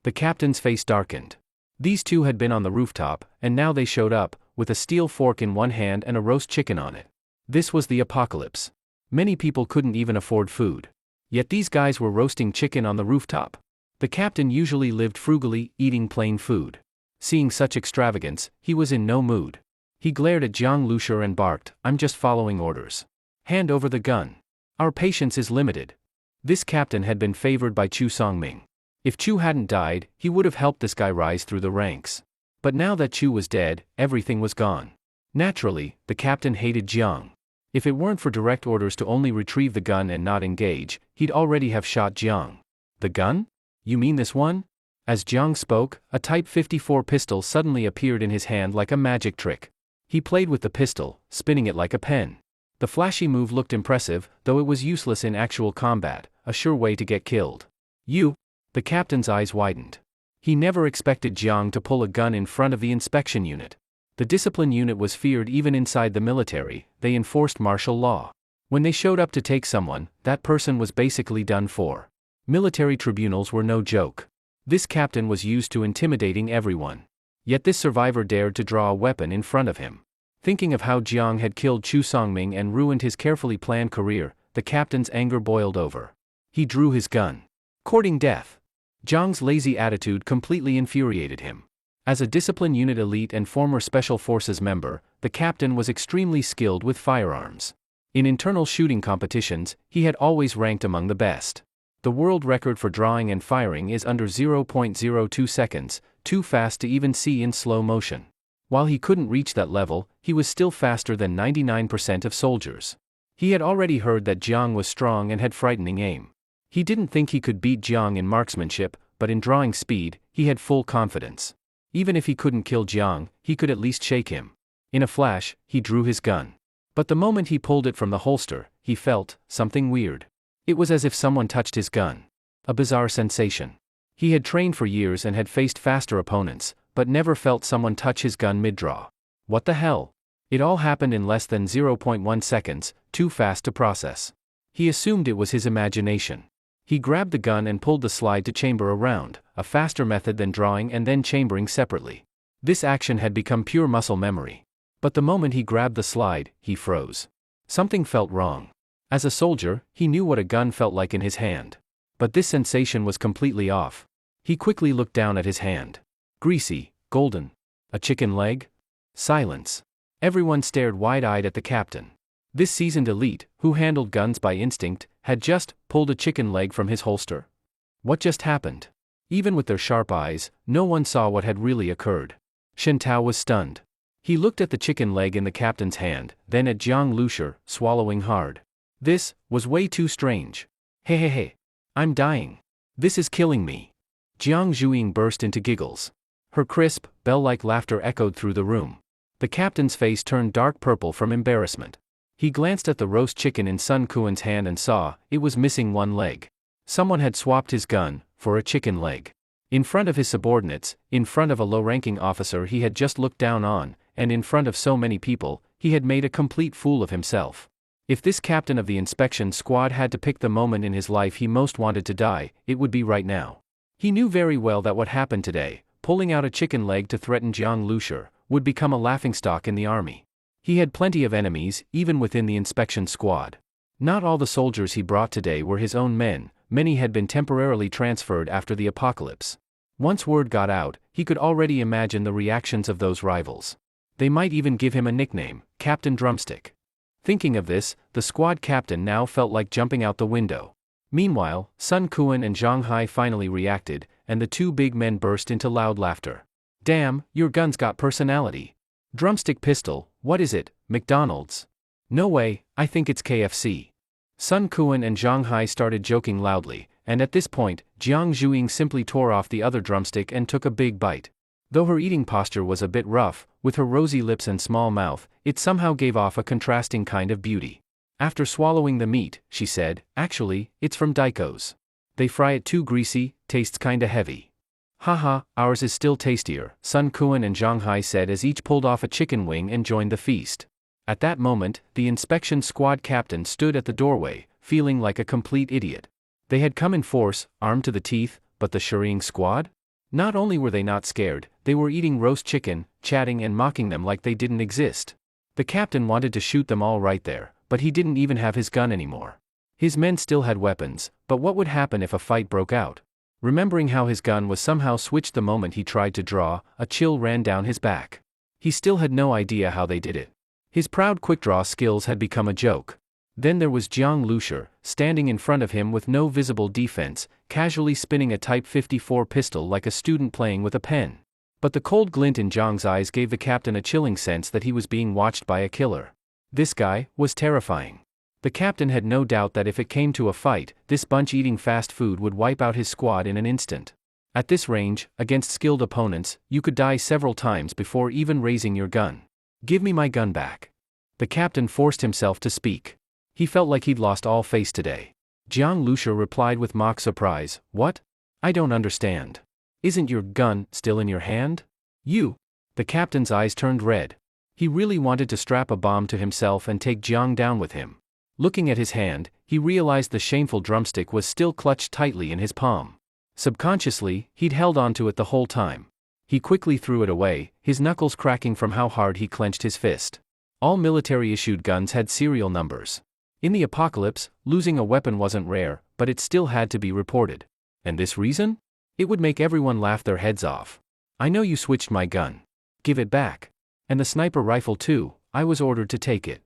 The captain's face darkened. These two had been on the rooftop, and now they showed up, with a steel fork in one hand and a roast chicken on it. This was the apocalypse. Many people couldn't even afford food. Yet these guys were roasting chicken on the rooftop. The captain usually lived frugally, eating plain food. Seeing such extravagance, he was in no mood. He glared at Jiang Lushur and barked, I'm just following orders. Hand over the gun. Our patience is limited. This captain had been favored by Chu Songming. If Chu hadn't died, he would have helped this guy rise through the ranks. But now that Chu was dead, everything was gone. Naturally, the captain hated Jiang. If it weren't for direct orders to only retrieve the gun and not engage, he'd already have shot Jiang. The gun? You mean this one? As Jiang spoke, a Type 54 pistol suddenly appeared in his hand like a magic trick. He played with the pistol, spinning it like a pen. The flashy move looked impressive, though it was useless in actual combat, a sure way to get killed. You? The captain's eyes widened. He never expected Jiang to pull a gun in front of the inspection unit. The discipline unit was feared even inside the military. They enforced martial law. When they showed up to take someone, that person was basically done for. Military tribunals were no joke. This captain was used to intimidating everyone. Yet this survivor dared to draw a weapon in front of him. Thinking of how Jiang had killed Chu Songming and ruined his carefully planned career, the captain's anger boiled over. He drew his gun. Courting death. Jiang's lazy attitude completely infuriated him. As a discipline unit elite and former Special Forces member, the captain was extremely skilled with firearms. In internal shooting competitions, he had always ranked among the best. The world record for drawing and firing is under 0.02 seconds, too fast to even see in slow motion. While he couldn't reach that level, he was still faster than 99% of soldiers. He had already heard that Jiang was strong and had frightening aim. He didn't think he could beat Jiang in marksmanship, but in drawing speed, he had full confidence. Even if he couldn't kill Jiang, he could at least shake him. In a flash, he drew his gun. But the moment he pulled it from the holster, he felt something weird. It was as if someone touched his gun. A bizarre sensation. He had trained for years and had faced faster opponents, but never felt someone touch his gun mid-draw. What the hell? It all happened in less than 0.1 seconds, too fast to process. He assumed it was his imagination. He grabbed the gun and pulled the slide to chamber around, a faster method than drawing and then chambering separately. This action had become pure muscle memory. But the moment he grabbed the slide, he froze. Something felt wrong. As a soldier, he knew what a gun felt like in his hand. But this sensation was completely off. He quickly looked down at his hand. Greasy, golden. A chicken leg? Silence. Everyone stared wide-eyed at the captain. This seasoned elite, who handled guns by instinct, had just pulled a chicken leg from his holster. What just happened? Even with their sharp eyes, no one saw what had really occurred. Shen Tao was stunned. He looked at the chicken leg in the captain's hand, then at Jiang Lushur, swallowing hard. This was way too strange. Hey. I'm dying. This is killing me. Jiang Zhuiying burst into giggles. Her crisp, bell-like laughter echoed through the room. The captain's face turned dark purple from embarrassment. He glanced at the roast chicken in Sun Kuan's hand and saw it was missing one leg. Someone had swapped his gun for a chicken leg. In front of his subordinates, in front of a low-ranking officer he had just looked down on, and in front of so many people, He had made a complete fool of himself. If this captain of the inspection squad had to pick the moment in his life he most wanted to die, it would be right now. He knew very well that what happened today, pulling out a chicken leg to threaten Jiang Lushi, would become a laughingstock in the army. He had plenty of enemies, even within the inspection squad. Not all the soldiers he brought today were his own men, many had been temporarily transferred after the apocalypse. Once word got out, he could already imagine the reactions of those rivals. They might even give him a nickname, Captain Drumstick. Thinking of this, the squad captain now felt like jumping out the window. Meanwhile, Sun Quan and Zhang Hai finally reacted, and the two big men burst into loud laughter. Damn, your gun's got personality. Drumstick pistol, what is it, McDonald's? No way, I think it's KFC. Sun Quan and Zhang Hai started joking loudly, and at this point, Jiang Zhuing simply tore off the other drumstick and took a big bite. Though her eating posture was a bit rough, with her rosy lips and small mouth, it somehow gave off a contrasting kind of beauty. After swallowing the meat, she said, actually, it's from Daiko's. They fry it too greasy, tastes kinda heavy. Haha, ours is still tastier, Sun Quan and Zhang Hai said as each pulled off a chicken wing and joined the feast. At that moment, the inspection squad captain stood at the doorway, feeling like a complete idiot. They had come in force, armed to the teeth, but the scurrying squad? Not only were they not scared, they were eating roast chicken, chatting and mocking them like they didn't exist. The captain wanted to shoot them all right there, but he didn't even have his gun anymore. His men still had weapons, but what would happen if a fight broke out? Remembering how his gun was somehow switched the moment he tried to draw, a chill ran down his back. He still had no idea how they did it. His proud quick-draw skills had become a joke. Then there was Jiang Lushi, standing in front of him with no visible defense, casually spinning a Type 54 pistol like a student playing with a pen. But the cold glint in Jiang's eyes gave the captain a chilling sense that he was being watched by a killer. This guy was terrifying. The captain had no doubt that if it came to a fight, this bunch eating fast food would wipe out his squad in an instant. At this range, against skilled opponents, you could die several times before even raising your gun. Give me my gun back. The captain forced himself to speak. He felt like he'd lost all face today. Jiang Lushi replied with mock surprise, what? I don't understand. Isn't your gun still in your hand? You? The captain's eyes turned red. He really wanted to strap a bomb to himself and take Jiang down with him. Looking at his hand, he realized the shameful drumstick was still clutched tightly in his palm. Subconsciously, he'd held onto it the whole time. He quickly threw it away, his knuckles cracking from how hard he clenched his fist. All military-issued guns had serial numbers. In the apocalypse, losing a weapon wasn't rare, but it still had to be reported. And this reason? It would make everyone laugh their heads off. I know you switched my gun. Give it back. And the sniper rifle too, I was ordered to take it.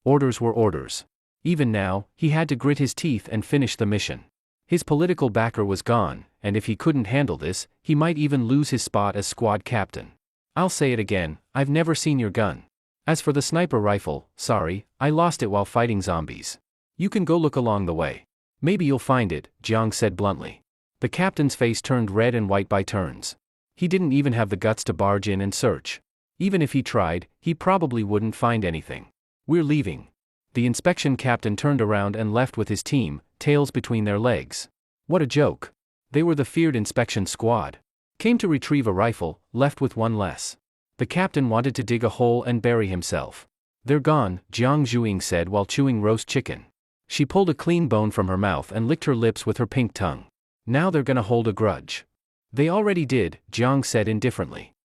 Orders were orders. Even now, he had to grit his teeth and finish the mission. His political backer was gone, and if he couldn't handle this, he might even lose his spot as squad captain. I'll say it again, I've never seen your gun. As for the sniper rifle, sorry, I lost it while fighting zombies. You can go look along the way. Maybe you'll find it, Jiang said bluntly. The captain's face turned red and white by turns. He didn't even have the guts to barge in and search. Even if he tried, he probably wouldn't find anything. We're leaving. The inspection captain turned around and left with his team, tails between their legs. What a joke. They were the feared inspection squad. Came to retrieve a rifle, left with one less. The captain wanted to dig a hole and bury himself. They're gone, Jiang Zhuing said while chewing roast chicken. She pulled a clean bone from her mouth and licked her lips with her pink tongue. Now they're gonna hold a grudge. They already did, Jiang said indifferently.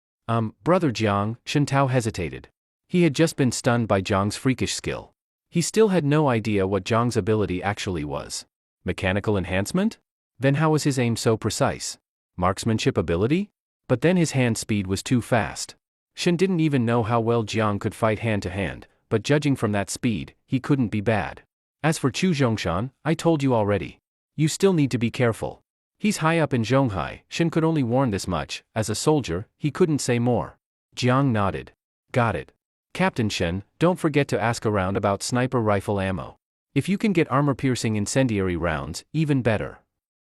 Brother Jiang, Shen Tao hesitated. He had just been stunned by Jiang's freakish skill. He still had no idea what Jiang's ability actually was. Mechanical enhancement? Then how was his aim so precise? Marksmanship ability? But then his hand speed was too fast. Shen didn't even know how well Jiang could fight hand to hand, but judging from that speed, he couldn't be bad. As for Chu Zhongshan, I told you already. You still need to be careful. He's high up in Zhonghai. Shen could only warn this much. As a soldier, he couldn't say more. Jiang nodded. Got it. Captain Shen, don't forget to ask around about sniper rifle ammo. If you can get armor-piercing incendiary rounds, even better.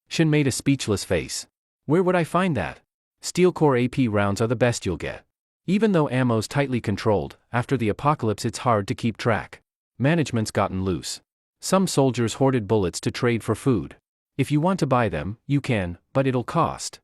Shen made a speechless face. Where would I find that? Steel core AP rounds are the best you'll get. Even though ammo's tightly controlled, after the apocalypse it's hard to keep track. Management's gotten loose. Some soldiers hoarded bullets to trade for food. If you want to buy them, you can, but it'll cost.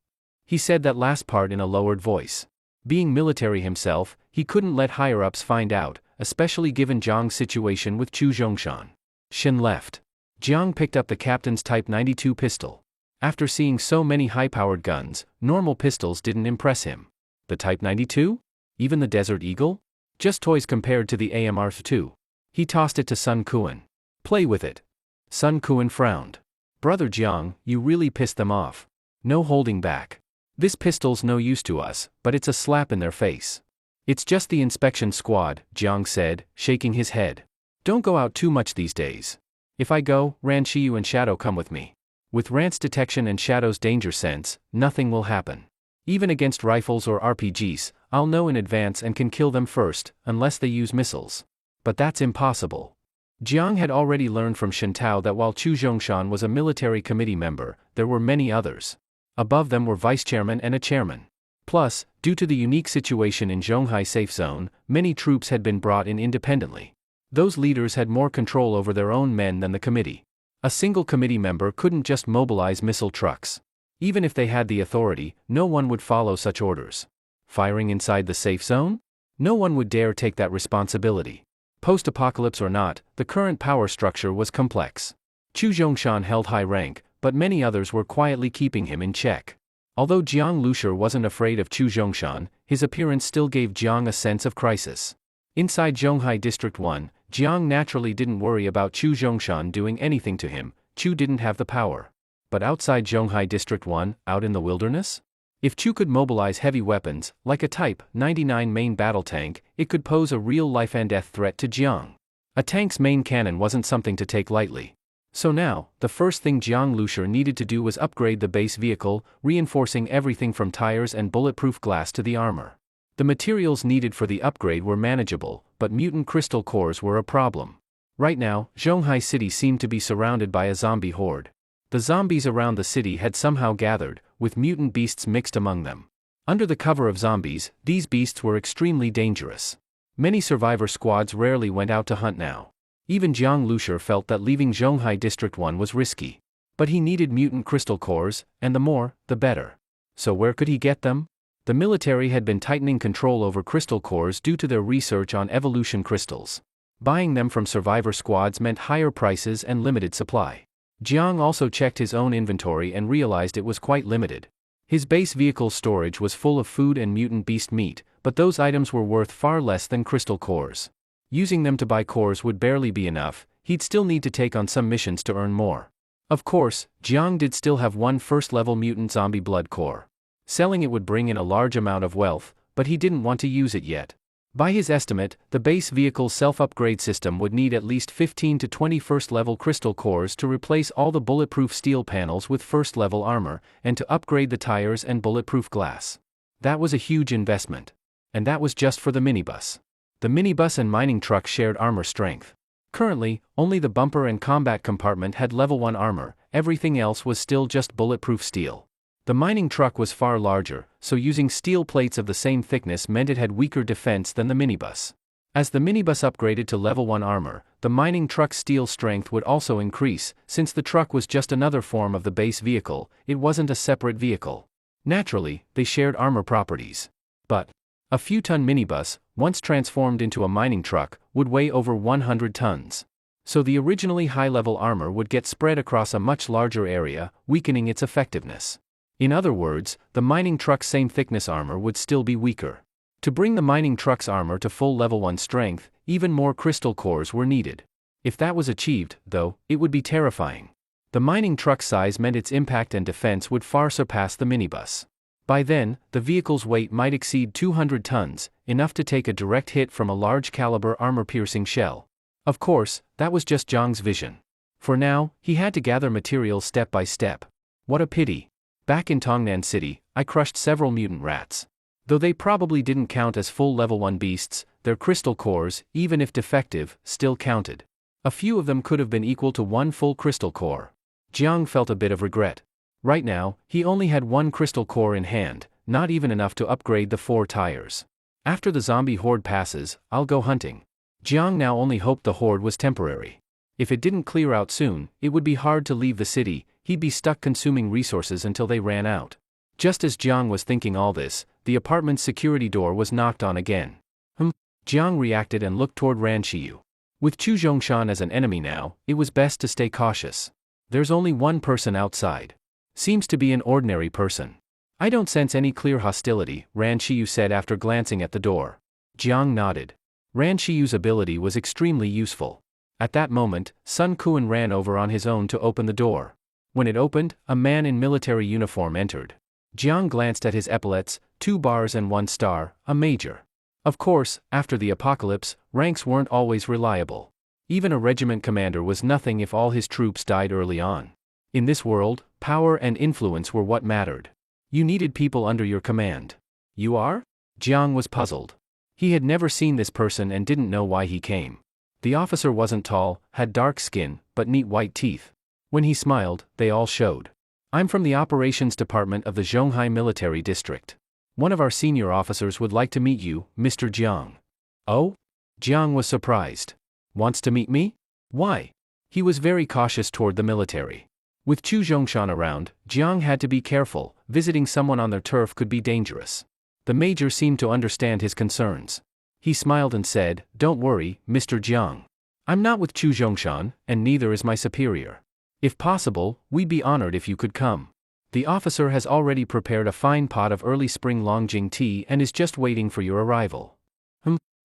He said that last part in a lowered voice. Being military himself, he couldn't let higher-ups find out, especially given Jiang's situation with Chu Zhongshan. Shen left. Jiang picked up the captain's Type 92 pistol. After seeing so many high-powered guns, normal pistols didn't impress him. The Type 92? Even the Desert Eagle? Just toys compared to the AMR-2. He tossed it to Sun Quan. Play with it. Sun Quan frowned. Brother Jiang, you really pissed them off. No holding back. This pistol's no use to us, but it's a slap in their face. It's just the inspection squad, Jiang said, shaking his head. Don't go out too much these days. If I go, Ran Shiyu and Shadow come with me. With Rant's detection and Shadow's danger sense, nothing will happen. Even against rifles or RPGs, I'll know in advance and can kill them first, unless they use missiles. But that's impossible. Jiang had already learned from Shintao that while Chu Zhongshan was a military committee member, there were many others. Above them were vice-chairman and a chairman. Plus, due to the unique situation in Zhonghai Safe Zone, many troops had been brought in independently. Those leaders had more control over their own men than the committee. A single committee member couldn't just mobilize missile trucks. Even if they had the authority, no one would follow such orders. Firing inside the safe zone? No one would dare take that responsibility. Post-apocalypse or not, the current power structure was complex. Chu Zhongshan held high rank, but many others were quietly keeping him in check. Although Jiang Lushur wasn't afraid of Chu Zhongshan, his appearance still gave Jiang a sense of crisis. Inside Zhonghai District 1, Jiang naturally didn't worry about Chu Zhongshan doing anything to him. Chu didn't have the power. But outside Zhonghai District 1, out in the wilderness? If Chu could mobilize heavy weapons, like a Type 99 main battle tank, it could pose a real life-and-death threat to Jiang. A tank's main cannon wasn't something to take lightly. So now, the first thing Jiang Lushur needed to do was upgrade the base vehicle, reinforcing everything from tires and bulletproof glass to the armor. The materials needed for the upgrade were manageable, but mutant crystal cores were a problem. Right now, Zhonghai City seemed to be surrounded by a zombie horde. The zombies around the city had somehow gathered, with mutant beasts mixed among them. Under the cover of zombies, these beasts were extremely dangerous. Many survivor squads rarely went out to hunt now. Even Jiang Lushur felt that leaving Zhonghai District 1 was risky. But he needed mutant crystal cores, and the more, the better. So where could he get them? The military had been tightening control over crystal cores due to their research on evolution crystals. Buying them from survivor squads meant higher prices and limited supply. Jiang also checked his own inventory and realized it was quite limited. His base vehicle storage was full of food and mutant beast meat, but those items were worth far less than crystal cores. Using them to buy cores would barely be enough. He'd still need to take on some missions to earn more. Of course, Jiang did still have one first-level mutant zombie blood core. Selling it would bring in a large amount of wealth, but he didn't want to use it yet. By his estimate, the base vehicle's self-upgrade system would need at least 15 to 20 first-level crystal cores to replace all the bulletproof steel panels with first-level armor, and to upgrade the tires and bulletproof glass. That was a huge investment. And that was just for the minibus. The minibus and mining truck shared armor strength. Currently, only the bumper and combat compartment had level 1 armor, everything else was still just bulletproof steel. The mining truck was far larger, so using steel plates of the same thickness meant it had weaker defense than the minibus. As the minibus upgraded to level 1 armor, the mining truck's steel strength would also increase. Since the truck was just another form of the base vehicle, it wasn't a separate vehicle. Naturally, they shared armor properties. But a few-ton minibus, once transformed into a mining truck, would weigh over 100 tons. So the originally high-level armor would get spread across a much larger area, weakening its effectiveness. In other words, the mining truck's same thickness armor would still be weaker. To bring the mining truck's armor to full level 1 strength, even more crystal cores were needed. If that was achieved, though, it would be terrifying. The mining truck's size meant its impact and defense would far surpass the minibus. By then, the vehicle's weight might exceed 200 tons, enough to take a direct hit from a large-caliber armor-piercing shell. Of course, that was just Jiang's vision. For now, he had to gather materials step by step. What a pity. Back in Tongnan City, I crushed several mutant rats. Though they probably didn't count as full level 1 beasts, their crystal cores, even if defective, still counted. A few of them could have been equal to 1 full crystal core. Jiang felt a bit of regret. Right now, he only had 1 crystal core in hand, not even enough to upgrade the 4 tires. After the zombie horde passes, I'll go hunting. Jiang now only hoped the horde was temporary. If it didn't clear out soon, it would be hard to leave the city. He'd be stuck consuming resources until they ran out. Just as Jiang was thinking all this, the apartment's security door was knocked on again. Jiang reacted and looked toward Ran Qiyu. With Chu Zhongshan as an enemy now, it was best to stay cautious. There's only one person outside. Seems to be an ordinary person. I don't sense any clear hostility, Ran Qiyu said after glancing at the door. Jiang nodded. Ran Qiyu's ability was extremely useful. At that moment, Sun Quan ran over on his own to open the door. When it opened, a man in military uniform entered. Jiang glanced at his epaulets, 2 bars and 1 star, a major. Of course, after the apocalypse, ranks weren't always reliable. Even a regiment commander was nothing if all his troops died early on. In this world, power and influence were what mattered. You needed people under your command. You are? Jiang was puzzled. He had never seen this person and didn't know why he came. The officer wasn't tall, had dark skin, but neat white teeth. When he smiled, they all showed. I'm from the operations department of the Zhonghai military district. One of our senior officers would like to meet you, Mr. Jiang. Oh? Jiang was surprised. Wants to meet me? Why? He was very cautious toward the military. With Chu Zhongshan around, Jiang had to be careful. Visiting someone on their turf could be dangerous. The major seemed to understand his concerns. He smiled and said, "Don't worry, Mr. Jiang. I'm not with Chu Zhongshan, and neither is my superior. If possible, we'd be honored if you could come. The officer has already prepared a fine pot of early spring Longjing tea and is just waiting for your arrival."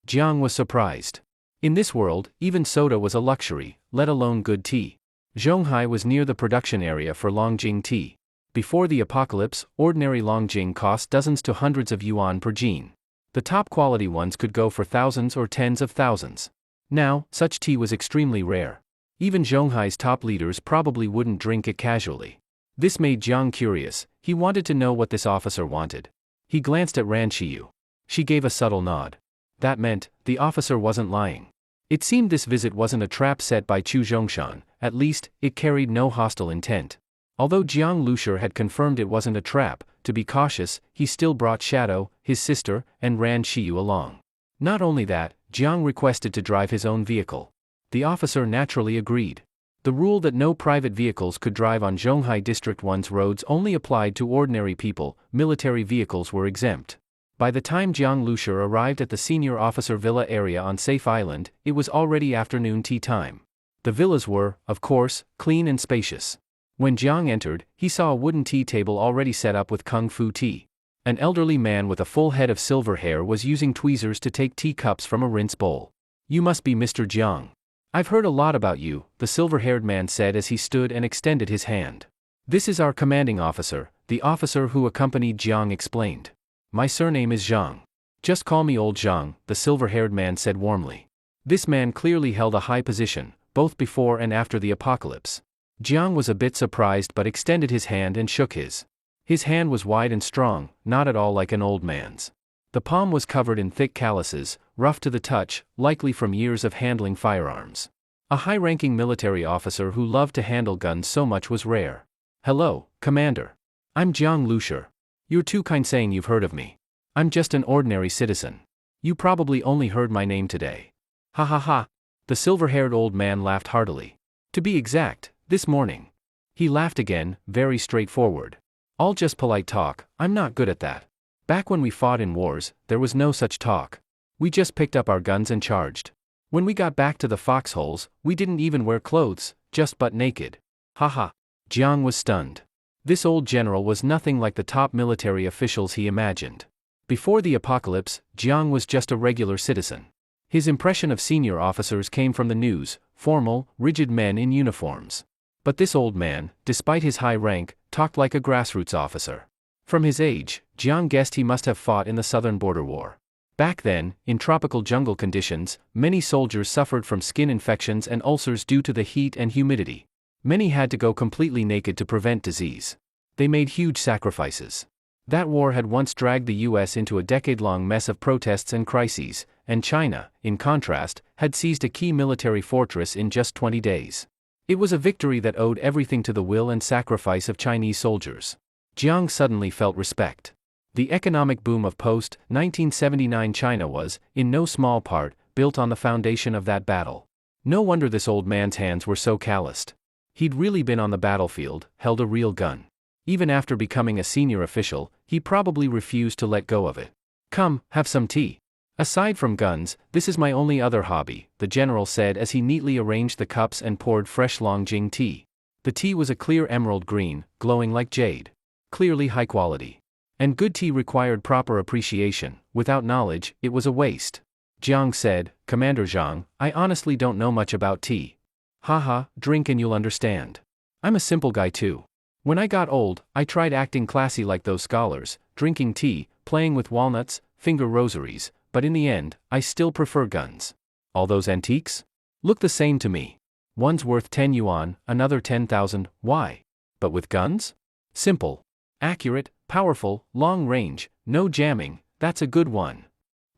Jiang was surprised. In this world, even soda was a luxury, let alone good tea. Zhonghai was near the production area for Longjing tea. Before the apocalypse, ordinary Longjing cost dozens to hundreds of yuan per jean. The top quality ones could go for thousands or tens of thousands. Now, such tea was extremely rare. Even Zhonghai's top leaders probably wouldn't drink it casually. This made Jiang curious. He wanted to know what this officer wanted. He glanced at Ran Qiyu. She gave a subtle nod. That meant, the officer wasn't lying. It seemed this visit wasn't a trap set by Chu Zhongshan, at least, it carried no hostile intent. Although Jiang Lushur had confirmed it wasn't a trap, to be cautious, he still brought Shadow, his sister, and Ran Qiyu along. Not only that, Jiang requested to drive his own vehicle. The officer naturally agreed. The rule that no private vehicles could drive on Zhonghai District 1's roads only applied to ordinary people. Military vehicles were exempt. By the time Jiang Lushur arrived at the senior officer villa area on Safe Island, it was already afternoon tea time. The villas were, of course, clean and spacious. When Jiang entered, he saw a wooden tea table already set up with kung fu tea. An elderly man with a full head of silver hair was using tweezers to take tea cups from a rinse bowl. "You must be Mr. Jiang. I've heard a lot about you," the silver-haired man said as he stood and extended his hand. "This is our commanding officer," the officer who accompanied Jiang explained. "My surname is Zhang. Just call me Old Zhang," the silver-haired man said warmly. This man clearly held a high position, both before and after the apocalypse. Jiang was a bit surprised but extended his hand and shook his. His hand was wide and strong, not at all like an old man's. The palm was covered in thick calluses, rough to the touch, likely from years of handling firearms. A high-ranking military officer who loved to handle guns so much was rare. "Hello, Commander. I'm Jiang Lushur. You're too kind saying you've heard of me. I'm just an ordinary citizen. You probably only heard my name today." "Ha ha ha." The silver-haired old man laughed heartily. "To be exact, this morning." He laughed again, very straightforward. "All just polite talk, I'm not good at that. Back when we fought in wars, there was no such talk. We just picked up our guns and charged. When we got back to the foxholes, we didn't even wear clothes, just butt naked." "Ha ha." Jiang was stunned. This old general was nothing like the top military officials he imagined. Before the apocalypse, Jiang was just a regular citizen. His impression of senior officers came from the news, formal, rigid men in uniforms. But this old man, despite his high rank, talked like a grassroots officer. From his age, Jiang guessed he must have fought in the Southern Border War. Back then, in tropical jungle conditions, many soldiers suffered from skin infections and ulcers due to the heat and humidity. Many had to go completely naked to prevent disease. They made huge sacrifices. That war had once dragged the US into a decade-long mess of protests and crises, and China, in contrast, had seized a key military fortress in just 20 days. It was a victory that owed everything to the will and sacrifice of Chinese soldiers. Jiang suddenly felt respect. The economic boom of post-1979 China was, in no small part, built on the foundation of that battle. No wonder this old man's hands were so calloused. He'd really been on the battlefield, held a real gun. Even after becoming a senior official, he probably refused to let go of it. "Come, have some tea." Aside from guns, this is my only other hobby, the general said as he neatly arranged the cups and poured fresh Longjing tea. The tea was a clear emerald green, glowing like jade. Clearly high quality. And good tea required proper appreciation. Without knowledge, it was a waste. Jiang said, Commander Zhang, I honestly don't know much about tea. Haha, drink and you'll understand. I'm a simple guy too. When I got old, I tried acting classy like those scholars, drinking tea, playing with walnuts, finger rosaries, but in the end, I still prefer guns. All those antiques? Look the same to me. One's worth 10 yuan, another 10,000, why? But with guns? Simple. Accurate, powerful, long range, no jamming, that's a good one.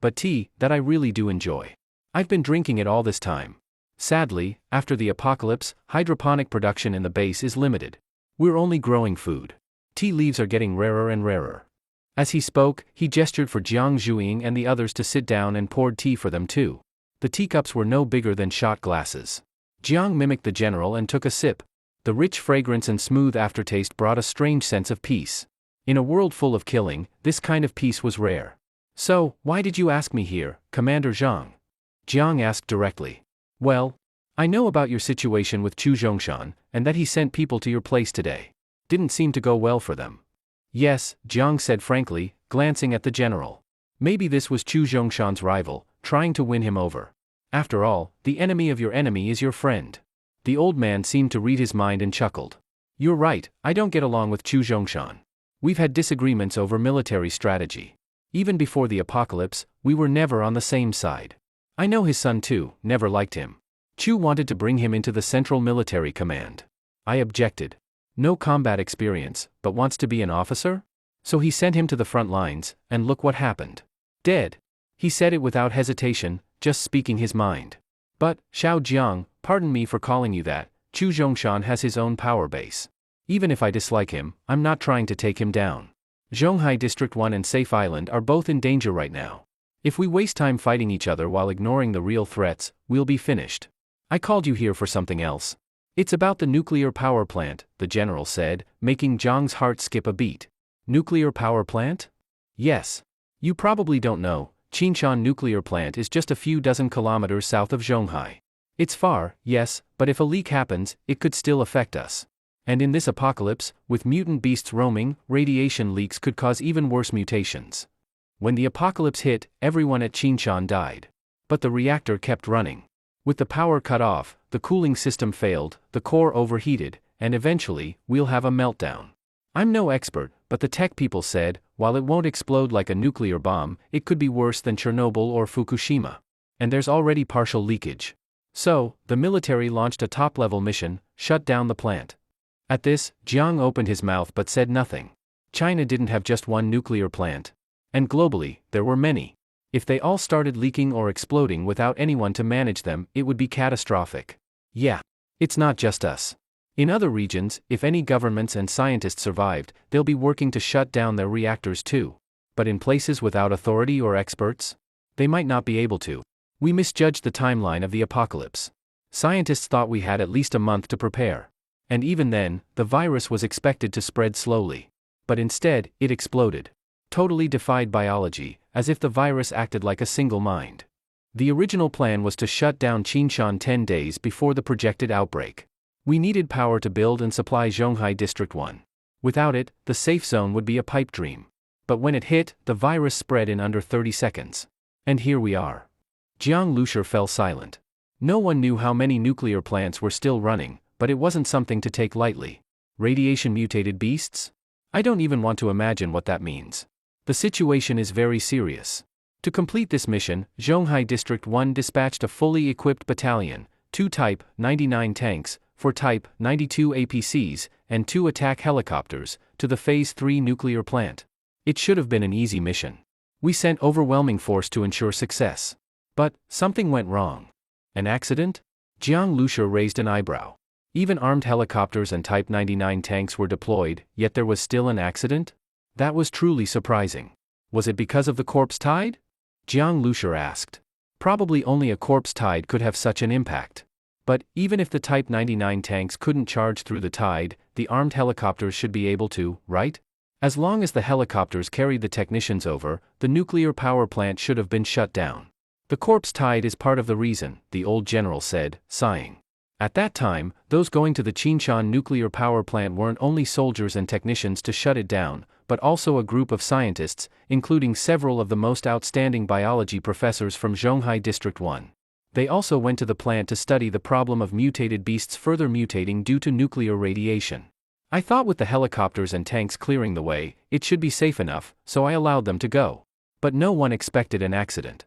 But tea, that I really do enjoy. I've been drinking it all this time. Sadly, after the apocalypse, hydroponic production in the base is limited. We're only growing food. Tea leaves are getting rarer and rarer. As he spoke, he gestured for Jiang Zhuiying and the others to sit down and poured tea for them too. The teacups were no bigger than shot glasses. Jiang mimicked the general and took a sip. The rich fragrance and smooth aftertaste brought a strange sense of peace. In a world full of killing, this kind of peace was rare. So, why did you ask me here, Commander Zhang? Jiang asked directly. Well, I know about your situation with Chu Zhongshan, and that he sent people to your place today. Didn't seem to go well for them. Yes, Jiang said frankly, glancing at the general. Maybe this was Chu Zhongshan's rival, trying to win him over. After all, the enemy of your enemy is your friend. The old man seemed to read his mind and chuckled. You're right, I don't get along with Chu Zhongshan. We've had disagreements over military strategy. Even before the apocalypse, we were never on the same side. I know his son too, never liked him. Chu wanted to bring him into the Central Military Command. I objected. No combat experience, but wants to be an officer? So he sent him to the front lines, and look what happened. Dead. He said it without hesitation, just speaking his mind. But, Xiao Jiang, pardon me for calling you that, Chu Zhongshan has his own power base. Even if I dislike him, I'm not trying to take him down. Zhonghai District 1 and Safe Island are both in danger right now. If we waste time fighting each other while ignoring the real threats, we'll be finished. I called you here for something else. It's about the nuclear power plant, the general said, making Zhang's heart skip a beat. Nuclear power plant? Yes. You probably don't know, Qinshan nuclear plant is just a few dozen kilometers south of Zhonghai. It's far, yes, but if a leak happens, it could still affect us. And in this apocalypse, with mutant beasts roaming, radiation leaks could cause even worse mutations. When the apocalypse hit, everyone at Qinshan died. But the reactor kept running. With the power cut off, the cooling system failed, the core overheated, and eventually, we'll have a meltdown. I'm no expert, but the tech people said, while it won't explode like a nuclear bomb, it could be worse than Chernobyl or Fukushima. And there's already partial leakage. So, the military launched a top-level mission, shut down the plant. At this, Jiang opened his mouth but said nothing. China didn't have just one nuclear plant. And globally, there were many. If they all started leaking or exploding without anyone to manage them, it would be catastrophic. Yeah. It's not just us. In other regions, if any governments and scientists survived, they'll be working to shut down their reactors too. But in places without authority or experts, they might not be able to. We misjudged the timeline of the apocalypse. Scientists thought we had at least a month to prepare. And even then, the virus was expected to spread slowly. But instead, it exploded. Totally defied biology, as if the virus acted like a single mind. The original plan was to shut down Qinshan 10 days before the projected outbreak. We needed power to build and supply Zhonghai District 1. Without it, the safe zone would be a pipe dream. But when it hit, the virus spread in under 30 seconds. And here we are. Jiang Lusher fell silent. No one knew how many nuclear plants were still running, but it wasn't something to take lightly. Radiation-mutated beasts? I don't even want to imagine what that means. The situation is very serious. To complete this mission, Zhonghai District 1 dispatched a fully equipped battalion, 2 Type 99 tanks, 4 Type 92 APCs, and 2 attack helicopters, to the Phase 3 nuclear plant. It should have been an easy mission. We sent overwhelming force to ensure success. But, something went wrong. An accident? Jiang Lusher raised an eyebrow. Even armed helicopters and Type 99 tanks were deployed, yet there was still an accident? That was truly surprising. Was it because of the corpse tide? Jiang Lusher asked. Probably only a corpse tide could have such an impact. But, even if the Type 99 tanks couldn't charge through the tide, the armed helicopters should be able to, right? As long as the helicopters carried the technicians over, the nuclear power plant should have been shut down. The corpse tide is part of the reason, the old general said, sighing. At that time, those going to the Qinshan nuclear power plant weren't only soldiers and technicians to shut it down, but also a group of scientists, including several of the most outstanding biology professors from Zhonghai District 1. They also went to the plant to study the problem of mutated beasts further mutating due to nuclear radiation. I thought with the helicopters and tanks clearing the way, it should be safe enough, so I allowed them to go. But no one expected an accident.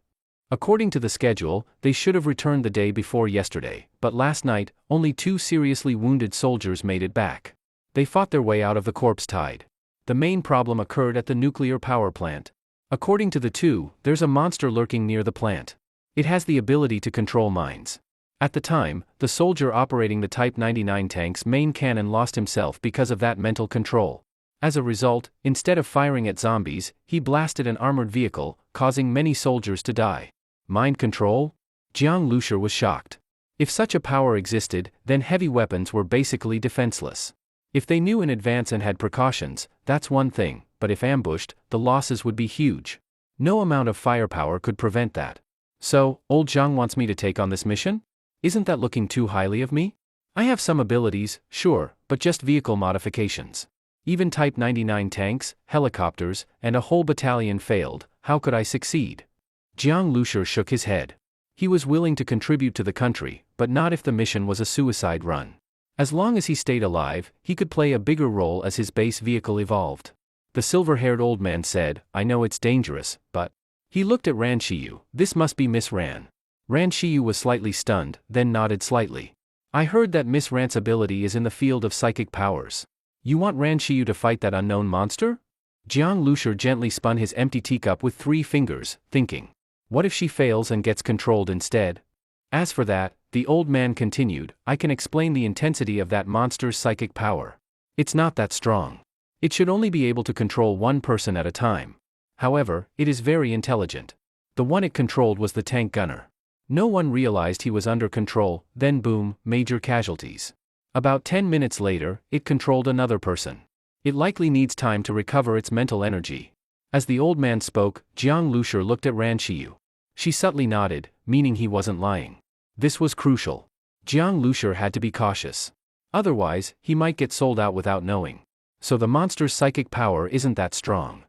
According to the schedule, they should have returned the day before yesterday, but last night, only 2 seriously wounded soldiers made it back. They fought their way out of the corpse tide. The main problem occurred at the nuclear power plant. According to the 2, there's a monster lurking near the plant. It has the ability to control minds. At the time, the soldier operating the Type 99 tank's main cannon lost himself because of that mental control. As a result, instead of firing at zombies, he blasted an armored vehicle, causing many soldiers to die. Mind control? Jiang Lushur was shocked. If such a power existed, then heavy weapons were basically defenseless. If they knew in advance and had precautions, that's one thing, but if ambushed, the losses would be huge. No amount of firepower could prevent that. So, old Zhang wants me to take on this mission? Isn't that looking too highly of me? I have some abilities, sure, but just vehicle modifications. Even Type 99 tanks, helicopters, and a whole battalion failed, how could I succeed? Jiang Lushur shook his head. He was willing to contribute to the country, but not if the mission was a suicide run. As long as he stayed alive, he could play a bigger role as his base vehicle evolved. The silver-haired old man said, I know it's dangerous, but... He looked at Ran Shiyu. This must be Miss Ran. Ran Shiyu was slightly stunned, then nodded slightly. I heard that Miss Ran's ability is in the field of psychic powers. You want Ran Shiyu to fight that unknown monster? Jiang Lushur gently spun his empty teacup with 3 fingers, thinking. What if she fails and gets controlled instead? As for that, the old man continued, I can explain the intensity of that monster's psychic power. It's not that strong. It should only be able to control one person at a time. However, it is very intelligent. The one it controlled was the tank gunner. No one realized he was under control, then boom, major casualties. About 10 minutes later, it controlled another person. It likely needs time to recover its mental energy. As the old man spoke, Jiang Lushur looked at Ran Shiyu. She subtly nodded, meaning he wasn't lying. This was crucial. Jiang Lushur had to be cautious. Otherwise, he might get sold out without knowing. So the monster's psychic power isn't that strong.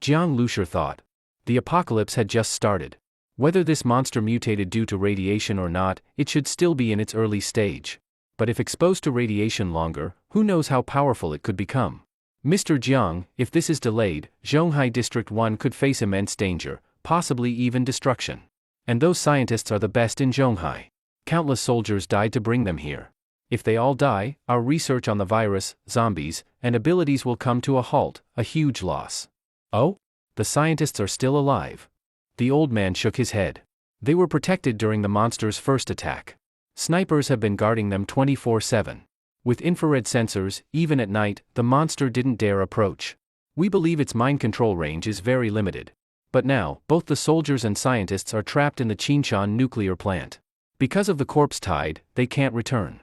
Jiang Lushur thought. The apocalypse had just started. Whether this monster mutated due to radiation or not, it should still be in its early stage. But if exposed to radiation longer, who knows how powerful it could become? Mr. Jiang, if this is delayed, Zhonghai District 1 could face immense danger, possibly even destruction. And those scientists are the best in Zhonghai. Countless soldiers died to bring them here. If they all die, our research on the virus, zombies, and abilities will come to a halt, a huge loss. Oh? The scientists are still alive. The old man shook his head. They were protected during the monster's first attack. Snipers have been guarding them 24/7. With infrared sensors, even at night, the monster didn't dare approach. We believe its mind control range is very limited. But now, both the soldiers and scientists are trapped in the Qinshan nuclear plant. Because of the corpse tide, they can't return.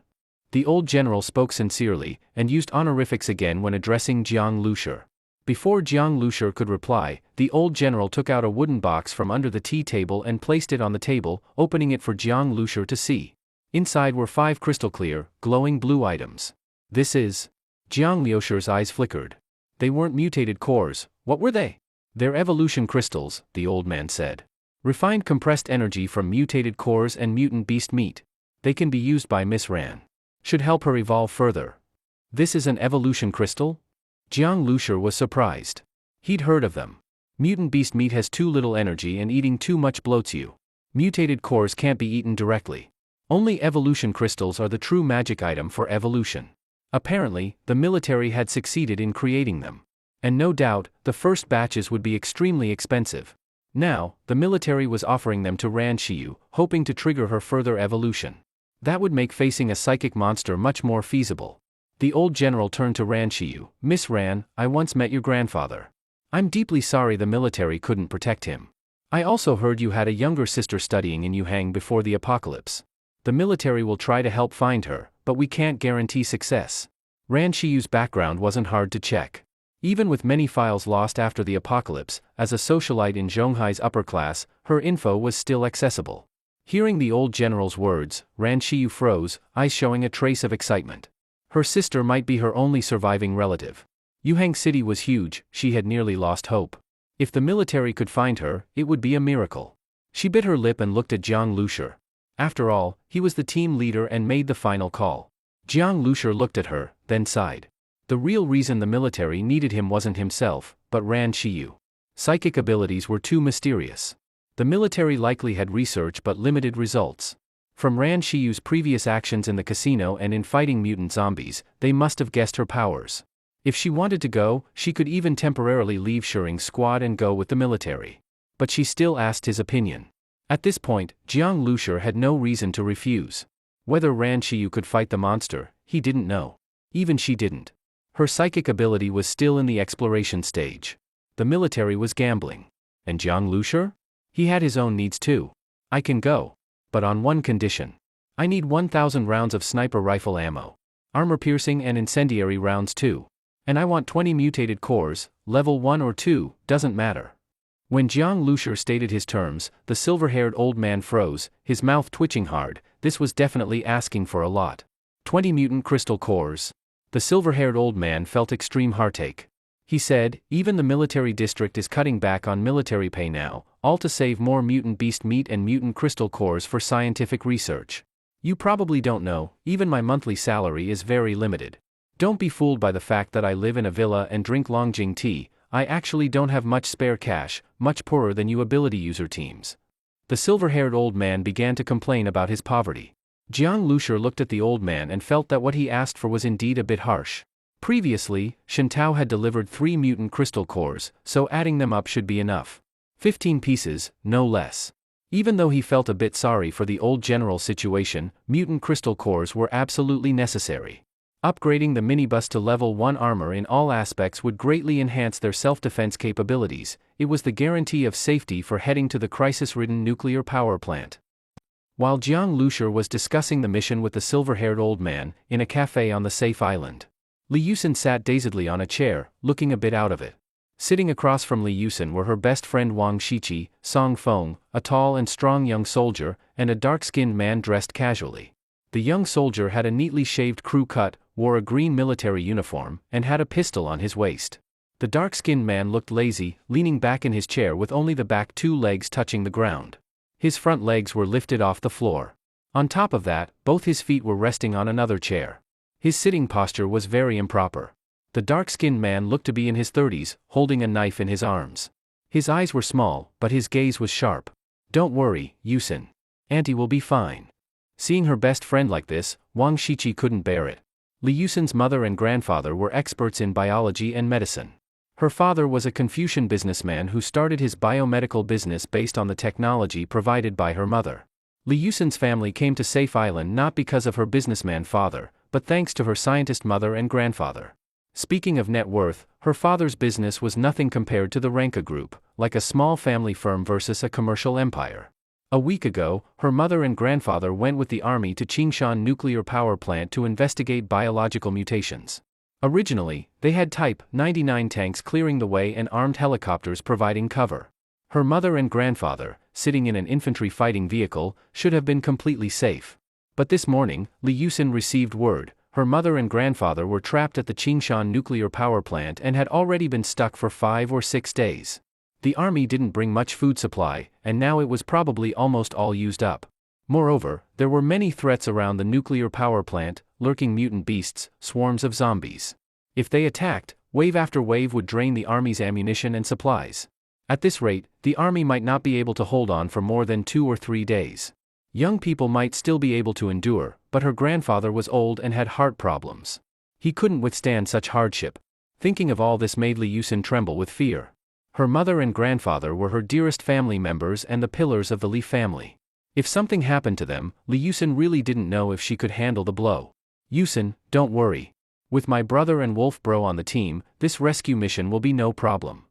The old general spoke sincerely, and used honorifics again when addressing Jiang Lushur. Before Jiang Lushur could reply, the old general took out a wooden box from under the tea table and placed it on the table, opening it for Jiang Lushur to see. Inside were 5 crystal-clear, glowing blue items. This is... Jiang Lushur's eyes flickered. They weren't mutated cores, what were they? They're evolution crystals, the old man said. Refined compressed energy from mutated cores and mutant beast meat. They can be used by Miss Ran. Should help her evolve further. This is an evolution crystal? Jiang Lushur was surprised. He'd heard of them. Mutant beast meat has too little energy and eating too much bloats you. Mutated cores can't be eaten directly. Only evolution crystals are the true magic item for evolution. Apparently, the military had succeeded in creating them. And no doubt, the first batches would be extremely expensive. Now, the military was offering them to Ran Shiyu, hoping to trigger her further evolution. That would make facing a psychic monster much more feasible. The old general turned to Ran Shiyu. Miss Ran, I once met your grandfather. I'm deeply sorry the military couldn't protect him. I also heard you had a younger sister studying in Yuhang before the apocalypse. The military will try to help find her, but we can't guarantee success. Ran Shiyu's background wasn't hard to check. Even with many files lost after the apocalypse, as a socialite in Zhonghai's upper class, her info was still accessible. Hearing the old general's words, Ran Shiyu froze, eyes showing a trace of excitement. Her sister might be her only surviving relative. Yuhang City was huge, she had nearly lost hope. If the military could find her, it would be a miracle. She bit her lip and looked at Jiang Lusher. After all, he was the team leader and made the final call. Jiang Lusher looked at her, then sighed. The real reason the military needed him wasn't himself, but Ran Shiyu. Psychic abilities were too mysterious. The military likely had research but limited results. From Ran Shiyu's previous actions in the casino and in fighting mutant zombies, they must have guessed her powers. If she wanted to go, she could even temporarily leave Shuring's squad and go with the military. But she still asked his opinion. At this point, Jiang Lusher had no reason to refuse. Whether Ran Shiyu could fight the monster, he didn't know. Even she didn't. Her psychic ability was still in the exploration stage. The military was gambling. And Jiang Lusher? He had his own needs too. I can go. But on one condition. I need 1,000 rounds of sniper rifle ammo. Armor-piercing and incendiary rounds too. And I want 20 mutated cores, level 1 or 2, doesn't matter. When Jiang Lusher stated his terms, the silver-haired old man froze, his mouth twitching hard. This was definitely asking for a lot. 20 mutant crystal cores. The silver-haired old man felt extreme heartache. He said, even the military district is cutting back on military pay now, all to save more mutant beast meat and mutant crystal cores for scientific research. You probably don't know, even my monthly salary is very limited. Don't be fooled by the fact that I live in a villa and drink Longjing tea. I actually don't have much spare cash, much poorer than you ability user teams. The silver-haired old man began to complain about his poverty. Jiang Lusher looked at the old man and felt that what he asked for was indeed a bit harsh. Previously, Shintao had delivered 3 mutant crystal cores, so adding them up should be enough. 15 pieces, no less. Even though he felt a bit sorry for the old general's situation, mutant crystal cores were absolutely necessary. Upgrading the minibus to level 1 armor in all aspects would greatly enhance their self-defense capabilities. It was the guarantee of safety for heading to the crisis-ridden nuclear power plant. While Jiang Lusher was discussing the mission with the silver-haired old man, in a cafe on the safe island, Li Yusin sat dazedly on a chair, looking a bit out of it. Sitting across from Li Yusin were her best friend Wang Shiqi, Song Feng, a tall and strong young soldier, and a dark-skinned man dressed casually. The young soldier had a neatly shaved crew cut, wore a green military uniform, and had a pistol on his waist. The dark-skinned man looked lazy, leaning back in his chair with only the back 2 legs touching the ground. His front legs were lifted off the floor. On top of that, both his feet were resting on another chair. His sitting posture was very improper. The dark-skinned man looked to be in his 30s, holding a knife in his arms. His eyes were small, but his gaze was sharp. Don't worry, Yusin. Auntie will be fine. Seeing her best friend like this, Wang Shiqi couldn't bear it. Li Yusin's mother and grandfather were experts in biology and medicine. Her father was a Confucian businessman who started his biomedical business based on the technology provided by her mother. Li Yusin's family came to Safe Island not because of her businessman father, but thanks to her scientist mother and grandfather. Speaking of net worth, her father's business was nothing compared to the Ranka Group, like a small family firm versus a commercial empire. A week ago, her mother and grandfather went with the army to Qingshan nuclear power plant to investigate biological mutations. Originally, they had Type 99 tanks clearing the way and armed helicopters providing cover. Her mother and grandfather, sitting in an infantry fighting vehicle, should have been completely safe. But this morning, Li Yusin received word. Her mother and grandfather were trapped at the Qingshan nuclear power plant and had already been stuck for 5 or 6 days. The army didn't bring much food supply, and now it was probably almost all used up. Moreover, there were many threats around the nuclear power plant, lurking mutant beasts, swarms of zombies. If they attacked, wave after wave would drain the army's ammunition and supplies. At this rate, the army might not be able to hold on for more than 2 or 3 days. Young people might still be able to endure, but her grandfather was old and had heart problems. He couldn't withstand such hardship. Thinking of all this made Li Yusin tremble with fear. Her mother and grandfather were her dearest family members and the pillars of the Li family. If something happened to them, Li Yusin really didn't know if she could handle the blow. Yusin, don't worry. With my brother and Wolf Bro on the team, this rescue mission will be no problem.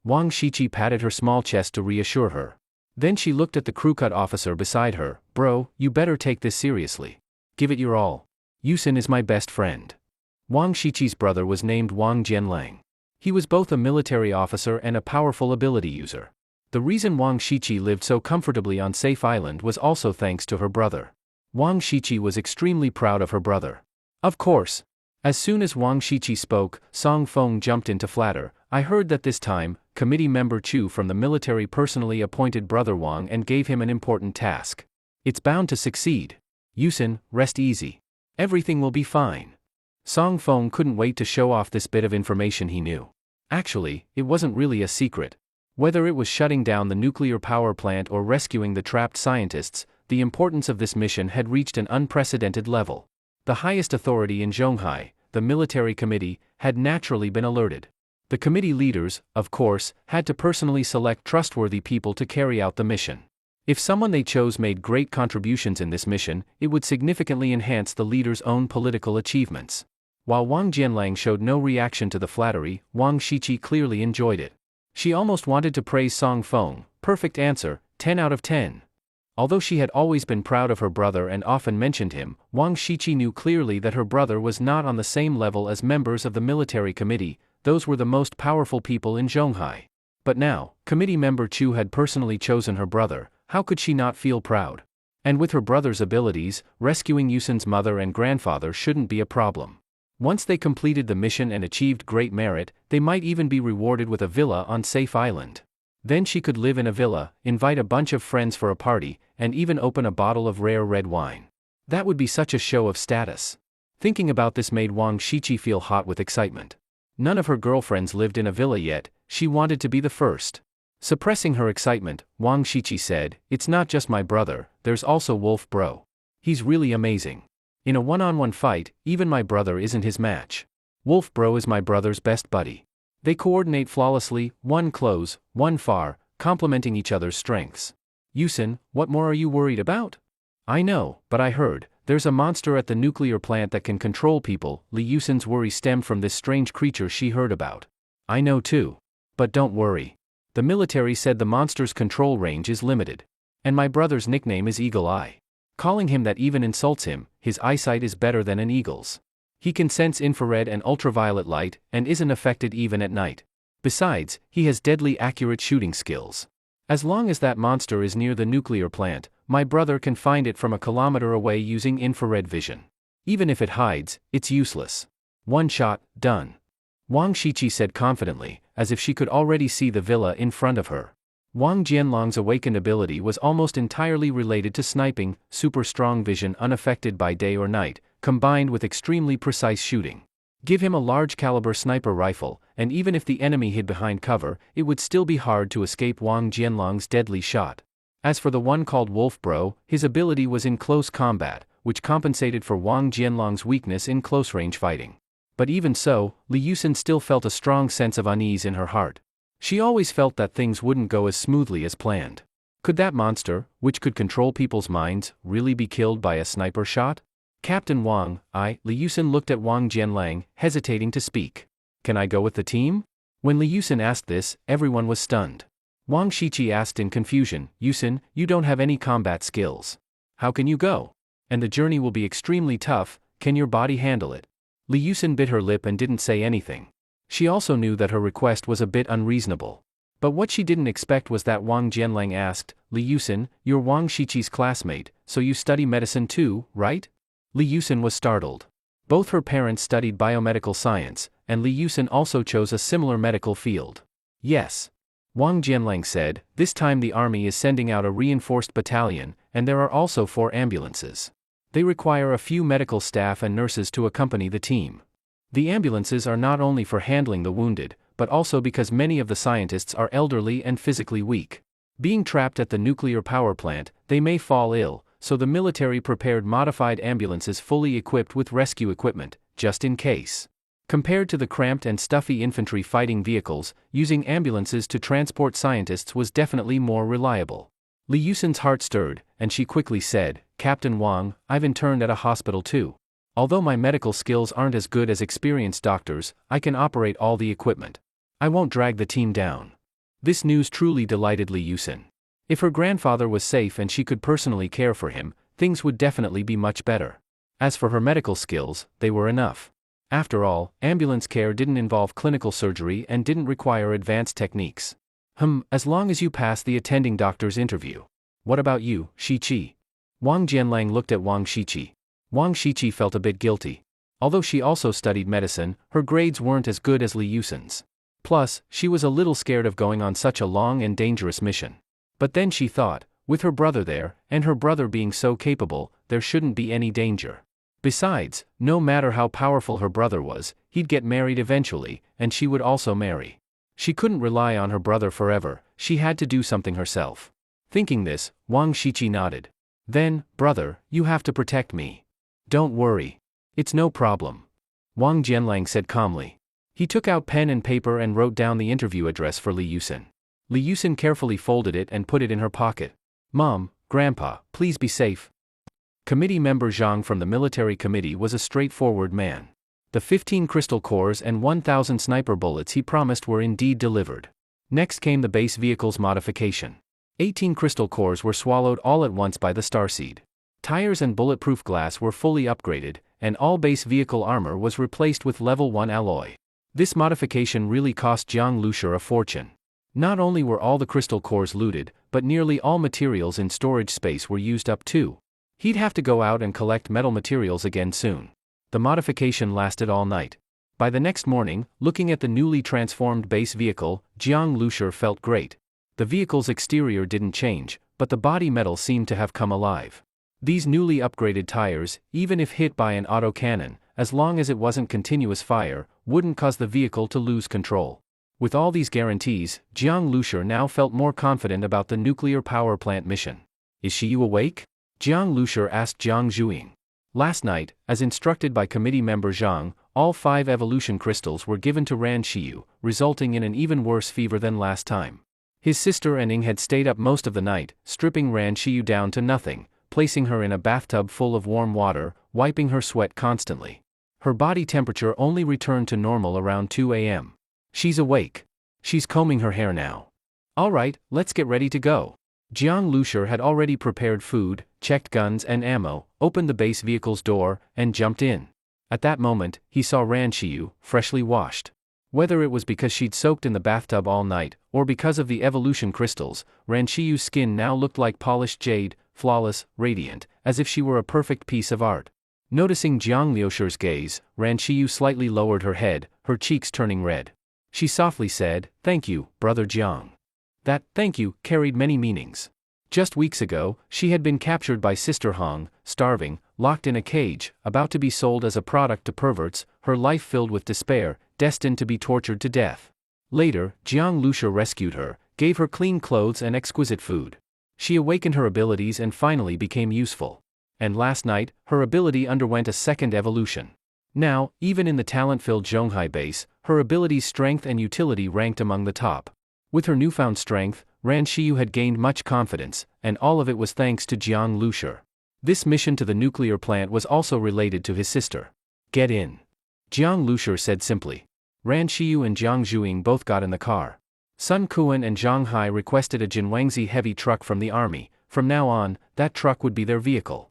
Wang Shiqi patted her small chest to reassure her. Then she looked at the crewcut officer beside her. Bro, you better take this seriously. Give it your all. Yusin is my best friend. Wang Shiqi's brother was named Wang Jianlang. He was both a military officer and a powerful ability user. The reason Wang Shiqi lived so comfortably on Safe Island was also thanks to her brother. Wang Shiqi was extremely proud of her brother. Of course. As soon as Wang Shiqi spoke, Song Feng jumped in to flatter. I heard that this time, committee member Chu from the military personally appointed brother Wang and gave him an important task. It's bound to succeed. Yusin, rest easy. Everything will be fine. Song Feng couldn't wait to show off this bit of information he knew. Actually, it wasn't really a secret. Whether it was shutting down the nuclear power plant or rescuing the trapped scientists, the importance of this mission had reached an unprecedented level. The highest authority in Zhonghai, the military committee, had naturally been alerted. The committee leaders, of course, had to personally select trustworthy people to carry out the mission. If someone they chose made great contributions in this mission, it would significantly enhance the leader's own political achievements. While Wang Jianlang showed no reaction to the flattery, Wang Shiqi clearly enjoyed it. She almost wanted to praise Song Feng. Perfect answer, 10 out of 10. Although she had always been proud of her brother and often mentioned him, Wang Shiqi knew clearly that her brother was not on the same level as members of the military committee. Those were the most powerful people in Zhonghai. But now, committee member Chu had personally chosen her brother. How could she not feel proud? And with her brother's abilities, rescuing Yusin's mother and grandfather shouldn't be a problem. Once they completed the mission and achieved great merit, they might even be rewarded with a villa on Safe Island. Then she could live in a villa, invite a bunch of friends for a party, and even open a bottle of rare red wine. That would be such a show of status. Thinking about this made Wang Shiqi feel hot with excitement. None of her girlfriends lived in a villa yet. She wanted to be the first. Suppressing her excitement, Wang Shiqi said, "It's not just my brother, there's also Wolf Bro. He's really amazing. In a one-on-one fight, even my brother isn't his match. Wolf Bro is my brother's best buddy. They coordinate flawlessly, one close, one far, complementing each other's strengths. Yusin, what more are you worried about?" "I know, but I heard, there's a monster at the nuclear plant that can control people." Li Yusin's worry stemmed from this strange creature she heard about. "I know too. But don't worry. The military said the monster's control range is limited. And my brother's nickname is Eagle Eye. Calling him that even insults him. His eyesight is better than an eagle's. He can sense infrared and ultraviolet light, and isn't affected even at night. Besides, he has deadly accurate shooting skills. As long as that monster is near the nuclear plant, my brother can find it from a kilometer away using infrared vision. Even if it hides, it's useless. One shot, done." Wang Shiqi said confidently, as if she could already see the villa in front of her. Wang Jianlong's awakened ability was almost entirely related to sniping, super strong vision unaffected by day or night, combined with extremely precise shooting. Give him a large caliber sniper rifle, and even if the enemy hid behind cover, it would still be hard to escape Wang Jianlong's deadly shot. As for the one called Wolf Bro, his ability was in close combat, which compensated for Wang Jianlong's weakness in close-range fighting. But even so, Li Yusin still felt a strong sense of unease in her heart. She always felt that things wouldn't go as smoothly as planned. Could that monster, which could control people's minds, really be killed by a sniper shot? "Captain Wang, Li Yusin looked at Wang Jianlang, hesitating to speak. "Can I go with the team?" When Li Yusin asked this, everyone was stunned. Wang Shiqi asked in confusion, "Yusin, you don't have any combat skills. How can you go? And the journey will be extremely tough, can your body handle it?" Li Yusin bit her lip and didn't say anything. She also knew that her request was a bit unreasonable. But what she didn't expect was that Wang Jianlang asked, "Li Yusin, you're Wang Shiqi's classmate, so you study medicine too, right?" Li Yusin was startled. Both her parents studied biomedical science, and Li Yusin also chose a similar medical field. "Yes." Wang Jianlang said, "This time the army is sending out a reinforced battalion, and there are also 4 ambulances. They require a few medical staff and nurses to accompany the team. The ambulances are not only for handling the wounded, but also because many of the scientists are elderly and physically weak. Being trapped at the nuclear power plant, they may fall ill, so the military prepared modified ambulances fully equipped with rescue equipment, just in case." Compared to the cramped and stuffy infantry fighting vehicles, using ambulances to transport scientists was definitely more reliable. Li Yusin's heart stirred, and she quickly said, "Captain Wang, I've interned at a hospital too. Although my medical skills aren't as good as experienced doctors, I can operate all the equipment. I won't drag the team down." This news truly delighted Li Yusin. If her grandfather was safe and she could personally care for him, things would definitely be much better. As for her medical skills, they were enough. After all, ambulance care didn't involve clinical surgery and didn't require advanced techniques. As long as you pass the attending doctor's interview. What about you, Shiqi? Wang Jianlang looked at Wang Shiqi. Wang Shiqi felt a bit guilty. Although she also studied medicine, her grades weren't as good as Li Yusin's. Plus, she was a little scared of going on such a long and dangerous mission. But then she thought, with her brother there, and her brother being so capable, there shouldn't be any danger. Besides, no matter how powerful her brother was, he'd get married eventually, and she would also marry. She couldn't rely on her brother forever, she had to do something herself. Thinking this, Wang Shiqi nodded. Then, brother, you have to protect me. Don't worry. It's no problem. Wang Jianlang said calmly. He took out pen and paper and wrote down the interview address for Li Yusin. Li Yusin carefully folded it and put it in her pocket. Mom, Grandpa, please be safe. Committee member Zhang from the military committee was a straightforward man. The 15 crystal cores and 1,000 sniper bullets he promised were indeed delivered. Next came the base vehicle's modification. 18 crystal cores were swallowed all at once by the starseed. Tires and bulletproof glass were fully upgraded, and all base vehicle armor was replaced with level 1 alloy. This modification really cost Jiang Lushur a fortune. Not only were all the crystal cores looted, but nearly all materials in storage space were used up too. He'd have to go out and collect metal materials again soon. The modification lasted all night. By the next morning, looking at the newly transformed base vehicle, Jiang Lushur felt great. The vehicle's exterior didn't change, but the body metal seemed to have come alive. These newly upgraded tires, even if hit by an autocannon, as long as it wasn't continuous fire, wouldn't cause the vehicle to lose control. With all these guarantees, Jiang Lushur now felt more confident about the nuclear power plant mission. Is she awake? Jiang Lushur asked Jiang Zhuing. Last night, as instructed by committee member Zhang, all 5 evolution crystals were given to Ran Xiyu, resulting in an even worse fever than last time. His sister and Ning had stayed up most of the night, stripping Ran Xiyu down to nothing, placing her in a bathtub full of warm water, wiping her sweat constantly. Her body temperature only returned to normal around 2 a.m. She's awake. She's combing her hair now. All right, let's get ready to go. Jiang Lushur had already prepared food, checked guns and ammo, opened the base vehicle's door, and jumped in. At that moment, he saw Ran Xiyu, freshly washed. Whether it was because she'd soaked in the bathtub all night, or because of the evolution crystals, Ran Xiyu's skin now looked like polished jade, flawless, radiant, as if she were a perfect piece of art. Noticing Jiang Lushur's gaze, Ran Xiyu slightly lowered her head, her cheeks turning red. She softly said, "Thank you, brother Jiang." That "thank you" carried many meanings. Just weeks ago, she had been captured by Sister Hong, starving, locked in a cage, about to be sold as a product to perverts, her life filled with despair, destined to be tortured to death. Later, Jiang Lushur rescued her, gave her clean clothes and exquisite food. She awakened her abilities and finally became useful. And last night, her ability underwent a second evolution. Now, even in the talent-filled Zhonghai base, her ability's strength and utility ranked among the top. With her newfound strength, Ran Xiyu had gained much confidence, and all of it was thanks to Jiang Lushur. This mission to the nuclear plant was also related to his sister. "Get in," Jiang Lushur said simply. Ran Xiyu and Jiang Zhuing both got in the car. Sun Kuan and Zhang Hai requested a Jinwangzi heavy truck from the army. From now on, that truck would be their vehicle.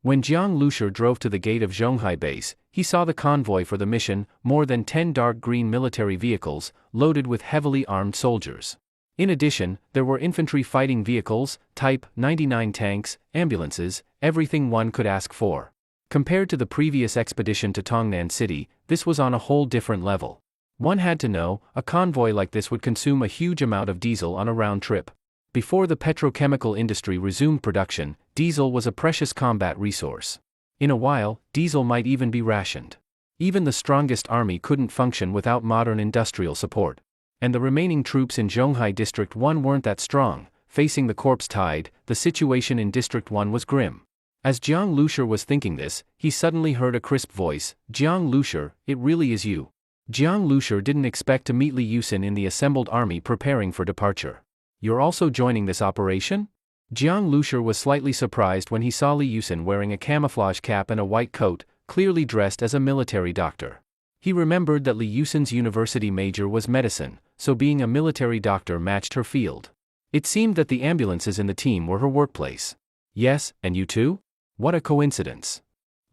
When Jiang Lushur drove to the gate of Zhonghai base, he saw the convoy for the mission, more than 10 dark green military vehicles, loaded with heavily armed soldiers. In addition, there were infantry fighting vehicles, Type 99 tanks, ambulances, everything one could ask for. Compared to the previous expedition to Tongnan City, this was on a whole different level. One had to know, a convoy like this would consume a huge amount of diesel on a round trip. Before the petrochemical industry resumed production, diesel was a precious combat resource. In a while, diesel might even be rationed. Even the strongest army couldn't function without modern industrial support. And the remaining troops in Zhonghai District 1 weren't that strong. Facing the corpse tide, the situation in District 1 was grim. As Jiang Lushur was thinking this, he suddenly heard a crisp voice, "Jiang Lushur, it really is you." Jiang Lushur didn't expect to meet Li Yusin in the assembled army preparing for departure. "You're also joining this operation?" Jiang Lushur was slightly surprised when he saw Li Yusin wearing a camouflage cap and a white coat, clearly dressed as a military doctor. He remembered that Li Yusin's university major was medicine, so being a military doctor matched her field. It seemed that the ambulances in the team were her workplace. "Yes, and you too? What a coincidence."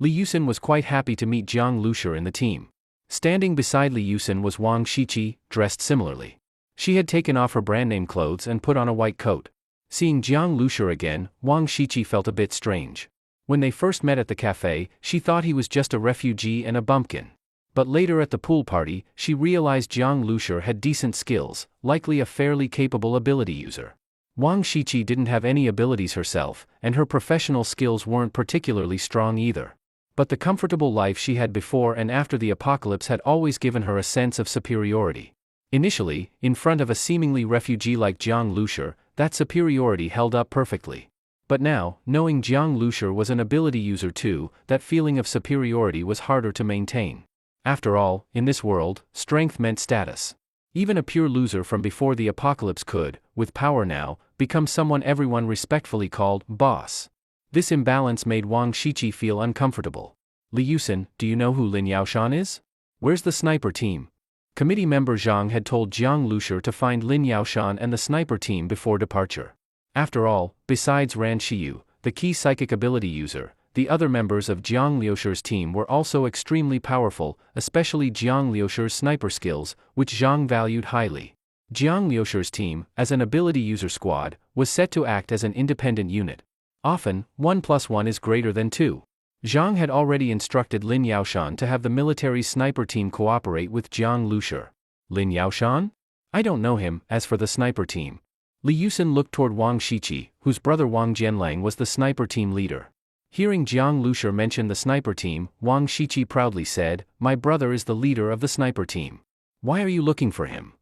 Li Yusin was quite happy to meet Jiang Lushi in the team. Standing beside Li Yusin was Wang Shiqi, dressed similarly. She had taken off her brand-name clothes and put on a white coat. Seeing Jiang Lushi again, Wang Shiqi felt a bit strange. When they first met at the cafe, she thought he was just a refugee and a bumpkin. But later at the pool party, she realized Jiang Lushi had decent skills, likely a fairly capable ability user. Wang Shiqi didn't have any abilities herself, and her professional skills weren't particularly strong either. But the comfortable life she had before and after the apocalypse had always given her a sense of superiority. Initially, in front of a seemingly refugee like Jiang Lushi, that superiority held up perfectly. But now, knowing Jiang Lushi was an ability user too, that feeling of superiority was harder to maintain. After all, in this world, strength meant status. Even a pure loser from before the apocalypse could, with power now, become someone everyone respectfully called boss. This imbalance made Wang Shiqi feel uncomfortable. Li Yusin, do you know who Lin Yaoshan is? Where's the sniper team? Committee member Zhang had told Jiang Lushi to find Lin Yaoshan and the sniper team before departure. After all, besides Ran Xiyu, the key psychic ability user, the other members of Jiang Liushi's team were also extremely powerful, especially Jiang Liushi's sniper skills, which Zhang valued highly. Jiang Liushi's team, as an ability user squad, was set to act as an independent unit. Often, 1 + 1 is greater than 2. Zhang had already instructed Lin Yaoshan to have the military sniper team cooperate with Jiang Lushi. Lin Yaoshan? I don't know him. As for the sniper team. Li Yusin looked toward Wang Shiqi, whose brother Wang Jianlang was the sniper team leader. Hearing Jiang Lushi mention the sniper team, Wang Shiqi proudly said, "My brother is the leader of the sniper team. Why are you looking for him?"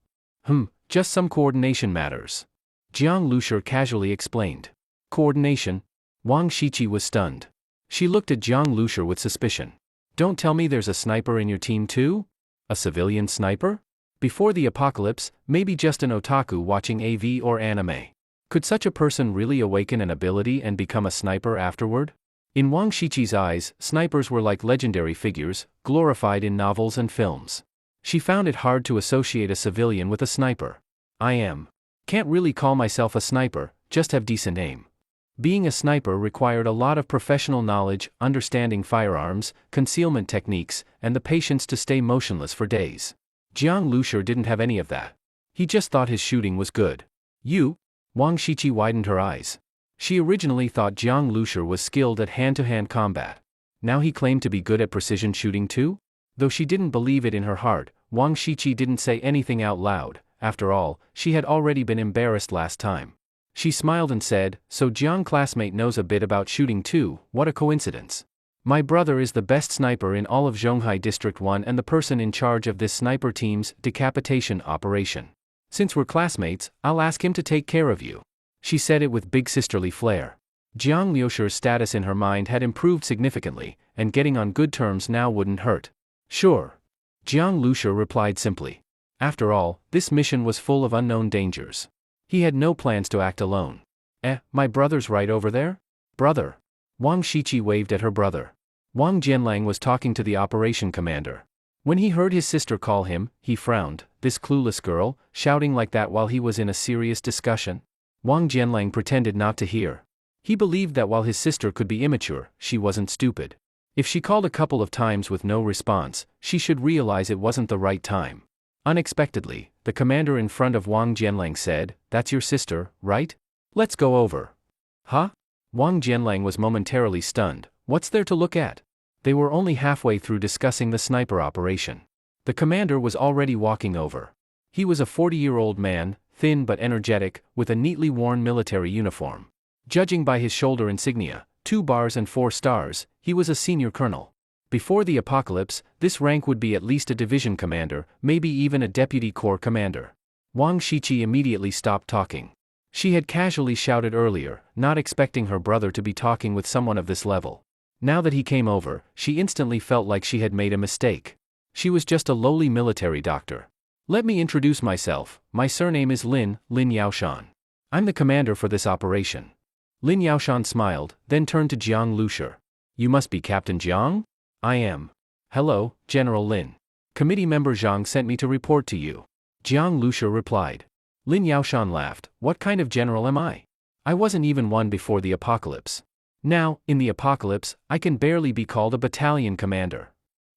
Just some coordination matters." Jiang Lushi casually explained. Coordination? Wang Shiqi was stunned. She looked at Jiang Lushi with suspicion. Don't tell me there's a sniper in your team too? A civilian sniper? Before the apocalypse, maybe just an otaku watching AV or anime. Could such a person really awaken an ability and become a sniper afterward? In Wang Shiqi's eyes, snipers were like legendary figures, glorified in novels and films. She found it hard to associate a civilian with a sniper. Can't really call myself a sniper, just have decent aim. Being a sniper required a lot of professional knowledge, understanding firearms, concealment techniques, and the patience to stay motionless for days. Jiang Lushi didn't have any of that. He just thought his shooting was good. You? Wang Shiqi widened her eyes. She originally thought Jiang Lushi was skilled at hand-to-hand combat. Now he claimed to be good at precision shooting too? Though she didn't believe it in her heart, Wang Shiqi didn't say anything out loud. After all, she had already been embarrassed last time. She smiled and said, "So Jiang classmate knows a bit about shooting too, what a coincidence. My brother is the best sniper in all of Zhonghai District 1 and the person in charge of this sniper team's decapitation operation. Since we're classmates, I'll ask him to take care of you." She said it with big sisterly flair. Jiang Liushi's status in her mind had improved significantly, and getting on good terms now wouldn't hurt. Sure. Jiang Lushi replied simply. After all, this mission was full of unknown dangers. He had no plans to act alone. My brother's right over there? Brother? Wang Shiqi waved at her brother. Wang Jianlang was talking to the operation commander. When he heard his sister call him, he frowned. This clueless girl, shouting like that while he was in a serious discussion? Wang Jianlang pretended not to hear. He believed that while his sister could be immature, she wasn't stupid. If she called a couple of times with no response, she should realize it wasn't the right time. Unexpectedly, the commander in front of Wang Jianlang said, "That's your sister, right? Let's go over." Huh? Wang Jianlang was momentarily stunned. What's there to look at? They were only halfway through discussing the sniper operation. The commander was already walking over. He was a 40-year-old man, thin but energetic, with a neatly worn military uniform. Judging by his shoulder insignia, 2 bars and 4 stars, he was a senior colonel. Before the apocalypse, this rank would be at least a division commander, maybe even a deputy corps commander. Wang Shiqi immediately stopped talking. She had casually shouted earlier, not expecting her brother to be talking with someone of this level. Now that he came over, she instantly felt like she had made a mistake. She was just a lowly military doctor. "Let me introduce myself. My surname is Lin Yaoshan. I'm the commander for this operation." Lin Yaoshan smiled, then turned to Jiang Lushi. "You must be Captain Jiang?" "I am." "Hello, General Lin. Committee member Zhang sent me to report to you." Jiang Lushi replied. Lin Yaoshan laughed. "What kind of general am I? I wasn't even one before the apocalypse." Now, in the apocalypse, I can barely be called a battalion commander.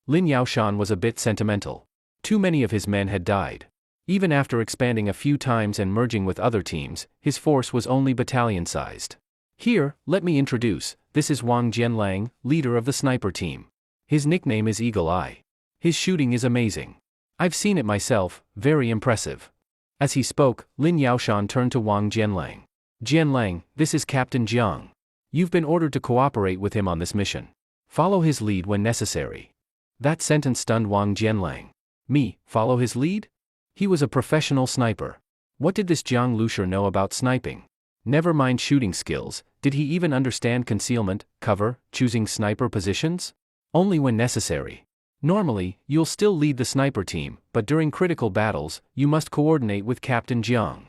Lin Yaoshan was a bit sentimental. Too many of his men had died. Even after expanding a few times and merging with other teams, his force was only battalion-sized. Here, let me introduce, this is Wang Jianlang, leader of the sniper team. His nickname is Eagle Eye. His shooting is amazing. I've seen it myself, very impressive. As he spoke, Lin Yaoshan turned to Wang Jianlang. Jianlang, this is Captain Jiang. You've been ordered to cooperate with him on this mission. Follow his lead when necessary. That sentence stunned Wang Jianlang. Me, follow his lead? He was a professional sniper. What did this Jiang Lushi know about sniping? Never mind shooting skills, did he even understand concealment, cover, choosing sniper positions? Only when necessary. Normally, you'll still lead the sniper team, but during critical battles, you must coordinate with Captain Jiang.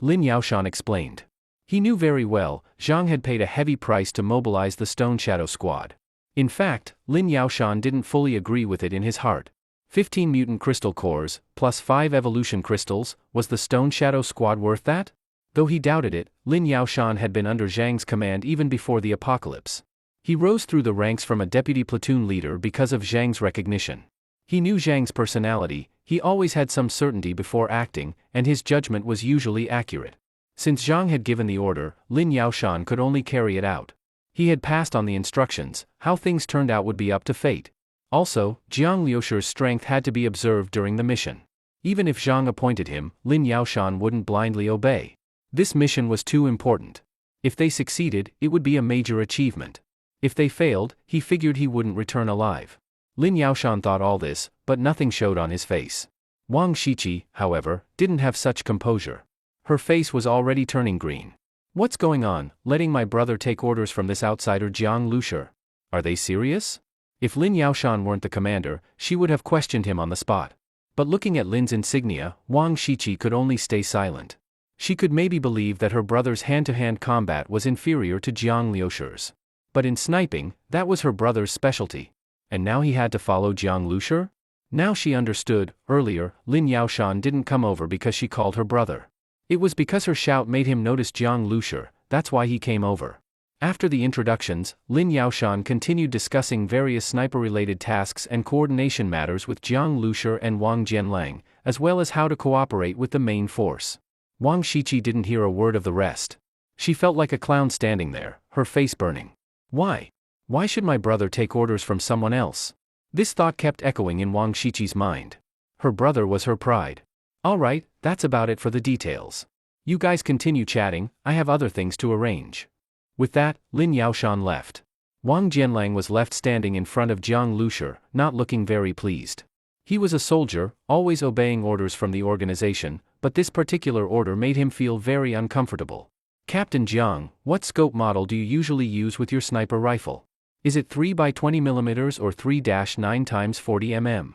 Lin Yaoshan explained. He knew very well, Zhang had paid a heavy price to mobilize the Stone Shadow Squad. In fact, Lin Yaoshan didn't fully agree with it in his heart. 15 mutant crystal cores, plus 5 evolution crystals, was the Stone Shadow Squad worth that? Though he doubted it, Lin Yaoshan had been under Zhang's command even before the apocalypse. He rose through the ranks from a deputy platoon leader because of Zhang's recognition. He knew Zhang's personality, he always had some certainty before acting, and his judgment was usually accurate. Since Zhang had given the order, Lin Yaoshan could only carry it out. He had passed on the instructions, how things turned out would be up to fate. Also, Jiang Liushi's strength had to be observed during the mission. Even if Zhang appointed him, Lin Yaoshan wouldn't blindly obey. This mission was too important. If they succeeded, it would be a major achievement. If they failed, he figured he wouldn't return alive. Lin Yaoshan thought all this, but nothing showed on his face. Wang Shiqi, however, didn't have such composure. Her face was already turning green. What's going on, letting my brother take orders from this outsider Jiang Lushi? Are they serious? If Lin Yaoshan weren't the commander, she would have questioned him on the spot. But looking at Lin's insignia, Wang Shiqi could only stay silent. She could maybe believe that her brother's hand-to-hand combat was inferior to Jiang Liushi's. But in sniping, that was her brother's specialty. And now he had to follow Jiang Lushi? Now she understood. Earlier, Lin Yaoshan didn't come over because she called her brother. It was because her shout made him notice Jiang Lushi, that's why he came over. After the introductions, Lin Yaoshan continued discussing various sniper-related tasks and coordination matters with Jiang Lushi and Wang Jianlang, as well as how to cooperate with the main force. Wang Shiqi didn't hear a word of the rest. She felt like a clown standing there, her face burning. Why? Why should my brother take orders from someone else? This thought kept echoing in Wang Shiqi's mind. Her brother was her pride. Alright, that's about it for the details. You guys continue chatting, I have other things to arrange. With that, Lin Yaoshan left. Wang Jianlang was left standing in front of Jiang Lushi, not looking very pleased. He was a soldier, always obeying orders from the organization, but this particular order made him feel very uncomfortable. Captain Jiang, what scope model do you usually use with your sniper rifle? Is it 3x20mm or 3-9x40mm?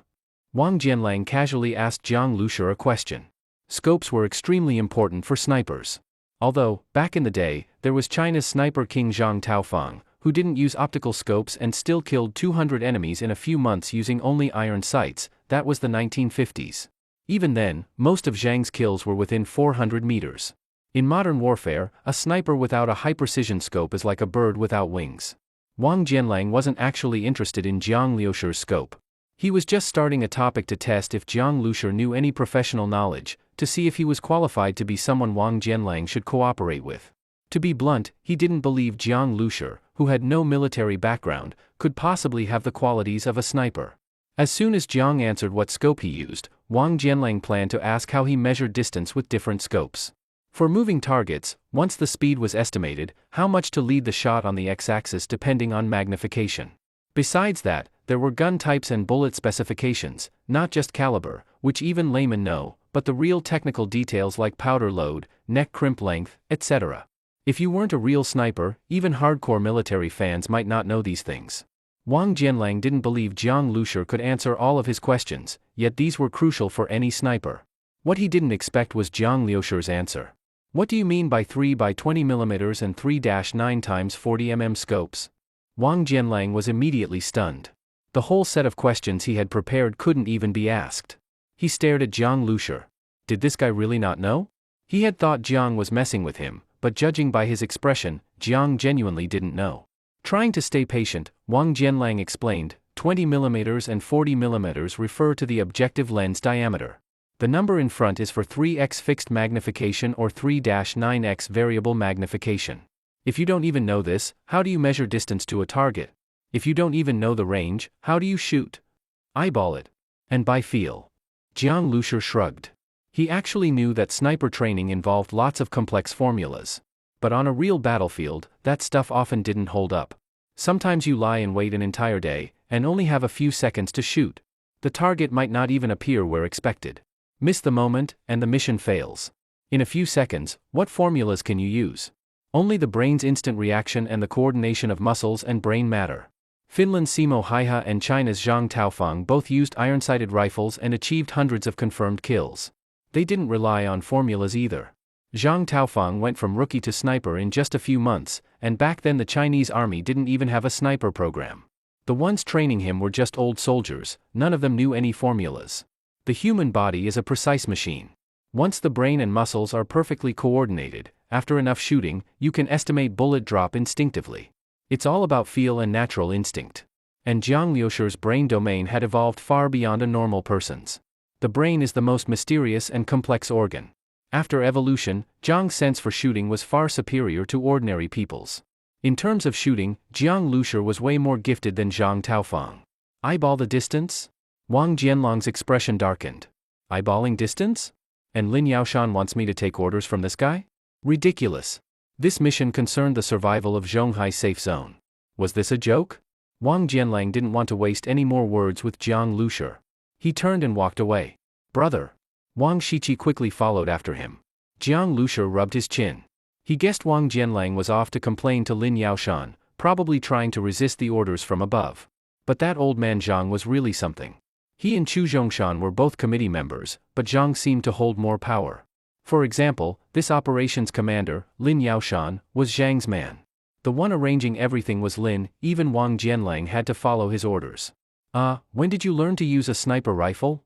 Wang Jianlang casually asked Jiang Lushi a question. Scopes were extremely important for snipers. Although, back in the day, there was China's sniper king Zhang Taofang, who didn't use optical scopes and still killed 200 enemies in a few months using only iron sights. That was the 1950s. Even then, most of Zhang's kills were within 400 meters. In modern warfare, a sniper without a high-precision scope is like a bird without wings. Wang Jianlang wasn't actually interested in Jiang Liushi's scope. He was just starting a topic to test if Jiang Lushi knew any professional knowledge, to see if he was qualified to be someone Wang Jianlang should cooperate with. To be blunt, he didn't believe Jiang Lushi, who had no military background, could possibly have the qualities of a sniper. As soon as Jiang answered what scope he used, Wang Jianlang planned to ask how he measured distance with different scopes. For moving targets, once the speed was estimated, how much to lead the shot on the x-axis depending on magnification. Besides that, there were gun types and bullet specifications, not just caliber, which even laymen know, but the real technical details like powder load, neck crimp length, etc. If you weren't a real sniper, even hardcore military fans might not know these things. Wang Jianlang didn't believe Jiang Lushi could answer all of his questions, yet these were crucial for any sniper. What he didn't expect was Jiang Liushi's answer. What do you mean by 3x20mm and 3-9x40mm scopes? Wang Jianlang was immediately stunned. The whole set of questions he had prepared couldn't even be asked. He stared at Jiang Lushi. Did this guy really not know? He had thought Jiang was messing with him, but judging by his expression, Jiang genuinely didn't know. Trying to stay patient, Wang Jianlang explained, 20 mm and 40 mm refer to the objective lens diameter. The number in front is for 3x fixed magnification or 3-9x variable magnification. If you don't even know this, how do you measure distance to a target? If you don't even know the range, how do you shoot? Eyeball it. And by feel. Jiang Lushi shrugged. He actually knew that sniper training involved lots of complex formulas. But on a real battlefield, that stuff often didn't hold up. Sometimes you lie in wait an entire day, and only have a few seconds to shoot. The target might not even appear where expected. Miss the moment, and the mission fails. In a few seconds, what formulas can you use? Only the brain's instant reaction and the coordination of muscles and brain matter. Finland's Simo Haiha and China's Zhang Taofang both used iron-sighted rifles and achieved hundreds of confirmed kills. They didn't rely on formulas either. Zhang Taofang went from rookie to sniper in just a few months, and back then the Chinese army didn't even have a sniper program. The ones training him were just old soldiers, none of them knew any formulas. The human body is a precise machine. Once the brain and muscles are perfectly coordinated, after enough shooting, you can estimate bullet drop instinctively. It's all about feel and natural instinct. And Jiang Liushi's brain domain had evolved far beyond a normal person's. The brain is the most mysterious and complex organ. After evolution, Jiang's sense for shooting was far superior to ordinary people's. In terms of shooting, Jiang Lushi was way more gifted than Zhang Taofang. Eyeball the distance? Wang Jianlong's expression darkened. Eyeballing distance? And Lin Yaoshan wants me to take orders from this guy? Ridiculous. This mission concerned the survival of Zhonghai safe zone. Was this a joke? Wang Jianlang didn't want to waste any more words with Jiang Lushi. He turned and walked away. Brother. Wang Shiqi quickly followed after him. Jiang Lushi rubbed his chin. He guessed Wang Jianlang was off to complain to Lin Yaoshan, probably trying to resist the orders from above. But that old man Zhang was really something. He and Chu Zhongshan were both committee members, but Zhang seemed to hold more power. For example, this operations commander, Lin Yaoshan, was Zhang's man. The one arranging everything was Lin, even Wang Jianlang had to follow his orders. When did you learn to use a sniper rifle?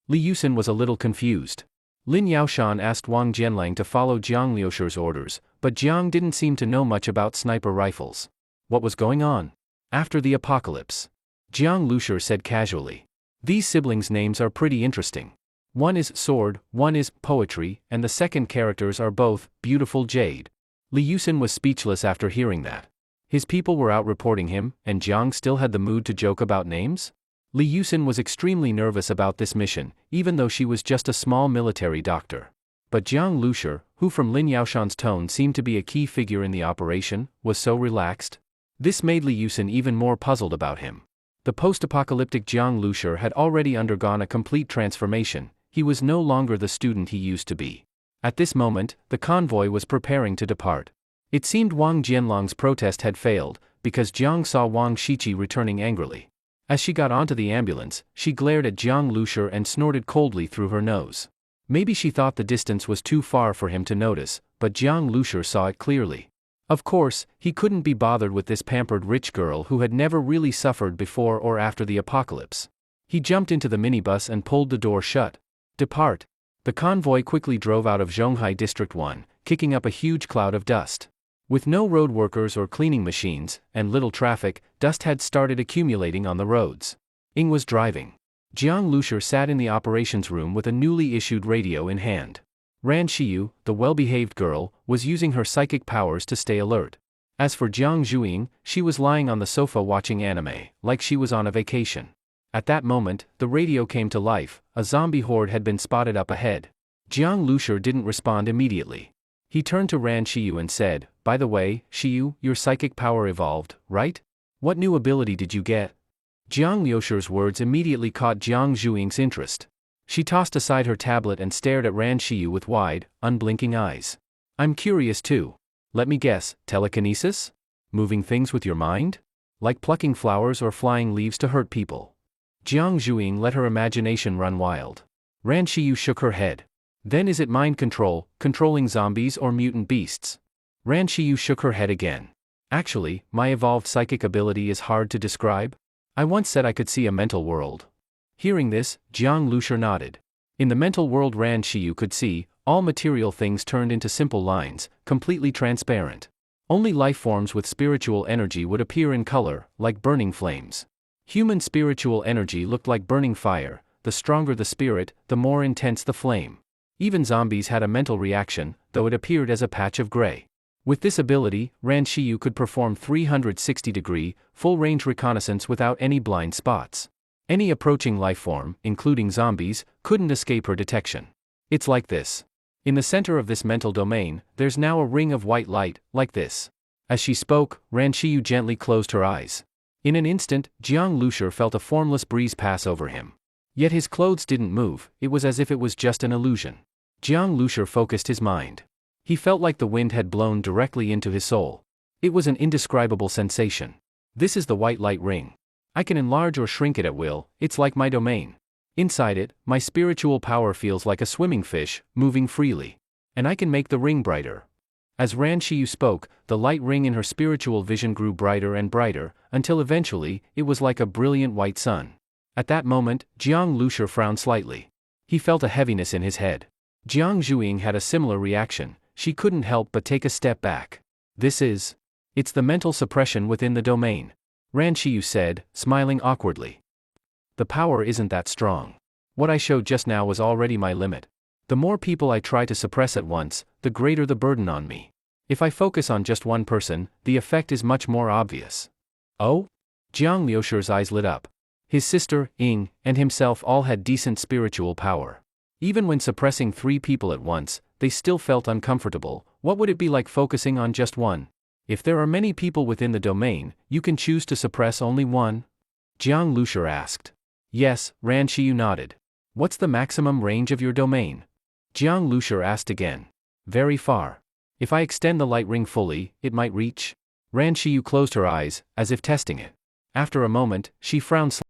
Li Yusin was a little confused. Lin Yaoshan asked Wang Jianlang to follow Jiang Liushi's orders, but Jiang didn't seem to know much about sniper rifles. What was going on? After the apocalypse. Jiang Lushi said casually. These siblings' names are pretty interesting. One is sword, one is poetry, and the second characters are both beautiful jade. Li Yusin was speechless after hearing that. His people were out reporting him, and Jiang still had the mood to joke about names? Li Yusin was extremely nervous about this mission, even though she was just a small military doctor. But Jiang Lushi, who from Lin Yaoshan's tone seemed to be a key figure in the operation, was so relaxed. This made Li Yusin even more puzzled about him. The post-apocalyptic Jiang Lushi had already undergone a complete transformation. He was no longer the student he used to be. At this moment, the convoy was preparing to depart. It seemed Wang Jianlong's protest had failed, because Jiang saw Wang Shiqi returning angrily. As she got onto the ambulance, she glared at Jiang Lushi and snorted coldly through her nose. Maybe she thought the distance was too far for him to notice, but Jiang Lushi saw it clearly. Of course, he couldn't be bothered with this pampered rich girl who had never really suffered before or after the apocalypse. He jumped into the minibus and pulled the door shut. Depart. The convoy quickly drove out of Zhonghai District 1, kicking up a huge cloud of dust. With no road workers or cleaning machines, and little traffic, dust had started accumulating on the roads. Ing was driving. Jiang Lushi sat in the operations room with a newly issued radio in hand. Ran Xiyu, the well-behaved girl, was using her psychic powers to stay alert. As for Jiang Zhuiying, she was lying on the sofa watching anime, like she was on a vacation. At that moment, the radio came to life. A zombie horde had been spotted up ahead. Jiang Lushi didn't respond immediately. He turned to Ran Xiyu and said, "By the way, Xiyu, your psychic power evolved, right? What new ability did you get?" Jiang Liushi's words immediately caught Jiang Zhuiying's interest. She tossed aside her tablet and stared at Ran Xiyu with wide, unblinking eyes. "I'm curious too. Let me guess, telekinesis? Moving things with your mind? Like plucking flowers or flying leaves to hurt people?" Jiang Zhuiying let her imagination run wild. Ran Xiyu shook her head. "Then is it mind control, controlling zombies or mutant beasts?" Ran Xiyu shook her head again. "Actually, my evolved psychic ability is hard to describe. I once said I could see a mental world." Hearing this, Jiang Lushi nodded. In the mental world Ran Xiyu could see, all material things turned into simple lines, completely transparent. Only life forms with spiritual energy would appear in color, like burning flames. Human spiritual energy looked like burning fire. The stronger the spirit, the more intense the flame. Even zombies had a mental reaction, though it appeared as a patch of gray. With this ability, Ran Shiyu could perform 360-degree, full-range reconnaissance without any blind spots. Any approaching life form, including zombies, couldn't escape her detection. It's like this. In the center of this mental domain, there's now a ring of white light, like this. As she spoke, Ran Shiyu gently closed her eyes. In an instant, Jiang Lushur felt a formless breeze pass over him. Yet his clothes didn't move, it was as if it was just an illusion. Jiang Lushur focused his mind. He felt like the wind had blown directly into his soul. It was an indescribable sensation. This is the white light ring. I can enlarge or shrink it at will, it's like my domain. Inside it, my spiritual power feels like a swimming fish, moving freely. And I can make the ring brighter. As Ran Shiyu spoke, the light ring in her spiritual vision grew brighter and brighter, until eventually, it was like a brilliant white sun. At that moment, Jiang Lushur frowned slightly. He felt a heaviness in his head. Jiang Zhuiying had a similar reaction. She couldn't help but take a step back. It's the mental suppression within the domain. Ran Shiyu said, smiling awkwardly. The power isn't that strong. What I showed just now was already my limit. The more people I try to suppress at once, the greater the burden on me. If I focus on just one person, the effect is much more obvious. Oh? Jiang Liushur's eyes lit up. His sister, Ying, and himself all had decent spiritual power. Even when suppressing 3 people at once, they still felt uncomfortable. What would it be like focusing on just one? If there are many people within the domain, you can choose to suppress only one? Jiang Lushur asked. Yes, Ran Shiyu nodded. What's the maximum range of your domain? Jiang Lushur asked again. Very far. If I extend the light ring fully, it might reach? Ran Shiyu closed her eyes, as if testing it. After a moment, she frowned slightly.